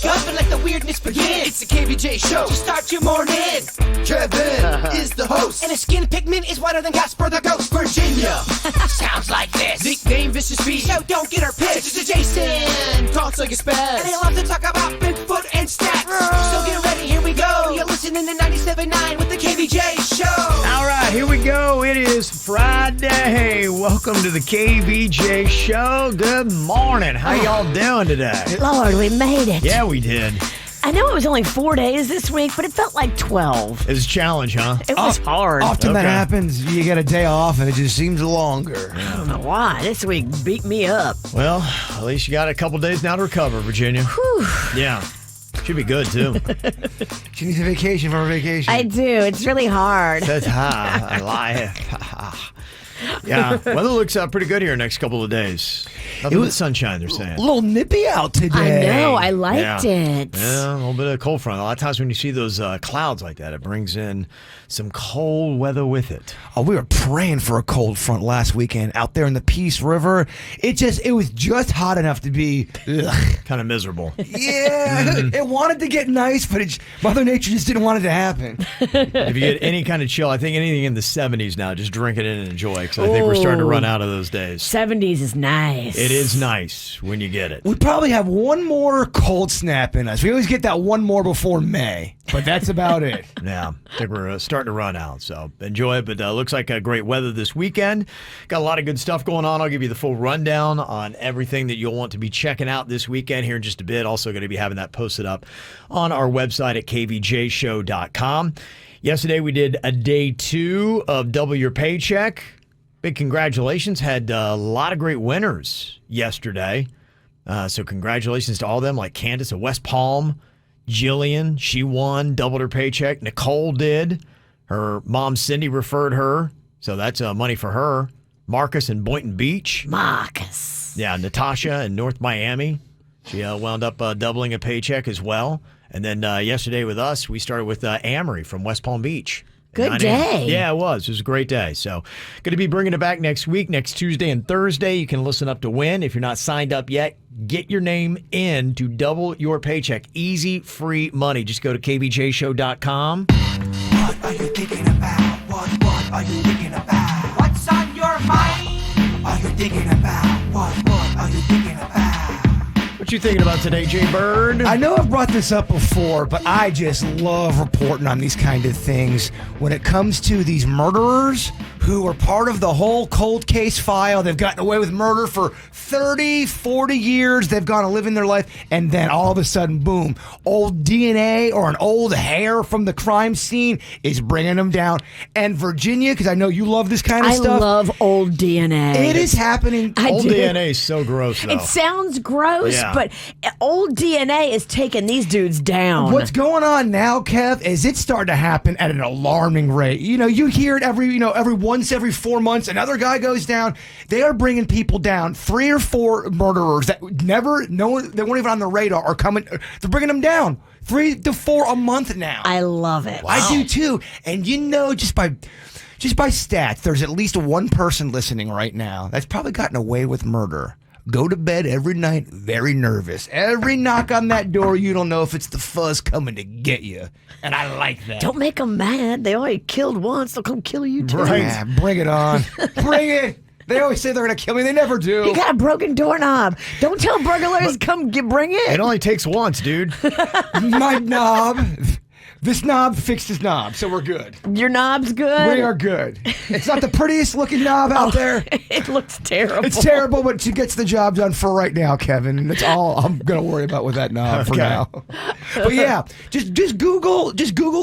up and let the weirdness begin. It's the KVJ Show to start your morning. Kevin is the host, and his skin pigment is whiter than Casper the Ghost. Virginia sounds like this. Nickname Vicious Beast, so don't get her pissed. Jason talks like a spaz, and they love to talk about Bigfoot and stats. So get ready, here we go. You're listening to 97.9 with the KVJ Show. All right, here we go. It is Friday. Welcome to the KVJ Show. Good morning. How y'all doing today? Lord, we made it. Yeah, we did. I know it was only 4 days this week, but it felt like 12. It was a challenge, huh? It was hard. Often that Okay. happens. You get a day off and it just seems longer. I don't know why. This week beat me up. Well, at least you got a couple days now to recover, Virginia. Whew. Yeah. Should be good, too. She needs a vacation from her vacation. I do. It's really hard. That's I lie. Yeah, weather looks pretty good here next couple of days. Nothing but sunshine, they're saying. A little nippy out today. I know. I liked it. Yeah, a little bit of cold front. A lot of times when you see those clouds like that, it brings in some cold weather with it. Oh, we were praying for a cold front last weekend out there in the Peace River. It was just hot enough to be Kind of miserable. Yeah, it wanted to get nice, but Mother Nature just didn't want it to happen. If you get any kind of chill, I think anything in the 70s now, just drink it in and enjoy. Because I think we're starting to run out of those days. 70s is nice. It is nice when you get it. We probably have one more cold snap in us. We always get that one more before May, but that's about it. Yeah, I think we're starting to run out. So enjoy it. But looks like great weather this weekend. Got a lot of good stuff going on. I'll give you the full rundown on everything that you'll want to be checking out this weekend here in just a bit. Also going to be having that posted up on our website at kvjshow.com. Yesterday we did a day 2 of Double Your Paycheck. Big congratulations. Had a lot of great winners yesterday. So congratulations to all of them, like Candace of West Palm, Jillian. She won, doubled her paycheck. Nicole did. Her mom, Cindy, referred her. So that's money for her. Marcus in Boynton Beach. Marcus. Yeah, Natasha in North Miami. She wound up doubling a paycheck as well. And then yesterday with us, we started with Amory from West Palm Beach. Good day. Yeah, it was. It was a great day. So, going to be bringing it back next week, next Tuesday and Thursday. You can listen up to win. If you're not signed up yet, get your name in to double your paycheck. Easy, free money. Just go to kvjshow.com. What are you thinking about? What are you thinking about? What's on your mind? Are you thinking about? What are you thinking about? What you thinking about today, Jay Bird? I know I've brought this up before, but I just love reporting on these kind of things. When it comes to these murderers who are part of the whole cold case file, they've gotten away with murder for 30, 40 years. They've gone to live in their life, and then all of a sudden, boom, old DNA or an old hair from the crime scene is bringing them down. And Virginia, because I know you love this kind of stuff. I love old DNA. It is happening. Old DNA is so gross, though. It sounds gross, Yeah. but old DNA is taking these dudes down. What's going on now, Kev, is it's starting to happen at an alarming rate. You know, you hear it every 4 months, another guy goes down. They are bringing people down. 3 or 4 murderers that they weren't even on the radar are coming. They're bringing them down. 3 to 4 a month now. I love it. I do too. And you know, just by stats, there's at least one person listening right now that's probably gotten away with murder. Go to bed every night very nervous. Every knock on that door, you don't know if it's the fuzz coming to get you. And I like that. Don't make them mad. They already killed once. They'll come kill you too. Right. Yeah, bring it on. Bring it. They always say they're going to kill me. They never do. You got a broken doorknob. Don't tell burglars bring it. It only takes once, dude. My knob. This knob fixed his knob, so we're good. Your knob's good? We are good. It's not the prettiest looking knob out there. It looks terrible. It's terrible, but she gets the job done for right now, Kevin. And that's all I'm going to worry about with that knob for now. But yeah, just Google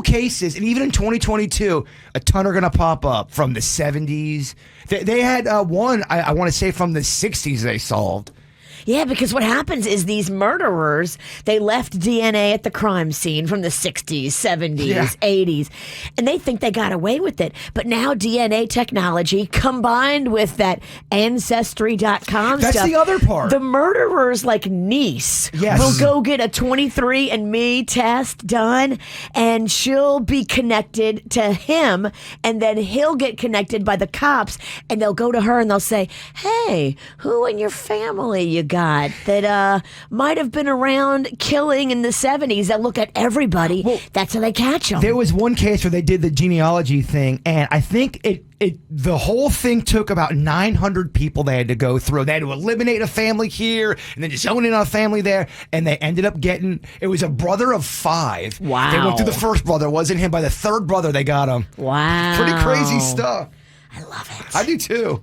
cases, and even in 2022, a ton are going to pop up from the 70s. They had one, I want to say, from the 60s they solved. Yeah, because what happens is these murderers, they left DNA at the crime scene from the 60s, 70s, 80s, and they think they got away with it. But now DNA technology combined with that Ancestry.com That's stuff. the other part. The murderer's like niece will go get a 23andMe test done, and she'll be connected to him, and then he'll get connected by the cops, and they'll go to her and they'll say, hey, who in your family you got that might have been around killing in the 70s that look at everybody. That's how they catch them. There was one case where they did the genealogy thing, and I think the whole thing took about 900 people they had to go through. They had to eliminate a family here and then just zone in on a family there, and they ended up getting, it was a brother of 5. Wow. They went through the first brother, it wasn't him. By the third brother, they got him. Wow. Pretty crazy stuff. I love it. I do too.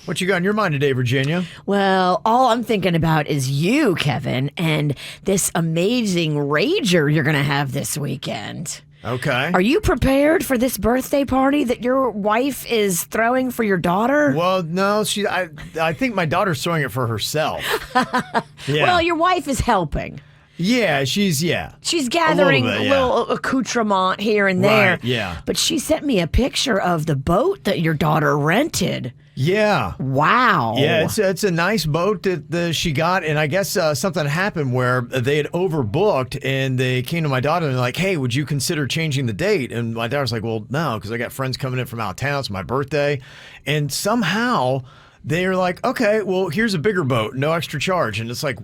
What you got in your mind today, Virginia? Well, all I'm thinking about is you, Kevin, and this amazing rager you're going to have this weekend. Okay. Are you prepared for this birthday party that your wife is throwing for your daughter? Well, no, I think my daughter's throwing it for herself. Yeah. Well, your wife is helping. Yeah, she's gathering a little accoutrement here and there. Right, yeah. But she sent me a picture of the boat that your daughter rented. Yeah. Wow. Yeah, it's a nice boat that she got, and I guess something happened where they had overbooked, and they came to my daughter and they're like, hey, would you consider changing the date? And my daughter's like, well, no, because I got friends coming in from out of town. It's my birthday. And somehow they're like, okay, well, here's a bigger boat, no extra charge. And it's like,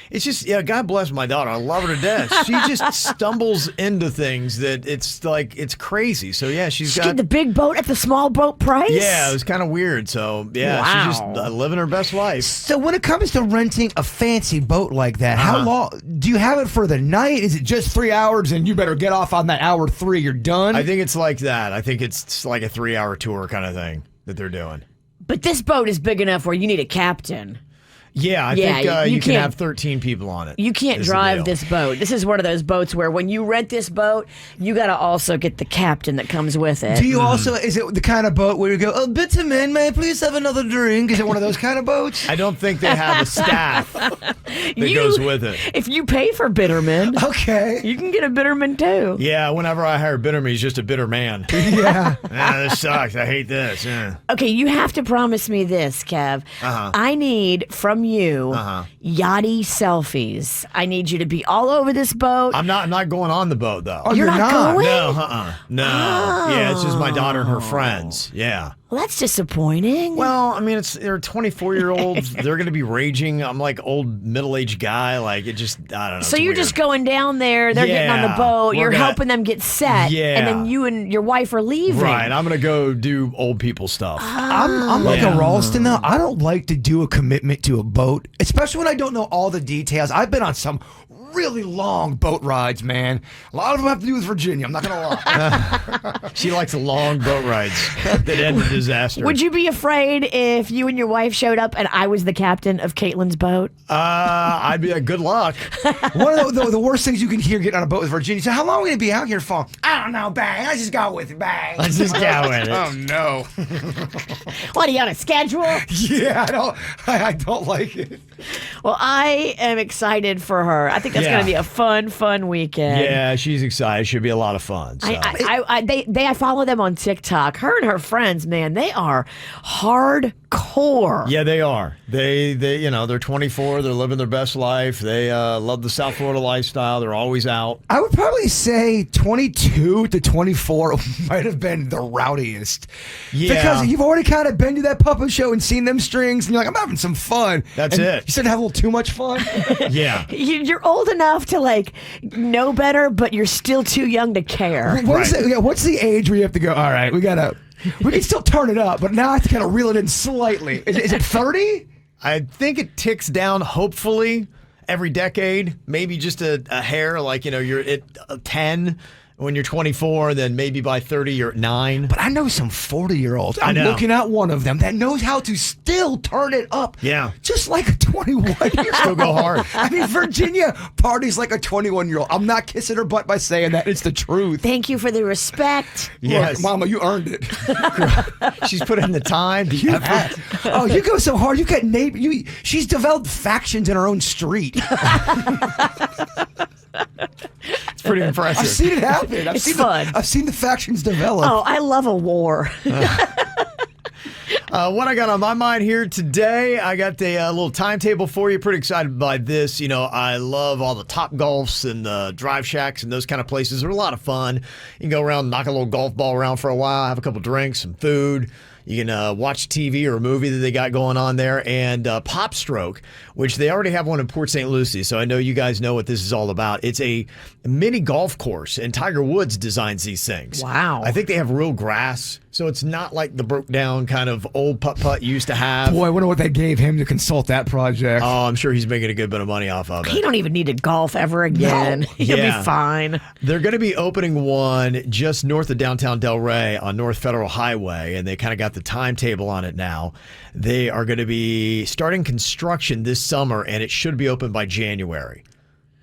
it's just, yeah, God bless my daughter. I love her to death. She just stumbles into things that it's like, it's crazy. So, yeah, she got the big boat at the small boat price? Yeah, it was kind of weird. So, yeah, she's just living her best life. So when it comes to renting a fancy boat like that, how long, do you have it for the night? Is it just 3 hours and you better get off on that hour 3, you're done? I think it's like that. I think it's like a 3-hour tour kind of thing that they're doing. But this boat is big enough where you need a captain. Yeah, I think you can have 13 people on it. You can't drive this boat. This is one of those boats where when you rent this boat, you got to also get the captain that comes with it. Do you also, is it the kind of boat where you go, oh, bitumen, may I please have another drink? Is it one of those kind of boats? I don't think they have a staff that goes with it. If you pay for bitterman, okay, you can get a bitterman too. Yeah, whenever I hire bitterman, he's just a bitter man. Yeah. This sucks. I hate this. Yeah. Okay, you have to promise me this, Kev. I need from you yachty selfies. I need you to be all over this boat. I'm not going on the boat though. Oh, you're not going? No. Oh. Yeah, it's just my daughter and her friends. Yeah. Well, that's disappointing. Well, I mean, they're 24-year-olds. They're going to be raging. I'm like old middle-aged guy. Like it just, I don't know. So you're just going down there. They're getting on the boat. You're helping them get set. Yeah. And then you and your wife are leaving. Right. I'm going to go do old people stuff. I'm like a Ralston though. I don't like to do a commitment to a boat, especially when I don't know all the details. I've been on some really long boat rides, man. A lot of them have to do with Virginia. I'm not going to lie. She likes long boat rides that end in disaster. Would you be afraid if you and your wife showed up and I was the captain of Caitlin's boat? I'd be like, good luck. One of the worst things you can hear getting on a boat with Virginia. So how long are we going to be out here for? I don't know, bang. Let's just go with it, bang. Let's just go with it. Oh, no. What, are you on a schedule? Yeah, I don't like it. Well, I am excited for her. I think that's going to be a fun weekend. Yeah, she's excited. Should be a lot of fun. So. I follow them on TikTok. Her and her friends, man, they are hardcore. Yeah, they are. They they're 24. They're living their best life. They love the South Florida lifestyle. They're always out. I would probably say 22 to 24 might have been the rowdiest. Yeah. Because you've already kind of been to that puppet show and seen them strings, and you're like, I'm having some fun. That's it. You said have a little too much fun? Yeah. You're old enough to like know better, but you're still too young to care. What's the age where you have to go, all right, we can still turn it up, but now I have to kind of reel it in slightly. Is it 30? I think it ticks down, hopefully, every decade. Maybe just a hair, like, you're at 10 when you're 24, then maybe by 30 you're at 9. But I know some 40-year-olds. I'm looking at one of them that knows how to still turn it up. Yeah. Just like a 21-year-old. Still go hard. I mean, Virginia parties like a 21-year-old. I'm not kissing her butt by saying that. It's the truth. Thank you for the respect. Yes. Look, Mama, you earned it. She's put in the time, the effort. Oh, you go so hard. You got she's developed factions in her own street. It's pretty impressive. I've seen it happen. It's fun. I've seen the factions develop. Oh, I love a war. What I got on my mind here today, I got a little timetable for you. Pretty excited by this. I love all the Top Golfs and the Drive Shacks and those kind of places. They're a lot of fun. You can go around, knock a little golf ball around for a while, have a couple drinks, some food. You can watch TV or a movie that they got going on there. And Pop Stroke, which they already have one in Port St. Lucie. So I know you guys know what this is all about. It's a mini golf course, and Tiger Woods designs these things. Wow. I think they have real grass. So it's not like the broke down kind of old putt-putt you used to have. Boy, I wonder what they gave him to consult that project. Oh, I'm sure he's making a good bit of money off of it. He don't even need to golf ever again. No. He'll Yeah. be fine. They're going to be opening one just north of downtown Delray on North Federal Highway, and they kind of got the timetable on it now. They are going to be starting construction this summer, and it should be open by January.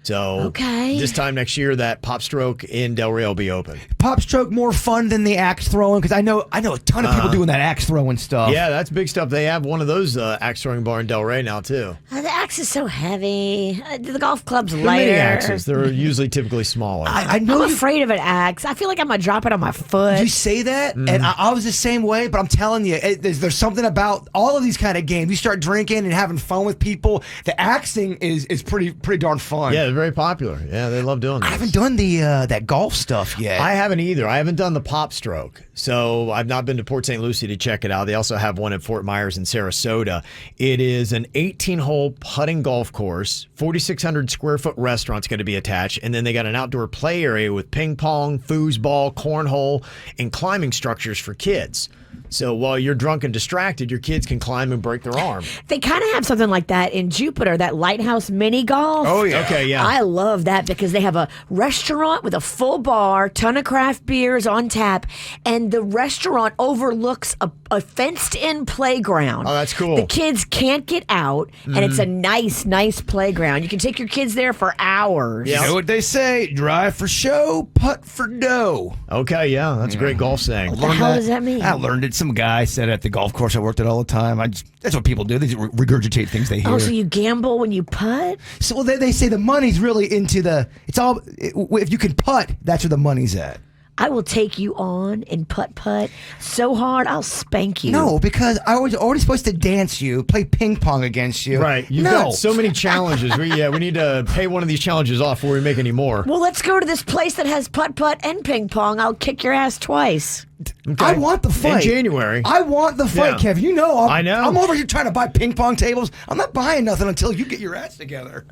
So Okay. this time next year, that Pop Stroke in Delray will be open. Pop Stroke more fun than the axe throwing, because I know a ton of people doing that axe throwing stuff. Yeah, that's big stuff. They have one of those axe throwing bar in Delray now, too. The axe is so heavy. The golf club's They're lighter. mini axes. They're usually typically smaller. I know I'm you, afraid of an axe. I feel like I'm going to drop it on my foot. you say that, and I was the same way, but I'm telling you, there's something about all of these kind of games. You start drinking and having fun with people, the axing is pretty darn fun. Yeah, they're very popular. Yeah, they love doing this. I haven't done the that golf stuff yet. I haven't either. I haven't done the Pop Stroke, so I've not been to Port St. Lucie to check it out. They also have one at Fort Myers in Sarasota. It is an 18-hole putting golf course, 4,600 square foot restaurant's going to be attached, and then they got an outdoor play area with ping pong, foosball, cornhole, and climbing structures for kids. So while you're drunk and distracted, your kids can climb and break their arm. They kind of have something like that in Jupiter, that Lighthouse mini golf. Oh, yeah. Okay, yeah. I love that because they have a restaurant with a full bar, ton of craft beers on tap, and the restaurant overlooks a fenced-in playground. Oh, that's cool. The kids can't get out, and it's a nice playground. You can take your kids there for hours. You know what they say? Drive for show, putt for dough. Okay, yeah, that's a great golf saying. What the hell does that mean? I learned it. Some guy said at the golf course I worked at all the time. That's what people do. They just regurgitate things they hear. Oh, so you gamble when you putt? So well, they say the money's really into if you can putt, that's where the money's at. I will take you on and putt so hard I'll spank you. No, because I was already supposed to dance you, play ping pong against you. Right. You've got so many challenges. We need to pay one of these challenges off before we make any more. Well, let's go to this place that has putt and ping pong. I'll kick your ass twice. Okay. I want the fight. In January. I want the fight, Yeah. Kev. You know, I know. I'm over here trying to buy ping pong tables. I'm not buying nothing until you get your ass together.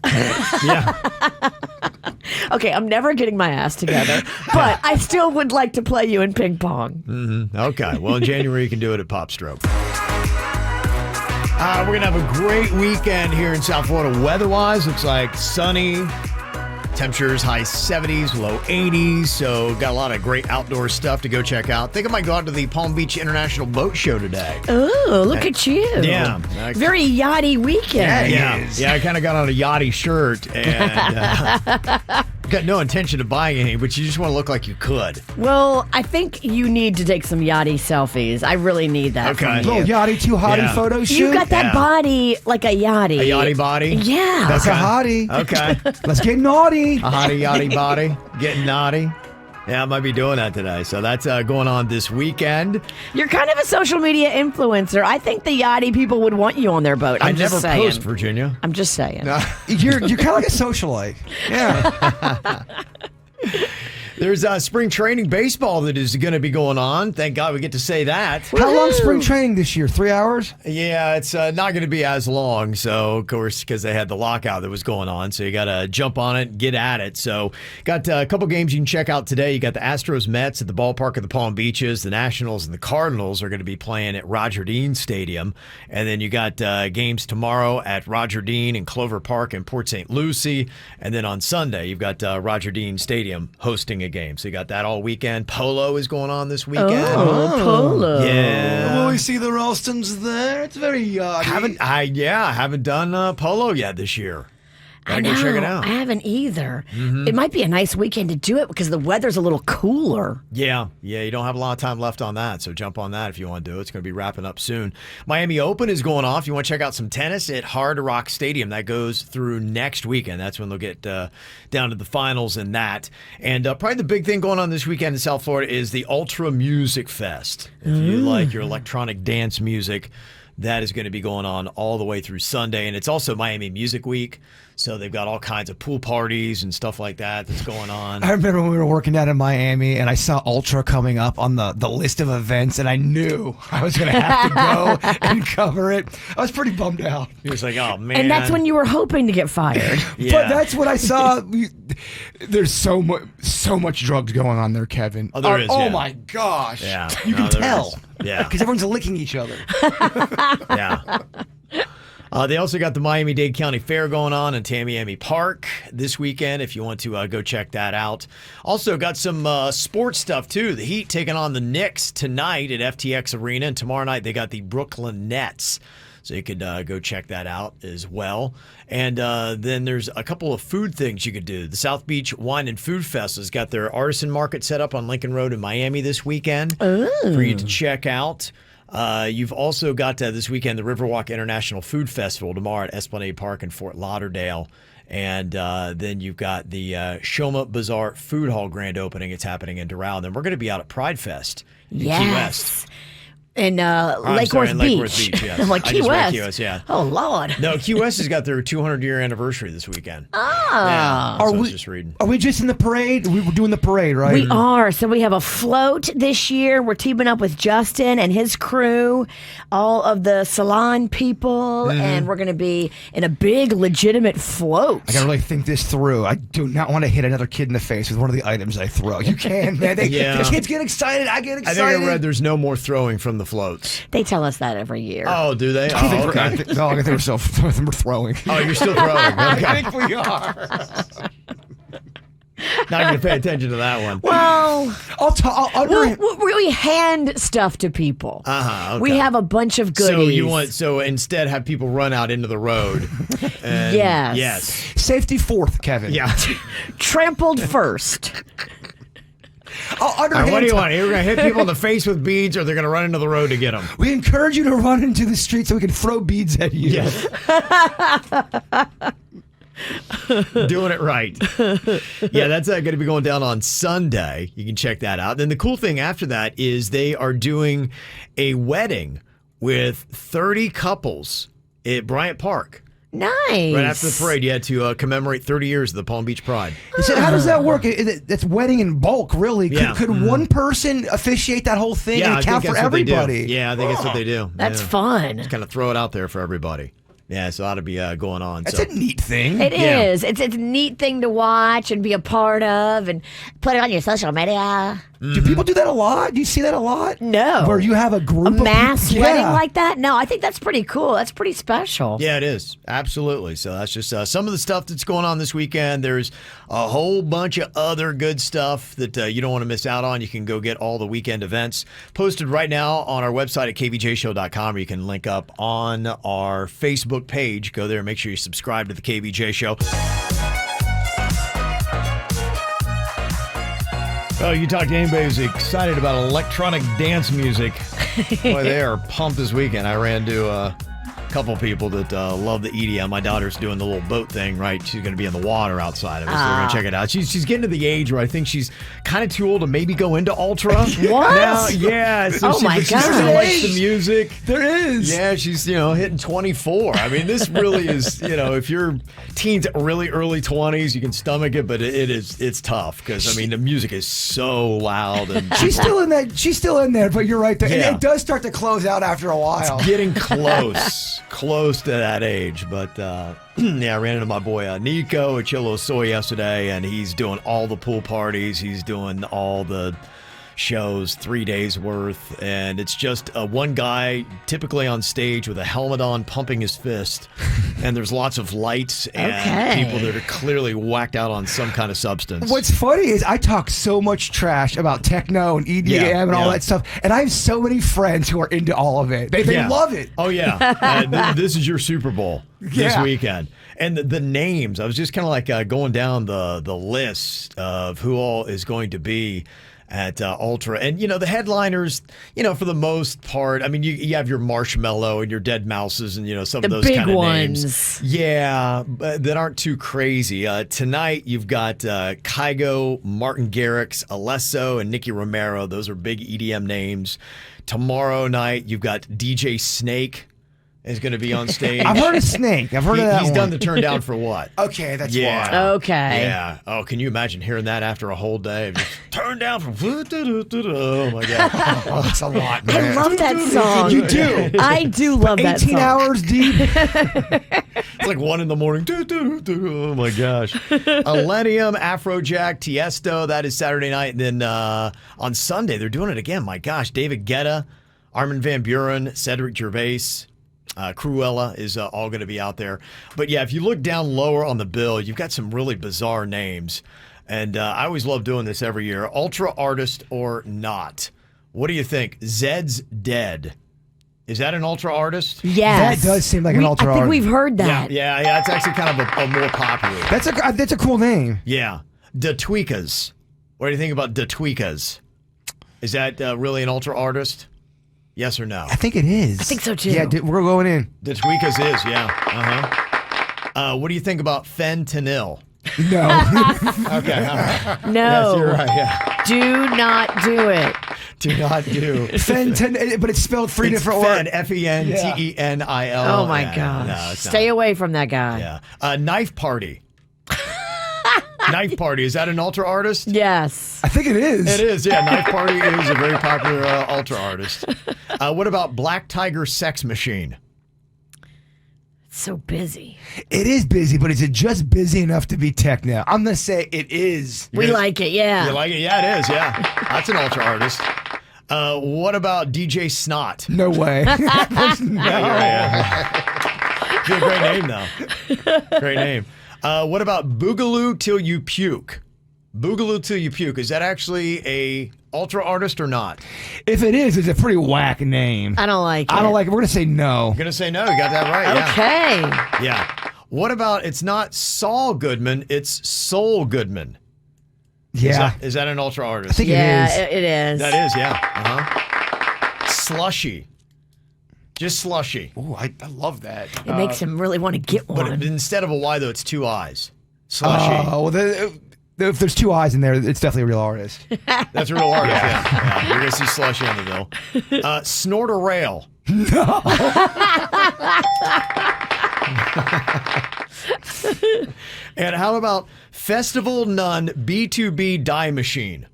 Yeah. Okay, I'm never getting my ass together, but I still would like to play you in ping pong. Okay. Well, in January, you can do it at Pop Stroke. We're going to have a great weekend here in South Florida weather-wise. Looks like sunny. Temperatures high 70s, low 80s. So got a lot of great outdoor stuff to go check out. Think I might go out to the Palm Beach International Boat Show today. Oh, look at you. Yeah. Very yachty weekend. Yeah, I kind of got on a yachty shirt and got no intention of buying any, but you just want to look like you could. Well, I think you need to take some yachty selfies. I really need that Okay. from you. Little yachty, too hottie Yeah. photo shoot. You got that Yeah. body like a yachty. A yachty body? Yeah. That's a hottie. Okay. Let's get naughty. A hottie yachty body. Getting naughty. Yeah, I might be doing that today. So that's going on this weekend. You're kind of a social media influencer. I think the yachty people would want you on their boat. I I'm just never saying. post, Virginia. I'm just saying. You're kind of like a socialite. Yeah. There's spring training baseball that is going to be going on. Thank God we get to say that. How long spring training this year? 3 hours? Yeah, it's not going to be as long. So, of course, because they had the lockout that was going on. So you got to jump on it and get at it. So got a couple games you can check out today. You got the Astros Mets at the ballpark of the Palm Beaches. The Nationals and the Cardinals are going to be playing at Roger Dean Stadium. And then you got games tomorrow at Roger Dean and Clover Park in Port St. Lucie. And then on Sunday, you've got Roger Dean Stadium hosting a game. So you got that all weekend. Polo is going on this weekend. Oh, polo. Yeah. Will we see the Ralstons there? It's very yachty. I haven't done polo yet this year. Gotta go check it out. I haven't either. It might be a nice weekend to do it because the weather's a little cooler. Yeah, you don't have a lot of time left on that, so jump on that if you want to do it. It's going to be wrapping up soon. Miami Open is going off. You want to check out some tennis at Hard Rock Stadium. That goes through next weekend. That's when they'll get down to the finals and that. And probably the big thing going on this weekend in South Florida is the Ultra Music Fest. If you like your electronic dance music, That is going to be going on all the way through Sunday. And it's also Miami Music Week. So they've got all kinds of pool parties and stuff like that that's going on. I remember when we were working down in Miami and I saw Ultra coming up on the list of events and I knew I was going to have to go and cover it. I was pretty bummed out. He was like, oh, man. And that's when you were hoping to get fired. Yeah. But that's what I saw. There's so much drugs going on there, Kevin. Oh, there is, Oh, yeah. my gosh. Yeah. You can there tell. is. Yeah. Because everyone's licking each other. Yeah. They also got the Miami-Dade County Fair going on in Tamiami Park this weekend if you want to go check that out. Also got some sports stuff, too. The Heat taking on the Knicks tonight at FTX Arena, and tomorrow night they got the Brooklyn Nets. So you could go check that out as well. And then there's a couple of food things you could do. The South Beach Wine and Food Fest has got their artisan market set up on Lincoln Road in Miami this weekend for you to check out. You've also got this weekend the Riverwalk International Food Festival tomorrow at Esplanade Park in Fort Lauderdale. And then you've got the Shoma Bazaar Food Hall grand opening. It's happening in Doral. And then we're going to be out at Pride Fest in Key West. In Lake Worth Beach. Yes. I'm like, I Key just read West. Key West, yeah. Oh, Lord. No, Key West has got their 200-year anniversary this weekend. Oh. Yeah, I was just reading. Are we just in the parade? We were doing the parade, right? We are. So we have a float this year. We're teaming up with Justin and his crew, all of the salon people, and we're going to be in a big, legitimate float. I got to really think this through. I do not want to hit another kid in the face with one of the items I throw. You can, man. The kids get excited. I get excited. I think I read there's no more throwing from the floats. They tell us that every year. Oh, do they? I think Oh, okay. I think we're still throwing. Oh, you're still throwing. Okay. I think we are. Not going to pay attention to that one. Well, I'll we hand stuff to people. Okay. We have a bunch of goodies. So instead have people run out into the road. And Yes. Safety fourth, Kevin. Yeah. Trampled first. All right, what do you want? You're going to hit people in the face with beads, or they're going to run into the road to get them? We encourage you to run into the street so we can throw beads at you. Yes. Doing it right. Yeah, that's going to be going down on Sunday. You can check that out. Then the cool thing after that is they are doing a wedding with 30 couples at Bryant Park. Nice. Right after the parade, you had to commemorate 30 years of the Palm Beach Pride. So how does that work? That's wedding in bulk, really. Yeah. Could one person officiate that whole thing and account for everybody? Yeah, I think that's what they do. That's fun. Just kind of throw it out there for everybody. Yeah, so it ought to be going on. That's a neat thing. It is. It's a neat thing to watch and be a part of and put it on your social media. Do people do that a lot? Do you see that a lot? No. Where you have a group A of mass people? wedding Yeah. like that? No, I think that's pretty cool. That's pretty special. Yeah, it is. Absolutely. So that's just some of the stuff that's going on this weekend. There's a whole bunch of other good stuff that you don't want to miss out on. You can go get all the weekend events posted right now on our website at kvjshow.com, or you can link up on our Facebook page. Go there and make sure you subscribe to the KVJ Show. Oh, you talk to anybody who's excited about electronic dance music. Boy, they are pumped this weekend. I ran to a couple people that love the EDM. My daughter's doing the little boat thing, right? She's going to be in the water outside of it, so we're going to check it out. She's getting to the age where I think she's kind of too old to maybe go into Ultra. What? Now, yeah. So Oh, my she still gosh. likes the music. There is. Yeah, she's, hitting 24. I mean, this really is, if you're teens, really early 20s, you can stomach it, but it's tough because, I mean, the music is so loud. And She's still in that. She's still in there, but you're right. Yeah. And it does start to close out after a while. getting close to that age. But, yeah, I ran into my boy Nico at Chilo Soy yesterday, and he's doing all the pool parties. He's doing all the shows, 3 days worth, and it's just one guy typically on stage with a helmet on pumping his fist, and there's lots of lights and people that are clearly whacked out on some kind of substance. What's funny is I talk so much trash about techno and EDM and all that stuff, and I have so many friends who are into all of it. They love it. Oh, yeah. This is your Super Bowl this weekend. And the names, I was just kind of like going down the list of who all is going to be at Ultra. And, the headliners, for the most part, I mean, you have your Marshmello and your Dead Mouses and, some of those kind of names. Yeah, that aren't too crazy. Tonight, you've got Kygo, Martin Garrix, Alesso, and Nicky Romero. Those are big EDM names. Tomorrow night, you've got DJ Snake is going to be on stage. I've heard of Snake. I've heard of that He's one. done the turn down for what? Okay, that's Yeah. why. Okay. Yeah. Oh, can you imagine hearing that after a whole day? Just turn down from. Oh my god. Oh, that's a lot, I man. love that song. You do. I do love that song. 18 hours deep. It's like 1 a.m. Oh my gosh. Millennium, Afrojack, Tiesto. That is Saturday night. And then on Sunday, they're doing it again. My gosh. David Guetta, Armin van Buuren, Cedric Gervais. Cruella is all going to be out there. But yeah, if you look down lower on the bill, you've got some really bizarre names. And I always love doing this every year. Ultra artist or not. What do you think? Zed's Dead. Is that an ultra artist? Yes. That does seem like an ultra I think artist. we've heard that. Yeah. It's actually kind of a more popular. That's a cool name. Yeah. Da Tweekas. What do you think about Da Tweekas? Is that really an ultra artist? Yes or no? I think it is. I think so, too. Yeah, we're going in. Da Tweekas is, yeah. What do you think about fentanyl? No. Okay, all right. No. Yes, you're right, yeah. Do not do it. Do not do. But it's spelled three It's different Fen, words. F-E-N-T-E-N-I-L. Oh, my Yeah, gosh. no, it's Stay not. away from that guy. Yeah. Knife Party. Knife Party. Is that an ultra artist? Yes. I think it is. It is, yeah. Knife Party is a very popular ultra artist. What about Black Tiger Sex Machine? It's so busy. It is busy, but is it just busy enough to be techno? I'm going to say it is. We like it, yeah. You like it? Yeah, it is, yeah. That's an ultra artist. What about DJ Snot? No way. It's a great name, though. Great name. What about Boogaloo Till You Puke? Boogaloo Till You Puke. Is that actually a ultra artist or not? If it is, it's a pretty whack name. I don't like it. I don't like it. We're going to say no. I'm going to say no. You got that right. Okay. Yeah. Yeah. What about, it's not Saul Goodman, it's Soul Goodman. Yeah. Is that an ultra artist? I think Yeah, it is. it is. That is, yeah. Slushy. Just Slushy. Ooh, I love that. It makes him really want to get But one. instead of a Y, though, it's 2 Eyes. Slushy. Oh, well, if there's 2 eyes in there, it's definitely a real artist. That's a real artist, yeah. You're going to see Slushy on the bill. Snort a Rail. And how about Festival Nun B2B Die Machine?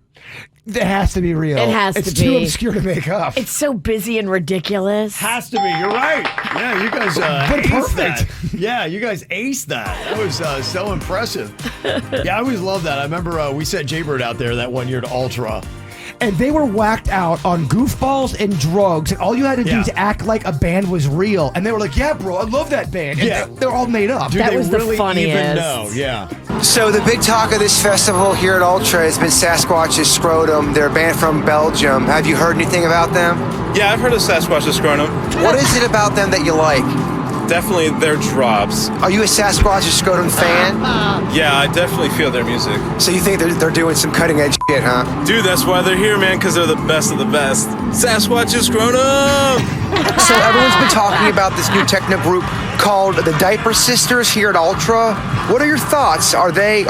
It has to be real. It has to It's be. too obscure to make up. It's so busy and ridiculous. Has to be. You're right. Yeah, you guys But aced perfect. that. Yeah, you guys aced that. That was so impressive. Yeah, I always love that. I remember we sent Jaybird out there that one year to Ultra. And they were whacked out on goofballs and drugs, and all you had to do Yeah. is act like a band was real. And they were like, yeah, bro, I love that band. And Yeah. they're all made up. Dude, That they was the really funniest. even know. Yeah. So the big talk of this festival here at Ultra has been Sasquatch's Scrotum. They're a band from Belgium. Have you heard anything about them? Yeah, I've heard of Sasquatch's Scrotum. What is it about them that you like? Definitely their drops. Are you a Sasquatch's Scrotum fan? Yeah, I definitely feel their music. So you think they're doing some cutting edge shit, huh? Dude, that's why they're here, man, because they're the best of the best. Sasquatch's Scrotum! So everyone's been talking about this new techno group called the Diaper Sisters here at Ultra. What are your thoughts? Are they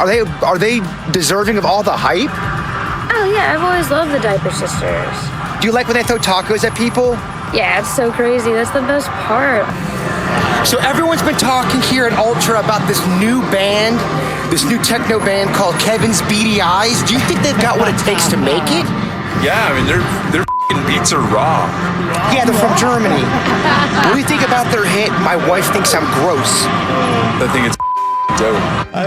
deserving of all the hype? Oh yeah, I've always loved the Diaper Sisters. Do you like when they throw tacos at people? Yeah, it's so crazy. That's the best part. So everyone's been talking here at Ultra about this new band, this new techno band called Kevin's Beady Eyes. Do you think they've got what it takes to make it? Yeah, I mean, their f***ing beats are raw. Yeah, they're from Germany. What do you think about their hit, My Wife Thinks I'm Gross? I think it's dope.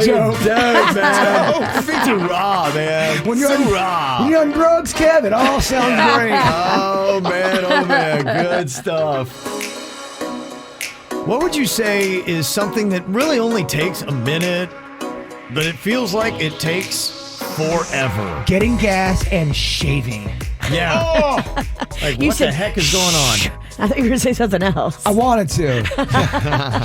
Dope, man. It's too raw, man. When you're, so on, raw. when you're on drugs, Kevin, all sounds great. Oh, man. Good stuff. What would you say is something that really only takes a minute, but it feels like it takes forever? Getting gas and shaving. Yeah. Like, You what the said, heck is going on? I thought you were going to say something else. I wanted to.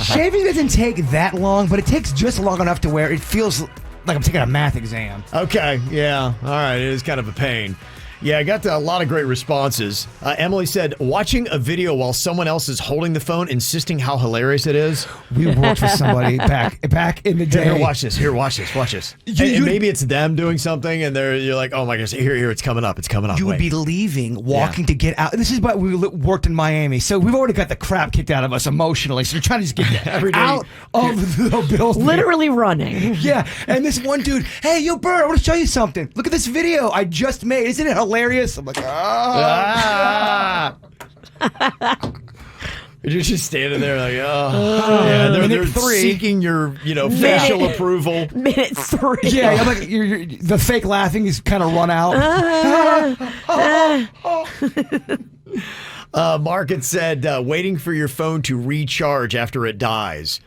Shaving doesn't take that long, but it takes just long enough to where it feels like I'm taking a math exam. Okay, yeah. All right, it is kind of a pain. Yeah, I got a lot of great responses. Emily said, watching a video while someone else is holding the phone, insisting how hilarious it is. We worked with somebody back in the day. Here, watch this. Here, watch this. Watch this. And maybe it's them doing something, and you're like, oh my gosh, here, it's coming up. It's coming up. You would be leaving, walking to get out. This is why we worked in Miami. So we've already got the crap kicked out of us emotionally. So we're trying to just get out of the building. Literally running. Yeah. And this one dude, hey, yo, Bert, I want to show you something. Look at this video I just made. Isn't it hilarious? I'm like, You're just standing there like, yeah. They're seeking your, facial approval. Minute 3. Yeah, I'm like, the fake laughing is kind of run out. Mark had said, waiting for your phone to recharge after it dies.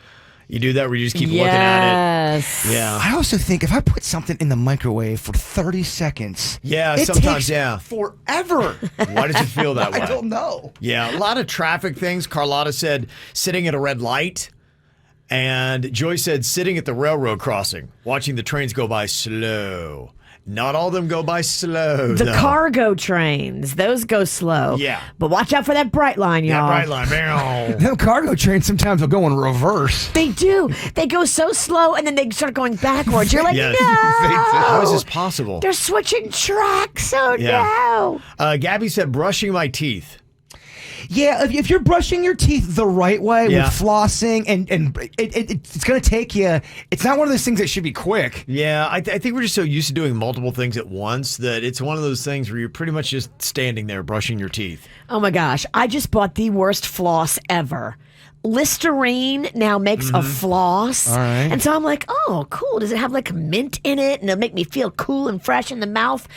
You do that where you just keep looking at it. Yeah. I also think if I put something in the microwave for 30 seconds, it sometimes, takes forever. Why does it feel that way? I don't know. Yeah, a lot of traffic things. Carlotta said sitting at a red light. And Joy said sitting at the railroad crossing, watching the trains go by slow. Not all of them go by slow. The cargo trains, those go slow. Yeah. But watch out for that bright line, y'all. Yeah, bright line. Them cargo trains sometimes will go in reverse. They do. They go so slow and then they start going backwards. You're like, yes. no. How is this possible? They're switching tracks. Oh, no. Gabby said brushing my teeth. Yeah, if you're brushing your teeth the right way with flossing, and it's going to take you, it's not one of those things that should be quick. Yeah, I think we're just so used to doing multiple things at once that it's one of those things where you're pretty much just standing there brushing your teeth. Oh, my gosh. I just bought the worst floss ever. Listerine now makes a floss. All right. And so I'm like, oh, cool. Does it have like mint in it? And it'll make me feel cool and fresh in the mouth?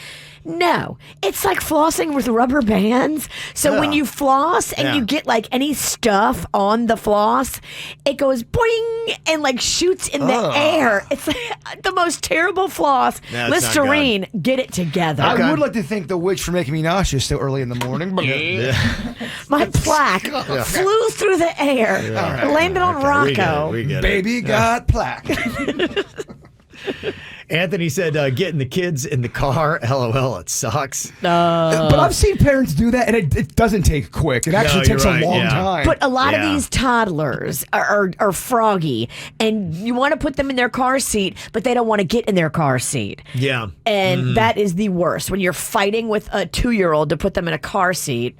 No, it's like flossing with rubber bands. So when you floss and you get like any stuff on the floss, it goes boing and like shoots in the air. It's like the most terrible floss. That's Listerine, get it together. Okay. I would like to thank the witch for making me nauseous so early in the morning. But My plaque flew through the air, landed on Rocco. We get it. baby got plaque. Anthony said, getting the kids in the car. LOL, it sucks. But I've seen parents do that, and it doesn't take quick. It actually takes a long time. But a lot of these toddlers are froggy, and you want to put them in their car seat, but they don't want to get in their car seat. Yeah. And that is the worst, when you're fighting with a 2-year-old to put them in a car seat.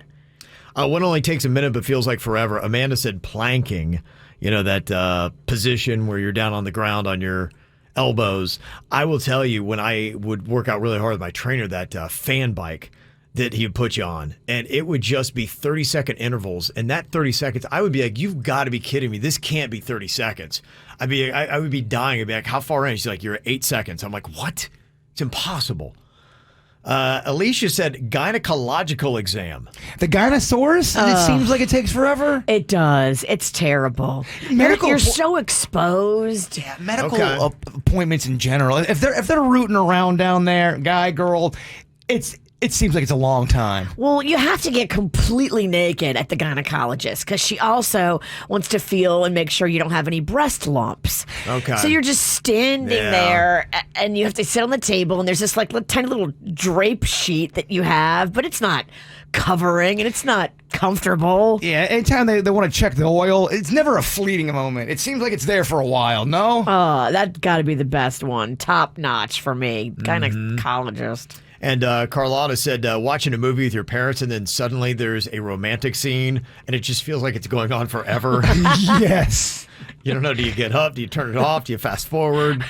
One only takes a minute but feels like forever. Amanda said planking, that position where you're down on the ground on your elbows. I will tell you, when I would work out really hard with my trainer, that fan bike that he would put you on, and it would just be 30-second intervals. And that 30 seconds, I would be like, you've got to be kidding me. This can't be 30 seconds. I would be dying. I'd be like, how far in? She's like, you're at 8 seconds. I'm like, what? It's impossible. Alicia said gynecological exam. The Dinosaurs? It seems like it takes forever. It does. It's terrible. You're so exposed. Yeah, medical appointments in general. If they're rooting around down there, guy, girl, it seems like it's a long time. Well, you have to get completely naked at the gynecologist because she also wants to feel and make sure you don't have any breast lumps. Okay. So you're just standing there and you have to sit on the table and there's this like tiny little drape sheet that you have, but it's not covering and it's not comfortable. Yeah, anytime they want to check the oil, it's never a fleeting moment. It seems like it's there for a while, no? That got to be the best one. Top notch for me. Gynecologist. And Carlotta said, watching a movie with your parents and then suddenly there's a romantic scene and it just feels like it's going on forever. Yes. You don't know, do you get up? Do you turn it off? Do you fast forward?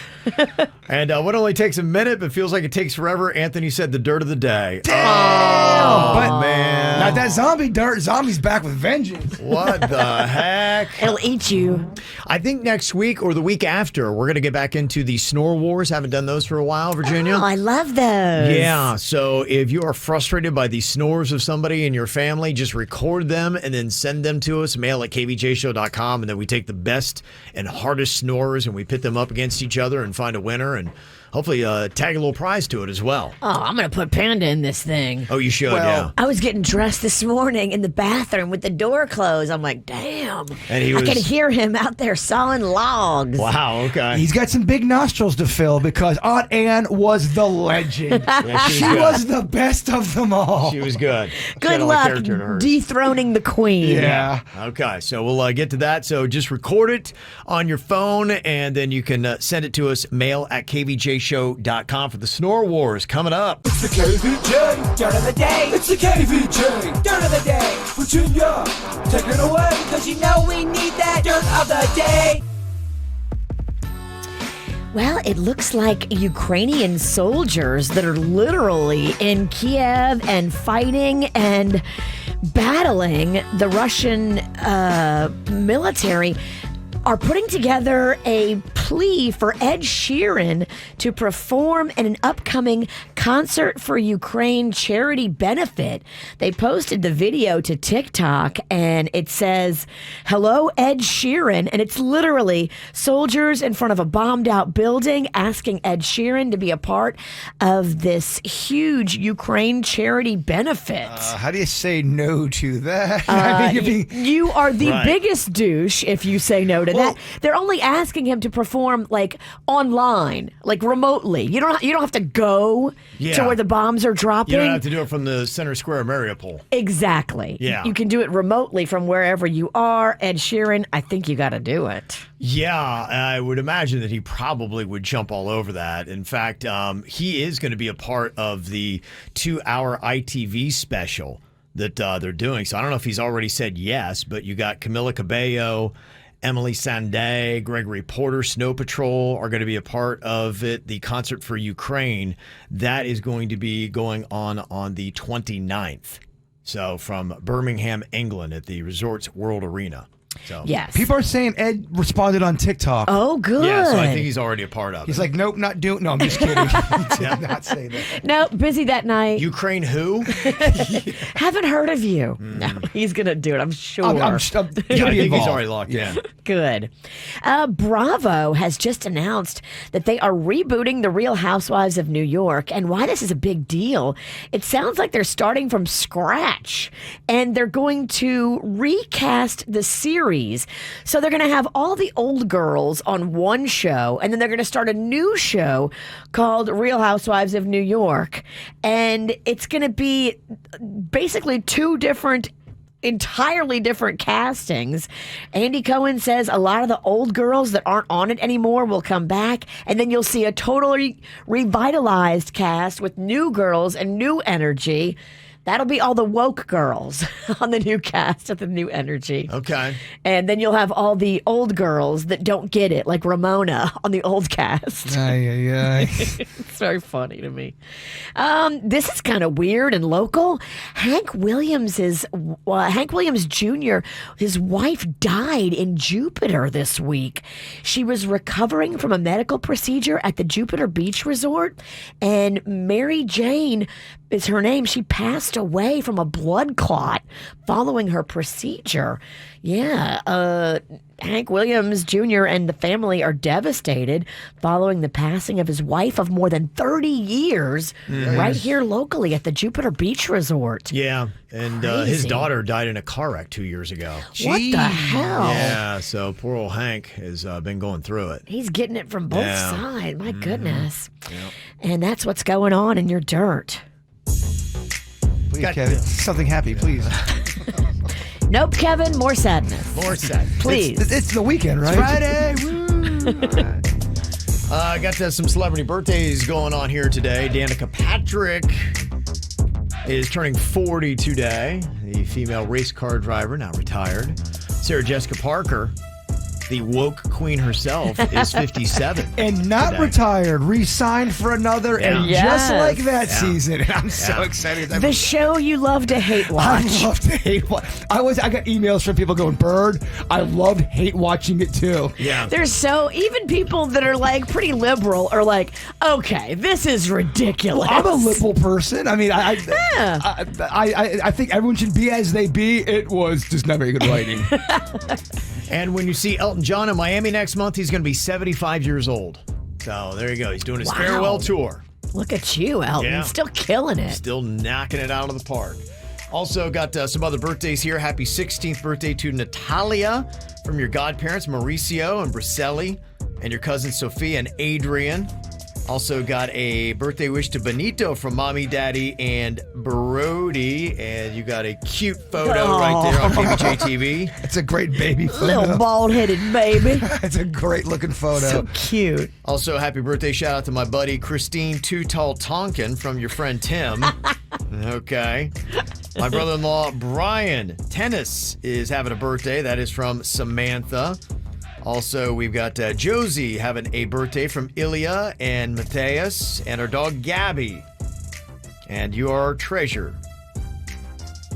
And what only takes a minute but feels like it takes forever, Anthony said the dirt of the day. Damn! But man. Now that zombie's back with vengeance. What the heck? It'll eat you. I think next week or the week after, we're going to get back into the snore wars. Haven't done those for a while, Virginia. Oh, I love those. Yeah, so if you are frustrated by the snores of somebody in your family, just record them and then send them to us, mail at kvjshow.com, and then we take the best best and hardest snorers, and we pit them up against each other and find a winner, and hopefully tag a little prize to it as well. Oh, I'm going to put Panda in this thing. Oh, you should, yeah. I was getting dressed this morning in the bathroom with the door closed. I'm like, damn. And I could hear him out there sawing logs. Wow, okay. He's got some big nostrils to fill because Aunt Ann was the legend. She was the best of them all. She was good. Good luck dethroning the queen. Yeah. Okay, so we'll get to that. So just record it on your phone, and then you can send it to us, mail@kvjshow.com for the Snore Wars coming up. It's the KVJ Dirt of the Day. It's the KVJ Dirt of the Day. Virginia, take it away, because you know we need that Dirt of the Day. Well, it looks like Ukrainian soldiers that are literally in Kiev and fighting and battling the Russian military are putting together a plea for Ed Sheeran to perform in an upcoming Concert for Ukraine charity benefit. They posted the video to TikTok, and it says, "Hello, Ed Sheeran," and it's literally soldiers in front of a bombed-out building asking Ed Sheeran to be a part of this huge Ukraine charity benefit. How do you say no to that? You are the biggest douche if you say no to that. They're only asking him to perform like online, like remotely. You don't have to go to where the bombs are dropping. You don't have to do it from the center square of Mariupol. Exactly. Yeah. You can do it remotely from wherever you are. Ed Sheeran, I think you got to do it. Yeah, I would imagine that he probably would jump all over that. In fact, he is going to be a part of the 2-hour ITV special that they're doing. So I don't know if he's already said yes, but you got Camila Cabello, Emily Sandé, Gregory Porter, Snow Patrol are going to be a part of it. The Concert for Ukraine, that is going to be going on the 29th. So from Birmingham, England at the Resorts World Arena. So yes. People are saying Ed responded on TikTok. Oh, good. Yeah, so I think he's already a part of it. He's like, nope, not doing. No, I'm just kidding. He did not say that. No, busy that night. Ukraine who? Haven't heard of you. No, he's going to do it, I'm sure. I think he's already locked in. Good. Bravo has just announced that they are rebooting The Real Housewives of New York. And why this is a big deal, it sounds like they're starting from scratch. And they're going to recast the series. So they're going to have all the old girls on one show, and then they're going to start a new show called Real Housewives of New York. And it's going to be basically entirely different castings. Andy Cohen says a lot of the old girls that aren't on it anymore will come back, and then you'll see a totally revitalized cast with new girls and new energy. That'll be all the woke girls on the new cast with the new energy. Okay. And then you'll have all the old girls that don't get it, like Ramona on the old cast. It's very funny to me. This is kind of weird and local. Hank Williams Jr., his wife died in Jupiter this week. She was recovering from a medical procedure at the Jupiter Beach Resort, and Mary Jane is her name. She passed away from a blood clot following her procedure. Yeah, Hank Williams Jr. and the family are devastated following the passing of his wife of more than 30 years right here locally at the Jupiter Beach Resort. Yeah, and his daughter died in a car wreck 2 years ago. What the hell? Yeah, so poor old Hank has been going through it. He's getting it from both sides. My goodness. Yep. And that's what's going on in your dirt. Please, Kevin. Something happy, please. Nope, Kevin. More sadness. More sadness. Please. It's the weekend, right? Friday. Woo! I got some celebrity birthdays going on here today. Danica Patrick is turning 40 today. The female race car driver, now retired. Sarah Jessica Parker, the woke queen herself, is 57. And not today. Retired, re-signed for another, and just like that season. And I'm so excited. The show you love to hate watch. I love to hate watch. I got emails from people going, Bird, I loved hate watching it too. Yeah. There's even people that are like pretty liberal are like, okay, this is ridiculous. Well, I'm a liberal person. I mean, I think everyone should be as they be. It was just not very good writing. And when you see Elton John in Miami next month, he's going to be 75 years old. So there you go. He's doing his farewell tour. Look at you, Elton. Yeah. Still killing it. Still knocking it out of the park. Also got some other birthdays here. Happy 16th birthday to Natalia from your godparents, Mauricio and Briselli, and your cousins Sophia and Adrian. Also got a birthday wish to Benito from Mommy, Daddy, and Brody. And you got a cute photo right there on KVJ TV. It's a great baby photo. Little bald-headed baby. It's a great looking photo. So cute. Also, happy birthday shout out to my buddy Christine Too Tall Tonkin from your friend Tim. Okay. My brother-in-law Brian Tennis is having a birthday. That is from Samantha. Also, we've got Josie having a birthday from Ilya and Matthias, and our dog Gabby. And you are our treasure.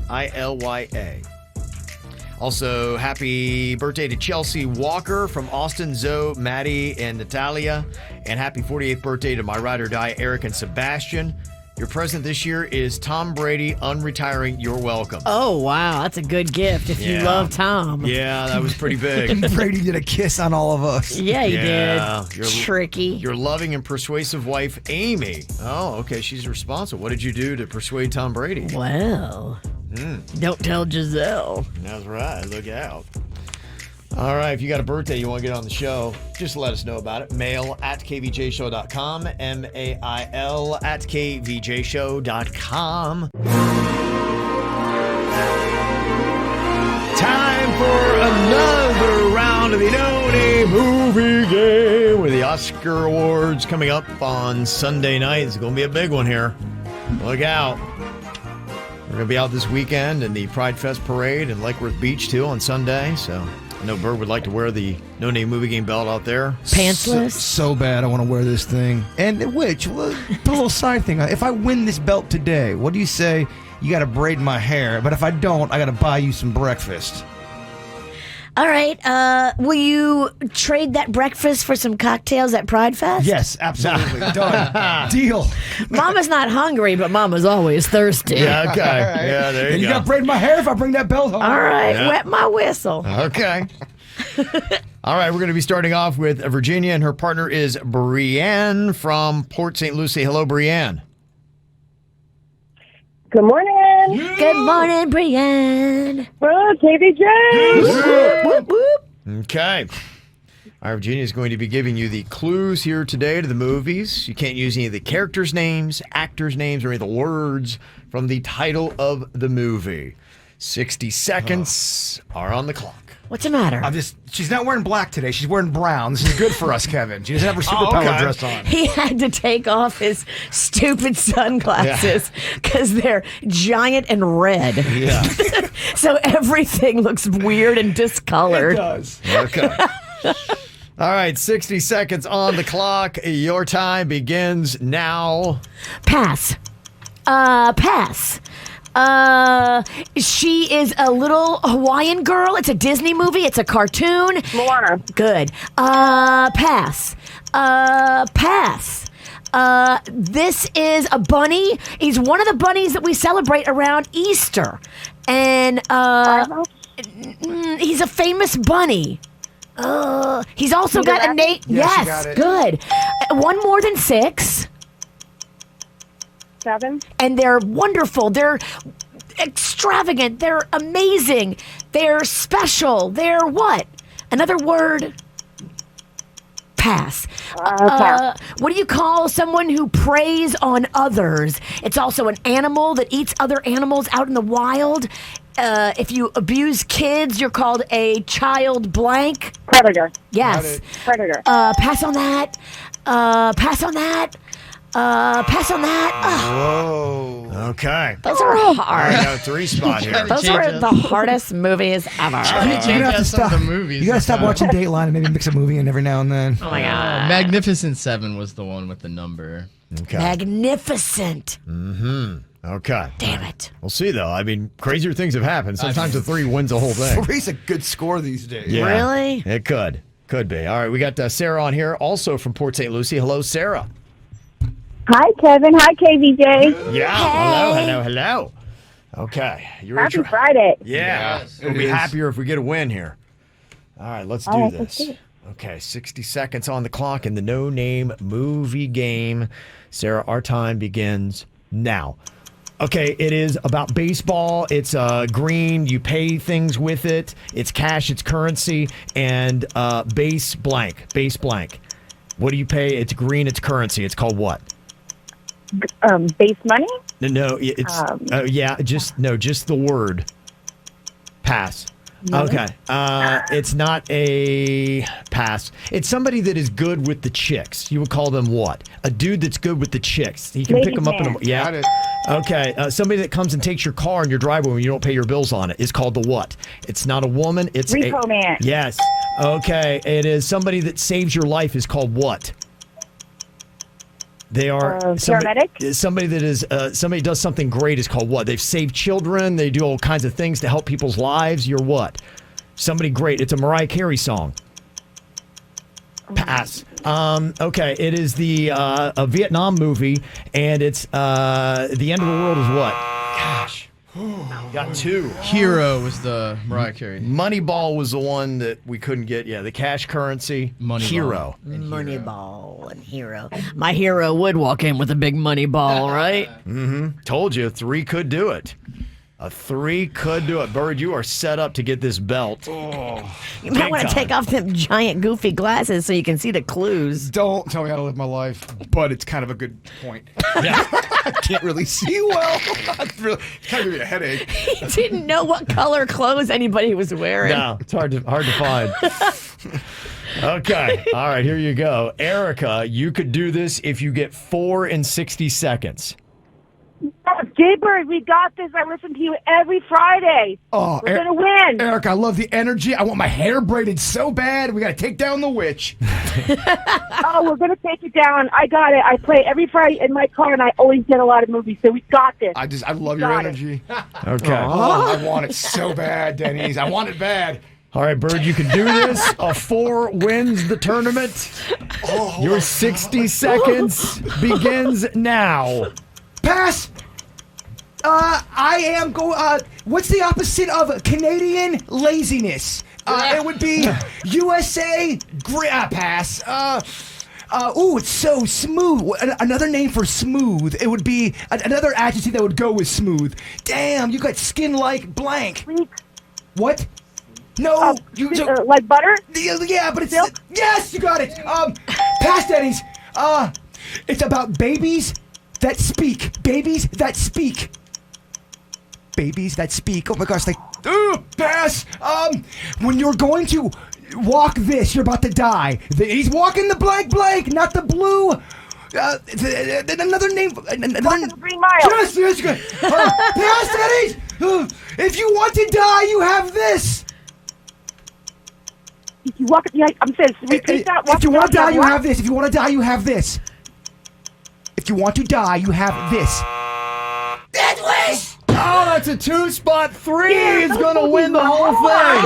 Ilya. Also, happy birthday to Chelsea Walker from Austin, Zoe, Maddie, and Natalia. And happy 48th birthday to my ride or die, Eric and Sebastian. Your present this year is Tom Brady unretiring You're Welcome. Oh, wow. That's a good gift if you love Tom. Yeah, that was pretty big. Brady did a kiss on all of us. Yeah, he Yeah, did. Tricky. Your loving and persuasive wife, Amy. Oh, okay. She's responsible. What did you do to persuade Tom Brady? Well, don't tell Giselle. That's right. Look out. All right. If you got a birthday you want to get on the show, just let us know about it. Mail at kvjshow.com. MAIL at kvjshow.com. Time for another round of the Noni Movie Game with the Oscar Awards coming up on Sunday night. It's going to be a big one here. Look out. We're going to be out this weekend in the Pride Fest Parade in Lake Worth Beach, too, on Sunday. So I know Bird would like to wear the No Name Movie Game belt out there. Pantsless? So bad I want to wear this thing. And which, put a little side thing on. If I win this belt today, what do you say? You got to braid my hair. But if I don't, I got to buy you some breakfast. All right. Will you trade that breakfast for some cocktails at Pride Fest? Yes, absolutely. Done. Deal. Mama's not hungry, but Mama's always thirsty. Yeah, okay. Yeah, there And you you go. got to braid my hair if I bring that belt home. All right. Yeah. Wet my whistle. Okay. All right, we're going to be starting off with Virginia, and her partner is Brienne from Port St. Lucie. Hello, Brienne. Good morning. Good morning, Brienne. Well, KVJ. Whoop, whoop. Okay. All right, Virginia is going to be giving you the clues here today to the movies. You can't use any of the characters' names, actors' names, or any of the words from the title of the movie. 60 seconds are on the clock. What's the matter? She's not wearing black today. She's wearing brown. This is good for us, Kevin. She doesn't have her superpower dress on. He had to take off his stupid sunglasses because they're giant and red. Yeah. So everything looks weird and discolored. It does. Okay. All right, 60 seconds on the clock. Your time begins now. Pass. Pass. She is a little Hawaiian girl. It's a Disney movie. It's a cartoon. Moana. Good. Pass. Pass. This is a bunny. He's one of the bunnies that we celebrate around Easter. And, he's a famous bunny. He's also got a name. Yes, you Yes, got it. good. One more than 6. 7. And they're wonderful. They're extravagant. They're amazing. They're special. They're what? Another word? Pass. Pass. What do you call someone who preys on others? It's also an animal that eats other animals out in the wild. If you abuse kids, you're called a child blank. Predator. Yes. Predator. Pass on that. Pass on that. Pass on that. Whoa. Okay. Those are I hard. got a 3 spot here. Those were the hardest movies ever. You have to stop. the movies. You got to stop watching Dateline and maybe mix a movie in every now and then. Oh my God. Magnificent Seven was the one with the number. Okay. Magnificent. Okay. Damn it. We'll see, though. I mean, crazier things have happened. Sometimes a 3 wins the whole thing. 3's a good score these days. Yeah, Really? It could. Could be. All right, we got Sarah on here, also from Port St. Lucie. Hello, Sarah. Hi, Kevin. Hi, KVJ. Yeah. Hello. Okay. You ready Happy Friday. Yeah. Yes, we'll it be is. happier if we get a win here. All right, let's All do right, let's this. do it. Okay, 60 seconds on the clock in the No Name movie game. Sarah, our time begins now. Okay, it is about baseball. It's green. You pay things with it. It's cash. It's currency. And base blank. Base blank. What do you pay? It's green. It's currency. It's called what? Base money? No, it's just the word. Pass. Okay. It's not a pass. It's somebody that is good with the chicks. You would call them what? A dude that's good with the chicks. He can pick them up in a... Yeah. Got it. Okay. Somebody that comes and takes your car in your driveway when you don't pay your bills on it is called the what? It's not a woman. It's Repo man. Yes. Okay. It is somebody that saves your life is called what? They are paramedic? somebody that is somebody does something great is called what? They've saved children. They do all kinds of things to help people's lives. You're what? Somebody great. It's a Mariah Carey song. Pass. Okay, it is a Vietnam movie, and it's the end of the world is what? Gosh. Got two. Hero was the Mariah Carey. Moneyball was the one that we couldn't get. Yeah, the cash currency. Moneyball. Hero. Moneyball and hero. My hero would walk in with a big money ball, right? Told you, 3 could do it. A 3 could do it. Bird, you are set up to get this belt. You might want to take off them giant goofy glasses so you can see the clues. Don't tell me how to live my life, but it's kind of a good point. I can't really see well. It's really kind of give me a headache. He didn't know what color clothes anybody was wearing. No, it's hard to find. Okay. All right, here you go. Erica, you could do this if you get 4 in 60 seconds. Jaybird, we got this. I listen to you every Friday. Oh, We're going to win. Eric, I love the energy. I want my hair braided so bad. We got to take down the witch. Oh, we're going to take it down. I got it. I play every Friday in my car, and I always get a lot of movies, so we got this. I love your Got it. energy. Okay. Oh, I want it so bad, Dennys. I want it bad. All right, Bird, you can do this. A 4 wins the tournament. Your 60 seconds begins now. Pass. I am what's the opposite of Canadian laziness? It would be USA pass. Ooh, it's so smooth. Another name for smooth. It would be another adjective that would go with smooth. Damn, you got skin like blank. What? No, like butter? Yeah, but it's yes, you got it. Pass, Dennys. It's about babies that speak. Babies that speak. Babies that speak. Oh my gosh, pass. When you're going to walk this, you're about to die. He's walking the blank, not the blue. Another name. Walking the Green Mile. Yes, good. Pass, Dennys. If you want to die, you have this. If you walk, I'm saying, repeat that. If you want to die, you have this. If you want to die, you have this. If you want to die, you have this. Death wish. Oh, that's a 2 spot. 3 is going to win the whole thing.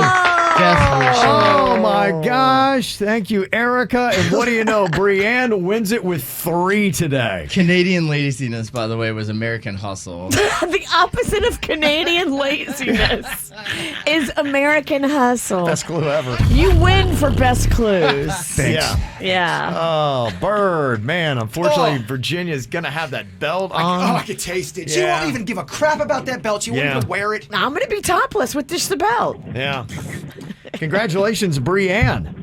Oh, my gosh. Thank you, Erica. And what do you know? Brienne wins it with 3 today. Canadian laziness, by the way, was American hustle. The opposite of Canadian laziness is American hustle. Best clue ever. You win for best clues. Thanks. Yeah. Oh, Bird. Man, unfortunately, Virginia's going to have that belt on. I can taste it. She won't even give a crap about that belt. She won't even wear it. I'm going to be topless with just the belt. Yeah. Congratulations, Brienne.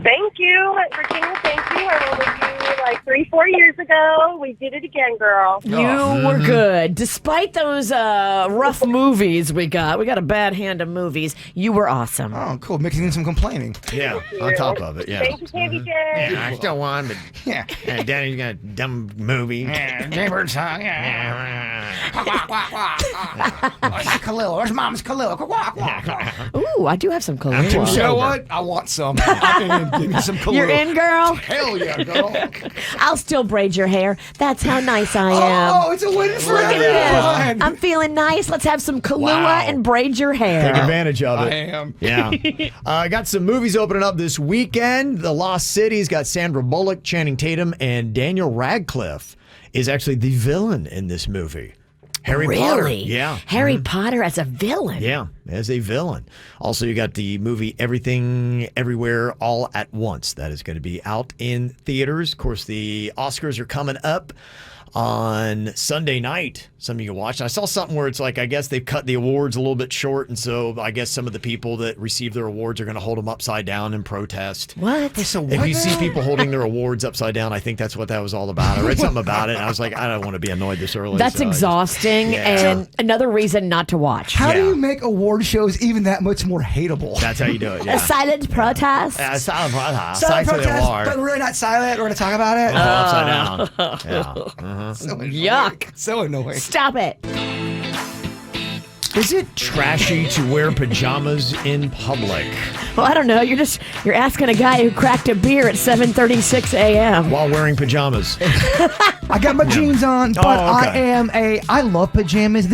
Thank you, Virginia. Thank you. I went with you like 3-4 years ago. We did it again, girl. You were good. Despite those rough movies we got a bad hand of movies. You were awesome. Oh, cool. Mixing in some complaining. Yeah, on top of it, yeah. Thank you, KVJ. Yeah, I still won, but Danny's got a dumb movie. Jaybird song. Khalil. Where's Mom's Khalil? Ooh, I do have some Kahlua. You know what? I want some. Give me some Khalil. You're in, girl? Hell yeah, girl. I'll still braid your hair. That's how nice I am. Oh, it's a win for Look at everyone. this. I'm feeling nice. Let's have some Kahlua and braid your hair. Take advantage of it. I am. Yeah. Got some movies opening up this weekend. The Lost City's got Sandra Bullock, Channing Tatum, and Daniel Radcliffe is actually the villain in this movie. Harry really? Potter. Yeah. Harry Potter as a villain. Yeah, as a villain. Also, you got the movie Everything, Everywhere, All at Once. That is going to be out in theaters. Of course, the Oscars are coming up on Sunday night. Some of you can watch. I saw something where it's like, I guess they've cut the awards a little bit short, and so I guess some of the people that receive their awards are going to hold them upside down and protest. What? So If you see people holding their awards upside down, I think that's what that was all about. I read something about it, and I was like, I don't want to be annoyed this early. That's so I just- exhausting Yeah. and another reason not to watch. How do Yeah. you make award shows even that much more hateable? That's how you do it. A Yeah. silent protest. Silent protest. Silent Thanks for the protest, award. but we're really not silent. We're going to talk about it. Upside down. Yeah. So annoying. Yuck. So annoying. Stop it. Is it trashy to wear pajamas in public Well, I don't know. You're asking a guy who cracked a beer at 7:36 a.m. while wearing pajamas? I got my jeans on, but okay. I love pajamas.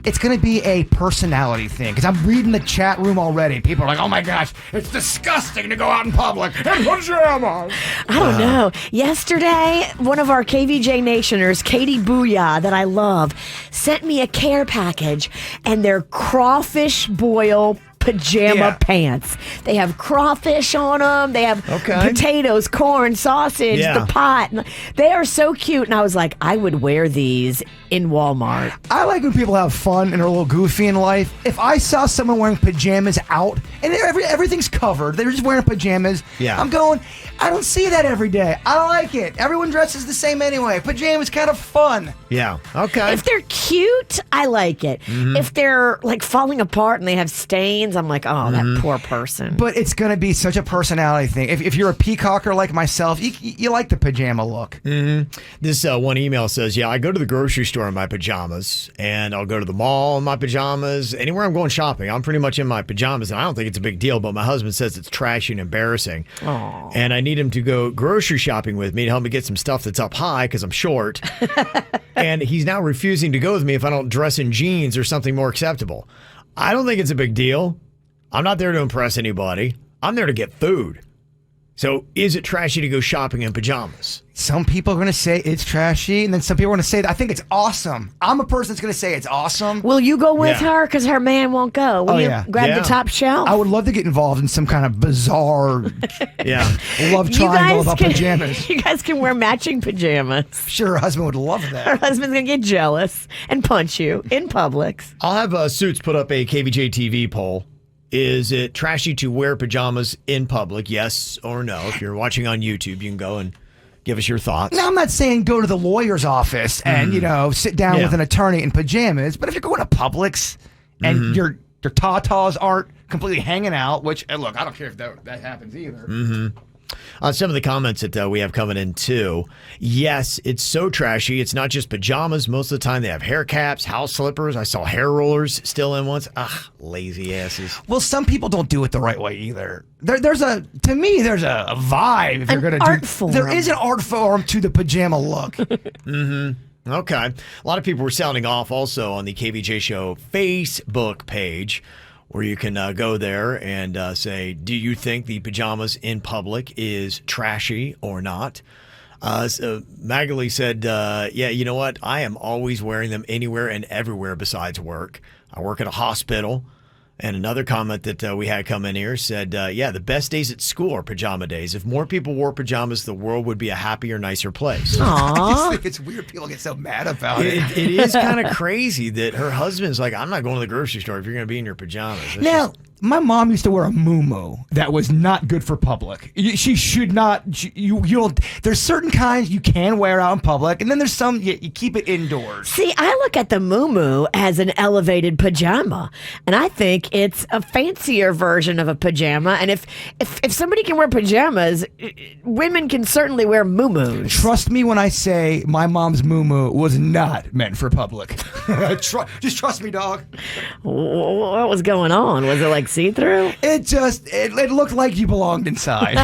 It's going to be a personality thing because I'm reading the chat room already. People are like, oh my gosh, it's disgusting to go out in public in pajamas. I don't know. Yesterday, one of our KVJ Nationers, Katie Booyah, that I love, sent me a care package, and they're crawfish boil pajama pants. They have crawfish on them. They have potatoes, corn, sausage, the pot. They are so cute. And I was like, I would wear these in Walmart. I like when people have fun and are a little goofy in life. If I saw someone wearing pajamas out and everything's covered, they're just wearing pajamas, I'm going, I don't see that every day. I don't like it. Everyone dresses the same anyway. Pajamas kind of fun. Yeah. Okay. If they're cute, I like it. If they're like falling apart and they have stains, I'm like, oh, that poor person. But it's going to be such a personality thing. If you're a peacocker like myself, you like the pajama look. This one email says, I go to the grocery store in my pajamas, and I'll go to the mall in my pajamas. Anywhere I'm going shopping, I'm pretty much in my pajamas, and I don't think it's a big deal, but my husband says it's trashy and embarrassing. Aww. And I need him to go grocery shopping with me to help me get some stuff that's up high because I'm short. And he's now refusing to go with me if I don't dress in jeans or something more acceptable. I don't think it's a big deal. I'm not there to impress anybody. I'm there to get food. So is it trashy to go shopping in pajamas? Some people are going to say it's trashy, and then some people are going to say, I think it's awesome. I'm a person that's going to say it's awesome. Will you go with her? Because her man won't go. Will you grab the top shelf? I would love to get involved in some kind of bizarre love triangle about pajamas. You guys can wear matching pajamas. Sure, her husband would love that. Her husband's going to get jealous and punch you in Publix. I'll have Suits put up a KVJ TV poll. Is it trashy to wear pajamas in public? Yes or no? If you're watching on YouTube, you can go and give us your thoughts. Now, I'm not saying go to the lawyer's office and, sit down with an attorney in pajamas, but if you're going to Publix and your tatas aren't completely hanging out, which, look, I don't care if that happens either. Some of the comments that we have coming in too. Yes, it's so trashy. It's not just pajamas. Most of the time they have hair caps, house slippers. I saw hair rollers still in once. Lazy asses. Well, some people don't do it the right way either. There's a vibe if you're going to do. Art form. There is an art form to the pajama look. Okay. A lot of people were sounding off also on the KVJ Show Facebook page, where you can go there and say, do you think the pajamas in public is trashy or not? So Magali said, you know what? I am always wearing them anywhere and everywhere besides work. I work at a hospital. And another comment that we had come in here said, the best days at school are pajama days. If more people wore pajamas, the world would be a happier, nicer place. I just think it's weird people get so mad about it. It is kind of crazy that her husband's like, I'm not going to the grocery store if you're going to be in your pajamas. That's Now, my mom used to wear a muumuu that was not good for public. She should not. There's certain kinds you can wear out in public, and then there's some you keep it indoors. See, I look at the muumuu as an elevated pajama, and I think it's a fancier version of a pajama. And if somebody can wear pajamas, women can certainly wear muumuus. Trust me when I say my mom's muumuu was not meant for public. Just trust me, dog. What was going on? Was it like see-through? It looked like you belonged inside.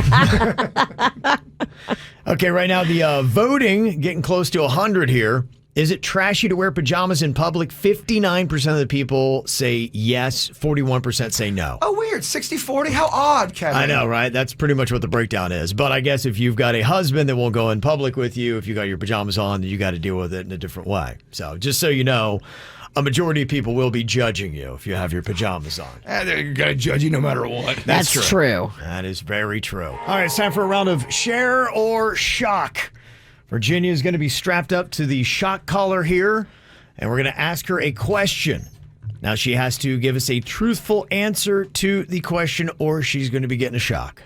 Okay, right now the voting getting close to 100 here. Is it trashy to wear pajamas in public? 59% of the people say yes. 41% say no. Oh, weird. 60-40? How odd, Kevin. I know, right? That's pretty much what the breakdown is. But I guess if you've got a husband that won't go in public with you, if you got your pajamas on, then you got to deal with it in a different way. So just so you know, a majority of people will be judging you if you have your pajamas on. They're going to judge you no matter what. That's true. That is very true. All right, it's time for a round of Share or Shock. Virginia is going to be strapped up to the shock collar here, and we're going to ask her a question. Now, she has to give us a truthful answer to the question, or she's going to be getting a shock.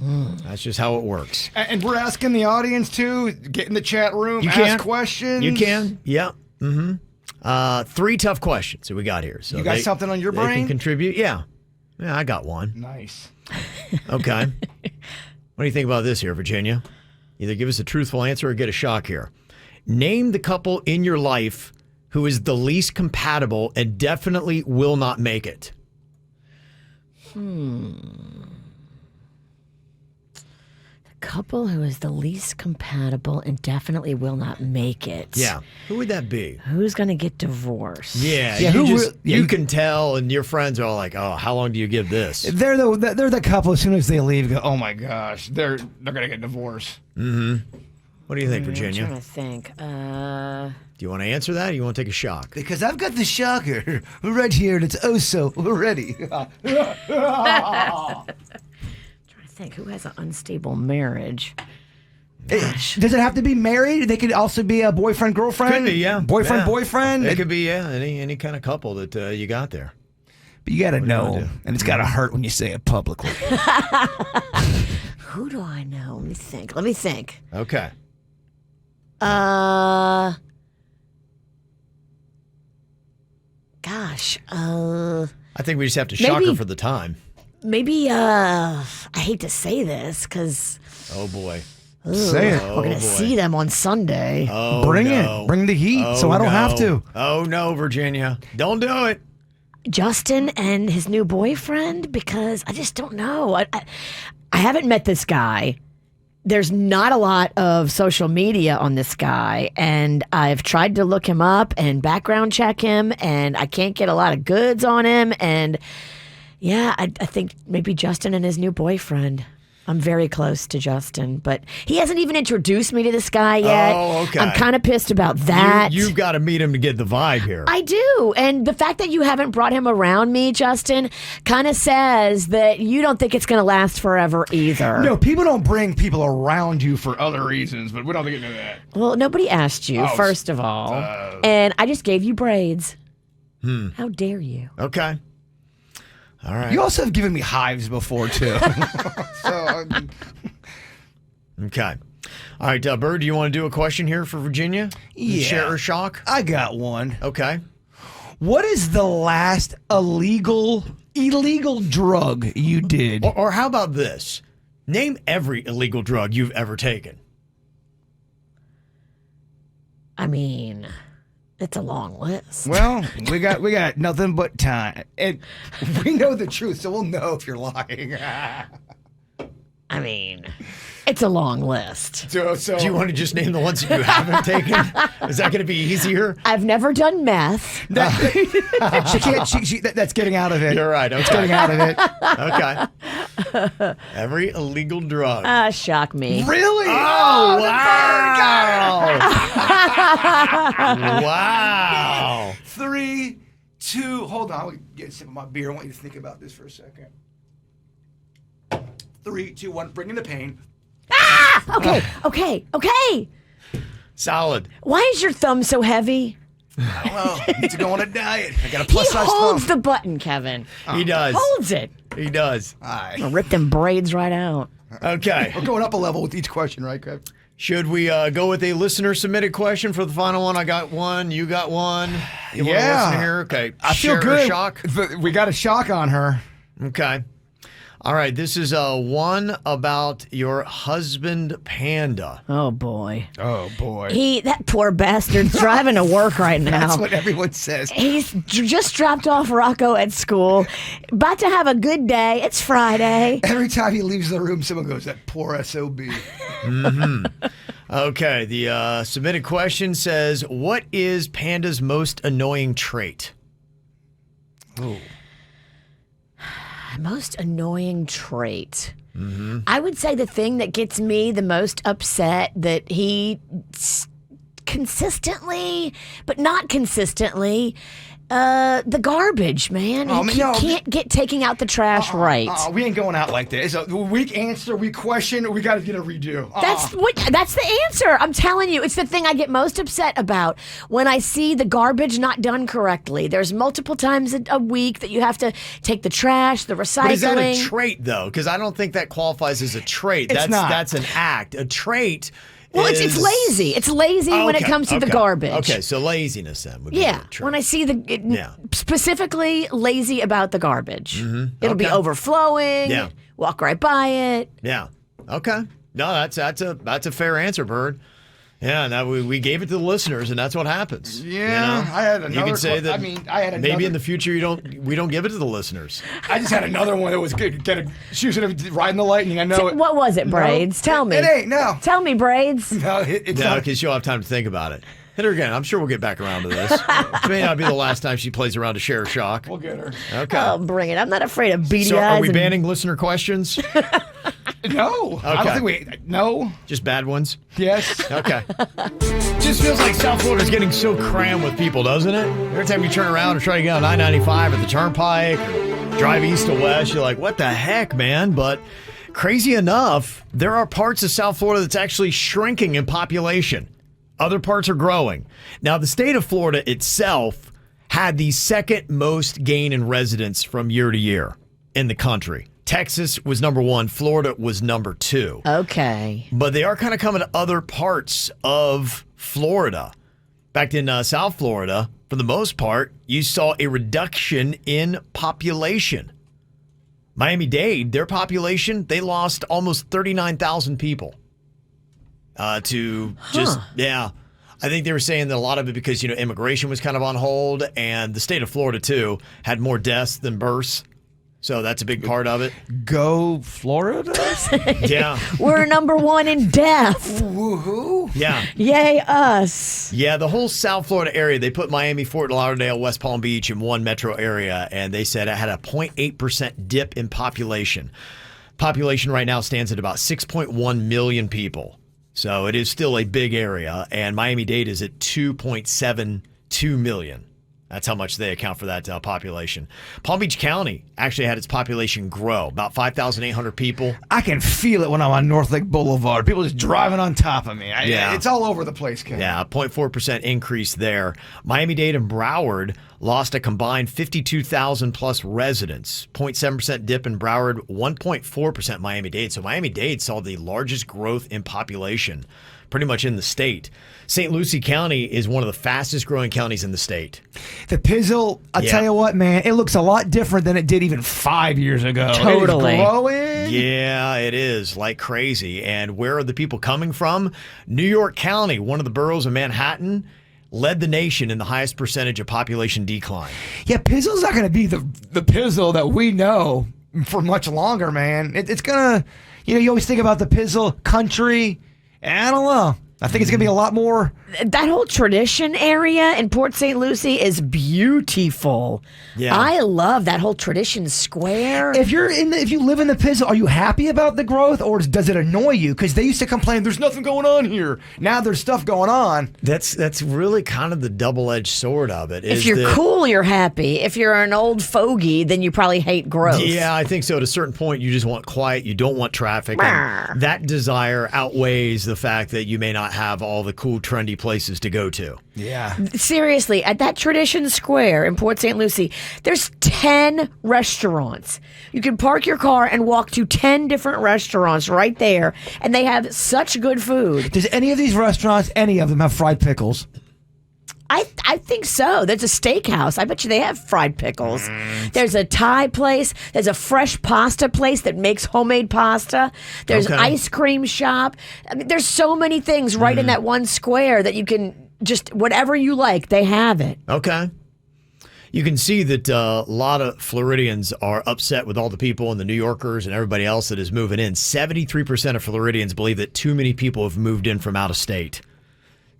That's just how it works. And we're asking the audience, too. Get in the chat room, ask questions. You can, yeah. 3 tough questions that we got here. So you got something on your brain? They can contribute. Yeah, I got one. Nice. Okay. What do you think about this here, Virginia? Either give us a truthful answer or get a shock here. Name the couple in your life who is the least compatible and definitely will not make it. Couple who is the least compatible and definitely will not make it. Yeah. Who would that be? Who's going to get divorced? Yeah. Yeah, you can tell, and your friends are all like, oh, how long do you give this? They're the couple, as soon as they leave, go, oh, my gosh, they're going to get divorced. What do you think, Virginia? I'm trying to think. Do you want to answer that or you want to take a shock? Because I've got the shocker right here, and it's oh so ready. Think who has an unstable marriage. Does it have to be married? They could also be a boyfriend girlfriend. Could be, yeah. Boyfriend. It could be, yeah. Any kind of couple that you got there. But you got to know, and it's got to hurt when you say it publicly. Who do I know? Let me think. Okay. Gosh. I think we just have to shock her for the time. Maybe, I hate to say this because. Oh, boy. Say it. We're going to see them on Sunday. Oh, Bring no. it. Bring the heat so I don't have to. Oh, no, Virginia. Don't do it. Justin and his new boyfriend, because I just don't know. I haven't met this guy. There's not a lot of social media on this guy, and I've tried to look him up and background check him, and I can't get a lot of goods on him, and yeah, I think maybe Justin and his new boyfriend. I'm very close to Justin, but he hasn't even introduced me to this guy yet. Oh, okay. I'm kind of pissed about that. You've got to meet him to get the vibe here. I do. And the fact that you haven't brought him around me, Justin, kind of says that you don't think it's going to last forever either. No, people don't bring people around you for other reasons, but we don't get into that. Well, nobody asked you, first of all. And I just gave you braids. How dare you? Okay. All right. You also have given me hives before, too. Okay. All right, Bird, do you want to do a question here for Virginia? Yeah. Share or shock? I got one. Okay. What is the last illegal drug you did? Or how about this? Name every illegal drug you've ever taken. I mean, it's a long list. Well, we got nothing but time. And we know the truth, so we'll know if you're lying. I mean, it's a long list. So Do you want to just name the ones that you haven't taken? Is that going to be easier? I've never done meth. she can't. That's getting out of it. You're right. Okay. It's getting out of it. Okay. Every illegal drug. Shock me. Really? Oh, wow. Wow. 3, 2. Hold on. I'll get a sip of my beer. I want you to think about this for a second. 3, 2, 1. Bring in the pain. Okay. Solid. Why is your thumb so heavy? Well, I need to go on a diet. I got a He plus size holds thumb. the button, Kevin. He does. Holds it. He does. I'll rip them braids right out. Okay. We're going up a level with each question, right, Kev? Should we go with a listener submitted question for the final one? I got one. You got one. You want to listen here? Okay. I feel Share or good. shock? We got a shock on her. Okay. All right. This is one about your husband, Panda. Oh, boy. Oh, boy. That poor bastard's driving to work right now. That's what everyone says. He's just dropped off Rocco at school. About to have a good day. It's Friday. Every time he leaves the room, someone goes, that poor SOB. Okay, the submitted question says, what is Panda's most annoying trait? Oh. Most annoying trait. Mm-hmm. I would say the thing that gets me the most upset that he consistently, but not consistently, the garbage, man. He can't get taking out the trash right. We ain't going out like that. It's a weak answer, weak question. We got to get a redo. That's the answer. I'm telling you, it's the thing I get most upset about when I see the garbage not done correctly. There's multiple times a week that you have to take the trash, the recycling. But is that a trait, though? Because I don't think that qualifies as a trait. That's an act. A trait. Well, it's lazy. It's lazy when it comes to the garbage. Okay, so laziness then would be a trait. When I see specifically lazy about the garbage. Mm-hmm. It'll be overflowing. Yeah. Walk right by it. Yeah. Okay. No, that's a fair answer, Bird. Yeah, now we gave it to the listeners, and that's what happens. Yeah, I had another. You can say that. I had another. Maybe in the future we don't give it to the listeners. I just had another one that was good. She was riding the lightning. I know. What was it, Braids? Tell me. It ain't. No. Tell me, Braids. No, it's not. Because you'll have time to think about it. Hit her again. I'm sure we'll get back around to this. It may not be the last time she plays around to share a shock. We'll get her. Okay. Oh, bring it. I'm not afraid of beady so eyes. Are we banning listener questions? No. Okay. I don't think no. Just bad ones? Yes. Okay. Just feels like South Florida's getting so crammed with people, doesn't it? Every time you turn around and try to get on I-95 at the Turnpike or drive east to west, you're like, what the heck, man? But crazy enough, there are parts of South Florida that's actually shrinking in population. Other parts are growing. Now, the state of Florida itself had the second most gain in residents from year to year in the country. Texas was number 1. Florida was number 2. Okay. But they are kind of coming to other parts of Florida. Back in South Florida, for the most part, you saw a reduction in population. Miami-Dade, their population, they lost almost 39,000 people to just, I think they were saying that a lot of it because, immigration was kind of on hold, and the state of Florida, too, had more deaths than births. So that's a big part of it. Go Florida? Yeah. We're number 1 in death. Woohoo. Yeah. Yay, us. Yeah, the whole South Florida area, they put Miami, Fort Lauderdale, West Palm Beach in one metro area, and they said it had a 0.8% dip in population. Population right now stands at about 6.1 million people. So it is still a big area, and Miami-Dade is at 2.72 million. That's how much they account for that population. Palm Beach County actually had its population grow, about 5,800 people. I can feel it when I'm on North Lake Boulevard. People just driving on top of me. It's all over the place, Ken. Yeah, 0.4% increase there. Miami-Dade and Broward lost a combined 52,000 plus residents. 0.7% dip in Broward, 1.4% Miami-Dade. So Miami-Dade saw the largest growth in population pretty much in the state. St. Lucie County is one of the fastest growing counties in the state. The Pizzle, I'll tell you what, man, it looks a lot different than it did even 5 years ago. Totally. It is growing. Yeah, it is like crazy. And where are the people coming from? New York County, one of the boroughs of Manhattan, led the nation in the highest percentage of population decline. Yeah, Pizzle's not going to be the Pizzle that we know for much longer, man. It's going to, you always think about the Pizzle country. I don't know. I think it's going to be a lot more. That whole tradition area in Port St. Lucie is beautiful. Yeah. I love that whole tradition square. If you live in the Pizzle, are you happy about the growth, or does it annoy you? Because they used to complain, there's nothing going on here. Now there's stuff going on. That's really kind of the double-edged sword of it. If you're cool, you're happy. If you're an old fogey, then you probably hate growth. Yeah, I think so. At a certain point, you just want quiet. You don't want traffic. And that desire outweighs the fact that you may not have all the cool, trendy places to go to. Yeah. Seriously, at that Tradition Square in Port St. Lucie, there's 10 restaurants. You can park your car and walk to 10 different restaurants right there, and they have such good food. Does any of these restaurants, any of them, have fried pickles? I think so. There's a steakhouse. I bet you they have fried pickles. There's a Thai place. There's a fresh pasta place that makes homemade pasta. There's an ice cream shop. I mean, there's so many things right in that one square that you can just, whatever you like, they have it. Okay. You can see that a lot of Floridians are upset with all the people and the New Yorkers and everybody else that is moving in. 73% of Floridians believe that too many people have moved in from out of state.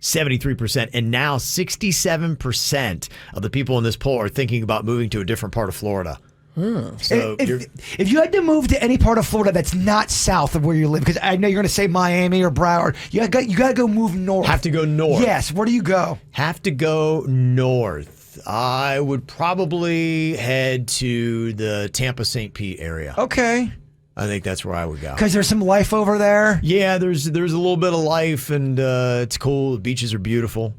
73%. And now 67% of the people in this poll are thinking about moving to a different part of Florida. So if you had to move to any part of Florida that's not south of where you live, because I know you're going to say Miami or Broward, you got to go move north. Have to go north. Yes. Where do you go? Have to go north. I would probably head to the Tampa St. Pete area. Okay. I think that's where I would go. Because there's some life over there? Yeah, there's a little bit of life, and it's cool. The beaches are beautiful.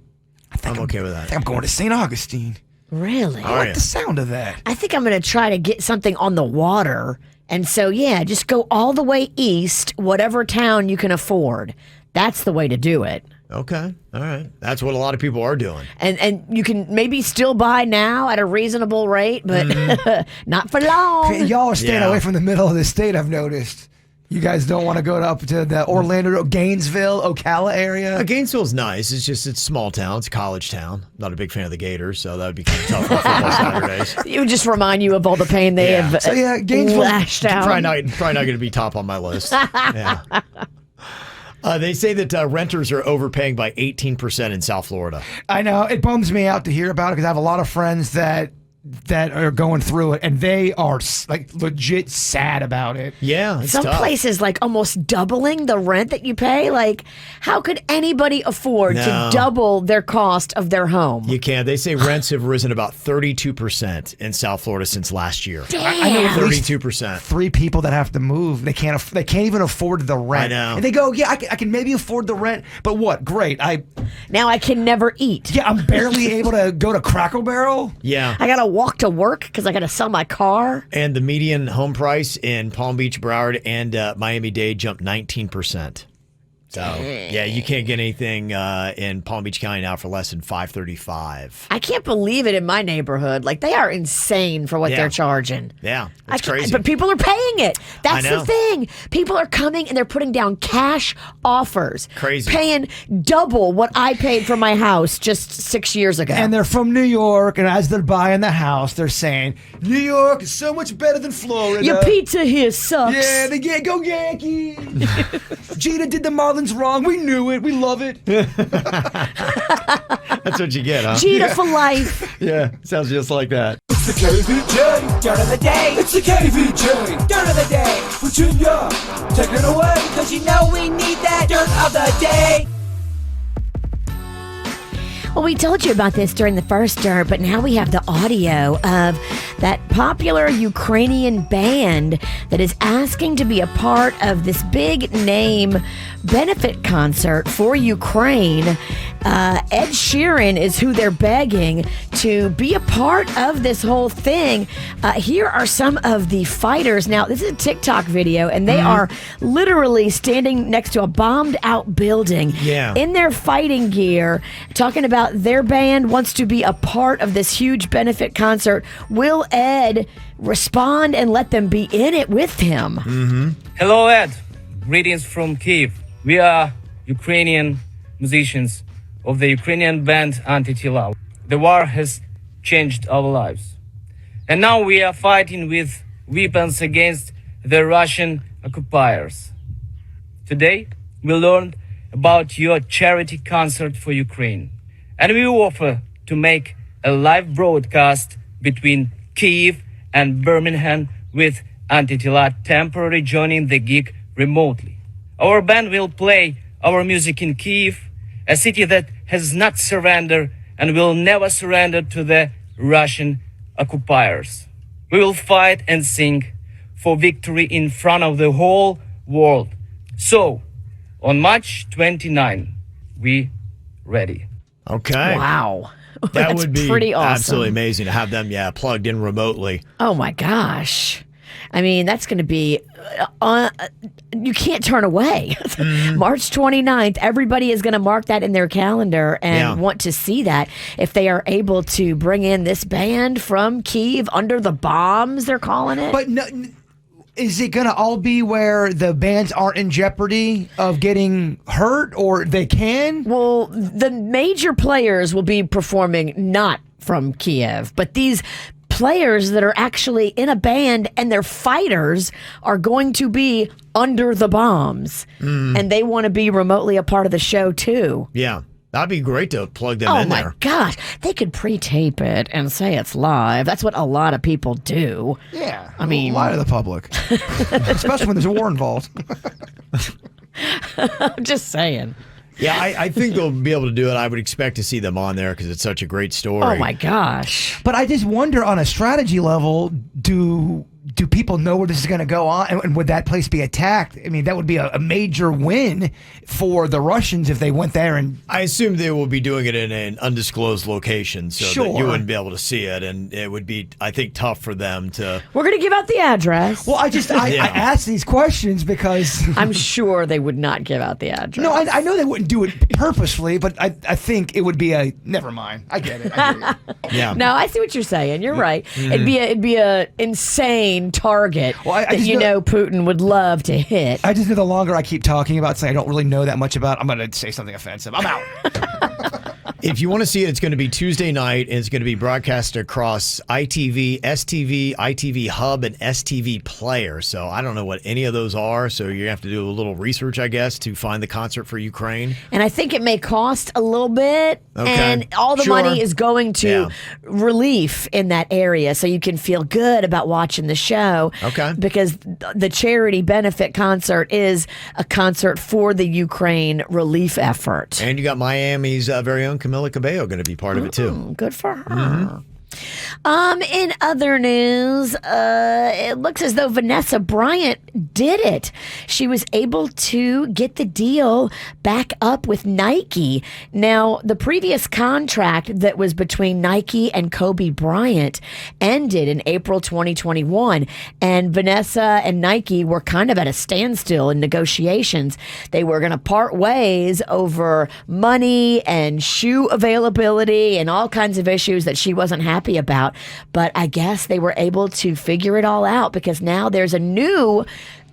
I'm okay with that. I think I'm going to St. Augustine. Really? I like the sound of that. I think I'm going to try to get something on the water. And so, yeah, just go all the way east, whatever town you can afford. That's the way to do it. Okay. All right. That's what a lot of people are doing. And you can maybe still buy now at a reasonable rate, but not for long. Y'all are staying away from the middle of the state, I've noticed. You guys don't want to go up to the Orlando, Gainesville, Ocala area? Gainesville's nice. It's small town. It's a college town. Not a big fan of the Gators, so that would be kind of tough on football Saturdays. It would just remind you of all the pain they have Gainesville, lashed out. Probably not going to be top on my list. Yeah. They say that renters are overpaying by 18% in South Florida. I know. It bums me out to hear about it because I have a lot of friends that are going through it, and they are like legit sad about it. Yeah, it's some tough. places like almost doubling the rent that you pay. Like, how could anybody afford to double their cost of their home? You can't. They say rents have risen about 32% in South Florida since last year. Damn. I know 32%. 3 people that have to move. They can't even afford the rent. I know. And they go, yeah, I can maybe afford the rent, but what? Great. Now I can never eat. Yeah, I'm barely able to go to Cracker Barrel. Yeah. I gotta walk to work because I gotta sell my car. And the median home price in Palm Beach, Broward, and Miami-Dade jumped 19%. So, yeah, you can't get anything in Palm Beach County now for less than $535. I can't believe it in my neighborhood. Like, they are insane for what they're charging. Yeah, it's crazy. But people are paying it. That's the thing. People are coming and they're putting down cash offers. Crazy. Paying double what I paid for my house just 6 years ago. And they're from New York, and as they're buying the house, they're saying, New York is so much better than Florida. Your pizza here sucks. Yeah, they get go Yankees. Gina did the Marlins wrong. We knew it. We love it. That's what you get, huh? Gina for life. Yeah, sounds just like that. It's the KVJ Dirt of the Day. It's the KVJ Dirt of the Day. Virginia, take it away, because you know we need that Dirt of the Day. Well, we told you about this during the first Dirt, but now we have the audio of that popular Ukrainian band that is asking to be a part of this big name benefit concert for Ukraine. Ed Sheeran is who they're begging to be a part of this whole thing. Here are some of the fighters. Now, this is a TikTok video, and they are literally standing next to a bombed out building in their fighting gear, talking about their band wants to be a part of this huge benefit concert. Will Ed respond and let them be in it with him? Hello, Ed. Greetings from Kyiv. We are Ukrainian musicians of the Ukrainian band Untitled. The war has changed our lives. And now we are fighting with weapons against the Russian occupiers. Today, we learned about your charity concert for Ukraine. And we offer to make a live broadcast between Kyiv and Birmingham with Untitled temporarily joining the gig remotely. Our band will play our music in Kyiv, a city that has not surrendered and will never surrender to the Russian occupiers. We will fight and sing for victory in front of the whole world. So, on March 29, we ready. Okay. Wow. That That's would be pretty awesome. absolutely amazing to have them, plugged in remotely. Oh my gosh. I mean, that's going to be, you can't turn away. March 29th, everybody is going to mark that in their calendar and want to see that. If they are able to bring in this band from Kyiv under the bombs, they're calling it. But no, is it going to all be where the bands aren't in jeopardy of getting hurt, or they can? Well, the major players will be performing not from Kiev. But these players that are actually in a band and they're fighters are going to be under the bombs. And they want to be remotely a part of the show too. Yeah. That'd be great to plug them in there. Oh my gosh. They could pre-tape it and say it's live. That's what a lot of people do. Yeah. I mean, lie to the public. Especially when there's a war involved. I'm just saying. Yeah, I think they'll be able to do it. I would expect to see them on there because it's such a great story. Oh my gosh. But I just wonder on a strategy level, do people know where this is going to go on? And would that place be attacked? I mean, that would be a major win for the Russians if they went there. And I assume they will be doing it in an undisclosed location so that you wouldn't be able to see it. And it would be, I think, tough for them to... We're going to give out the address. Well, I asked these questions because... I'm sure they would not give out the address. No, I know they wouldn't do it purposely, but I think it would be a... Never mind. I get it. I hear you. Yeah. No, I see what you're saying. You're right. It'd be a insane target that Putin would love to hit. I just know the longer I keep talking about something I don't really know that much about, I'm going to say something offensive. I'm out. If you want to see it, it's going to be Tuesday night, and it's going to be broadcast across ITV, STV, ITV Hub, and STV Player. So I don't know what any of those are, so you have to do a little research, I guess, to find the concert for Ukraine. And I think it may cost a little bit, and all the money is going to relief in that area, so you can feel good about watching the show. Okay. Because the charity benefit concert is a concert for the Ukraine relief effort. And you got Miami's very own Camila Cabello going to be part of it too. Good for her. In other news, it looks as though Vanessa Bryant did it. She was able to get the deal back up with Nike. Now, the previous contract that was between Nike and Kobe Bryant ended in April 2021, and Vanessa and Nike were kind of at a standstill in negotiations. They were going to part ways over money and shoe availability and all kinds of issues that she wasn't happy about. But I guess they were able to figure it all out because now there's a new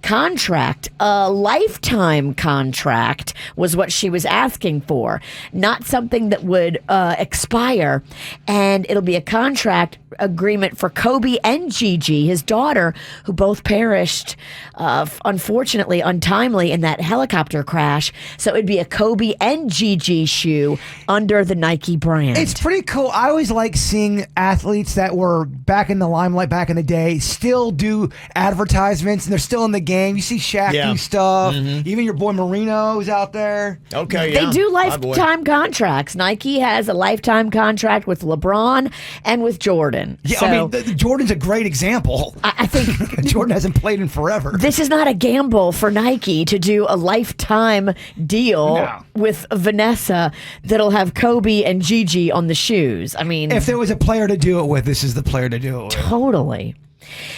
contract. A lifetime contract was what she was asking for, not something that would expire. And it'll be a contract agreement for Kobe and Gigi, his daughter, who both perished, unfortunately, untimely in that helicopter crash. So it'd be a Kobe and Gigi shoe under the Nike brand. It's pretty cool. I always like seeing athletes that were back in the limelight back in the day still do advertisements, and they're still in the game. You see Shaq do stuff. Even your boy Marino's out there. Okay, They do lifetime contracts. Nike has a lifetime contract with LeBron and with Jordan. Yeah, so, I mean, Jordan's a great example. I think Jordan hasn't played in forever. This is not a gamble for Nike to do a lifetime deal with Vanessa that'll have Kobe and Gigi on the shoes. I mean, if there was a player to do it with, this is the player to do it with. Totally.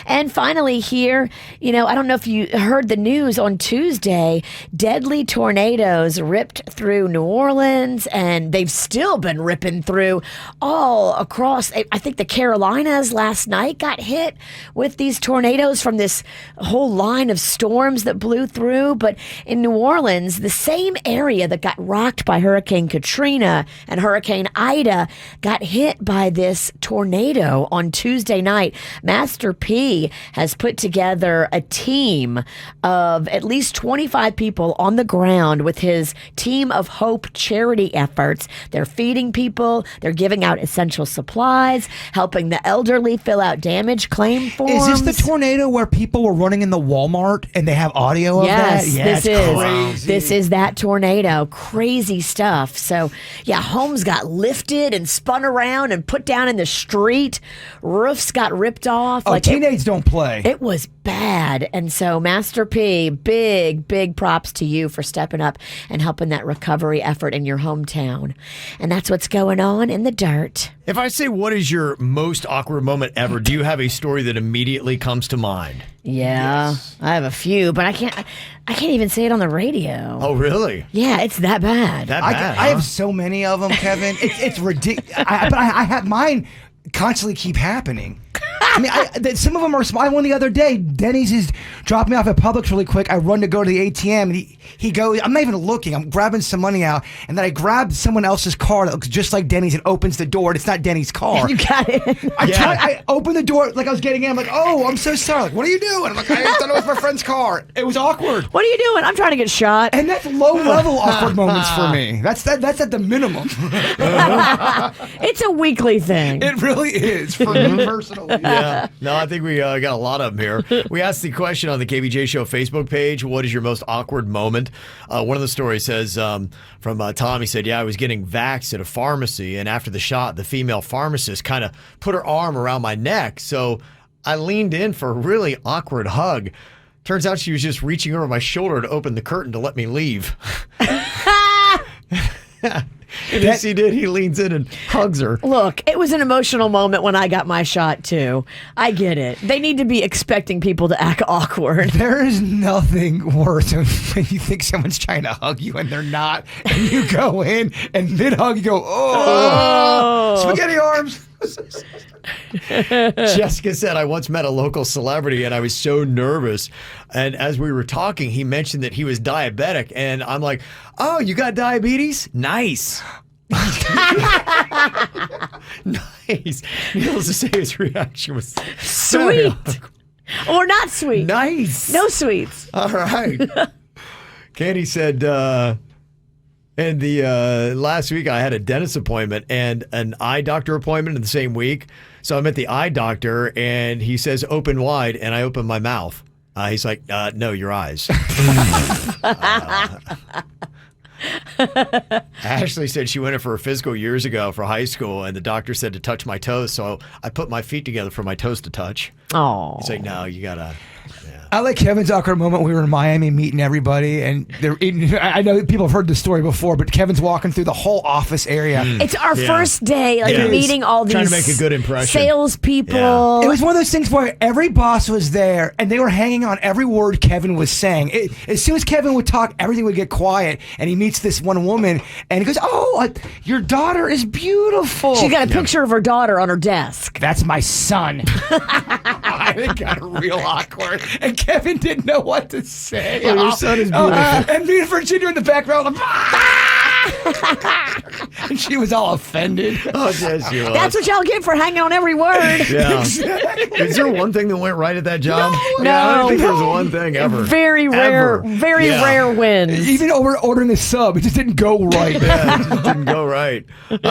And finally here, I don't know if you heard the news on Tuesday, deadly tornadoes ripped through New Orleans, and they've still been ripping through all across. I think the Carolinas last night got hit with these tornadoes from this whole line of storms that blew through. But in New Orleans, the same area that got rocked by Hurricane Katrina and Hurricane Ida got hit by this tornado on Tuesday night. Master P has put together a team of at least 25 people on the ground with his Team of Hope charity efforts. They're feeding people, they're giving out essential supplies, helping the elderly fill out damage claim forms. Is this the tornado where people were running in the Walmart and they have audio of that? Yes, this is that tornado. Crazy stuff. So, homes got lifted and spun around and put down in the street. Roofs got ripped off. Teenagers don't play. It was bad. And so, Master P, big props to you for stepping up and helping that recovery effort in your hometown. And that's what's going on in the dirt. If I say, what is your most awkward moment ever, do you have a story that immediately comes to mind? Yeah, I have a few, but I can't even say it on the radio. Oh, really? Yeah, it's that bad. I have so many of them, Kevin. It's ridiculous. But I have mine constantly keep happening. I mean, some of them are small. One the other day, Dennys is dropping me off at Publix really quick. I run to go to the ATM, and he goes, I'm not even looking. I'm grabbing some money out, and then I grab someone else's car that looks just like Dennys and opens the door, and it's not Dennys' car. You got it. I opened the door like I was getting in. I'm like, oh, I'm so sorry. Like, what are you doing? I'm like, I thought it was my friend's car. It was awkward. What are you doing? I'm trying to get shot. And that's low-level awkward moments for me. That's at the minimum. It's a weekly thing. It really is for me personally. Yeah. No, I think we got a lot of them here. We asked the question on the KVJ Show Facebook page, what is your most awkward moment? One of the stories says from Tom, he said, yeah, I was getting vaxxed at a pharmacy, and after the shot, the female pharmacist kind of put her arm around my neck, so I leaned in for a really awkward hug. Turns out she was just reaching over my shoulder to open the curtain to let me leave. And yes, he did. He leans in and hugs her. Look, it was an emotional moment when I got my shot, too. I get it. They need to be expecting people to act awkward. There is nothing worse than when you think someone's trying to hug you and they're not, and you go in and mid-hug you go, oh. Spaghetti arms. Jessica said, I once met a local celebrity and I was so nervous. And as we were talking, he mentioned that he was diabetic. And I'm like, oh, you got diabetes? Nice. Nice. Needless to say, his reaction was sweet. Or not sweet. Nice. No sweets. All right. Candy said, and the last week I had a dentist appointment and an eye doctor appointment in the same week. So I'm at the eye doctor and he says, open wide, and I open my mouth. He's like, no, your eyes. Ashley said she went in for a physical years ago for high school, and the doctor said to touch my toes, so I put my feet together for my toes to touch. Oh. He's like, no, you gotta... I like Kevin's awkward moment. We were in Miami meeting everybody, and I know people have heard this story before, but Kevin's walking through the whole office area. It's our first day, meeting all these trying to make a good impression. Salespeople. Yeah. It was one of those things where every boss was there, and they were hanging on every word Kevin was saying. As soon as Kevin would talk, everything would get quiet, and he meets this one woman, and he goes, "Oh, your daughter is beautiful." She's got a picture of her daughter on her desk. That's my son. It got real awkward, and Kevin didn't know what to say. Oh, your son is beautiful. And me and Virginia in the background, and she was all offended. Oh, yes, she was. That's what y'all get for hanging on every word. Yeah. Is there one thing that went right at that job? No. I don't think there was one thing ever. Very rare, rare wins. Even ordering the sub, it just didn't go right. Yeah, it just didn't go right.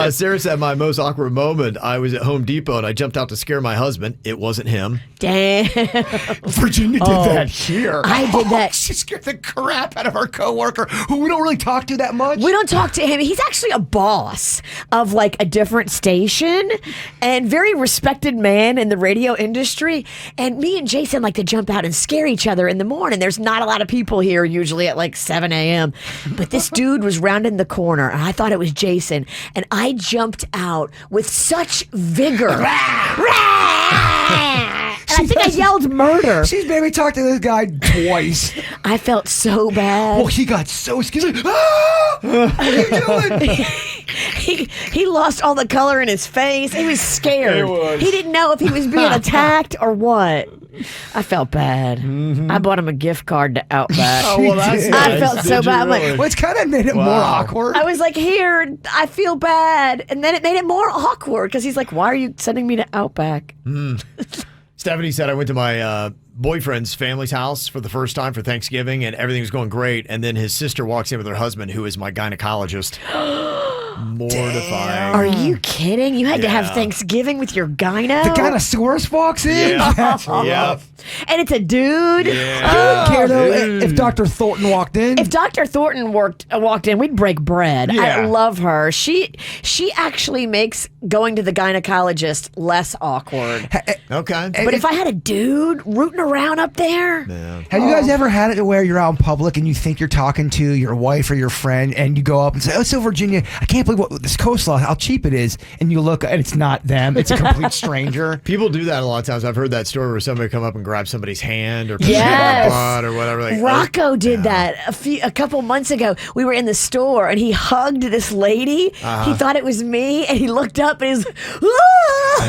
Sarah said, my most awkward moment, I was at Home Depot and I jumped out to scare my husband. It wasn't him. Damn. Virginia did that here. I did that. She scared the crap out of our coworker, who we don't really talk to that much. We don't talk to him. He's actually a boss of like a different station and very respected man in the radio industry. And me and Jason like to jump out and scare each other in the morning. There's not a lot of people here usually at like 7 a.m. But this dude was rounding the corner and I thought it was Jason. And I jumped out with such vigor. And I think I yelled murder. She's made me talk to this guy twice. I felt so bad. Well, he got so scared. He's like, ah! What are you doing? He lost all the color in his face. He was scared. He didn't know if he was being attacked or what. I felt bad. Mm-hmm. I bought him a gift card to Outback. Oh, well, that's nice. I felt so bad. Really? I'm well, it's kind of made it more awkward. I was like, here, I feel bad. And then it made it more awkward because he's like, why are you sending me to Outback? Stephanie said, I went to my boyfriend's family's house for the first time for Thanksgiving, and everything was going great. And then his sister walks in with her husband, who is my gynecologist. Mortifying. Are you kidding? You had to have Thanksgiving with your gyno? The Gynosaurus walks in? Yeah. And it's a dude? Yeah. I wouldn't care, though, if Dr. Thornton walked in. If Dr. Thornton walked in, we'd break bread. Yeah. I love her. She actually makes going to the gynecologist less awkward. Okay. But if I had a dude rooting around up there. Yeah. Have you guys ever had it where you're out in public and you think you're talking to your wife or your friend and you go up and say, oh, so Virginia, I can't believe what this coleslaw, how cheap it is. And you look, and it's not them. It's a complete stranger. People do that a lot of times. I've heard that story where somebody come up and grab somebody's hand or push Yes. their butt or whatever. Like, Rocco did that a couple months ago. We were in the store and he hugged this lady. He thought it was me, and he looked up and he's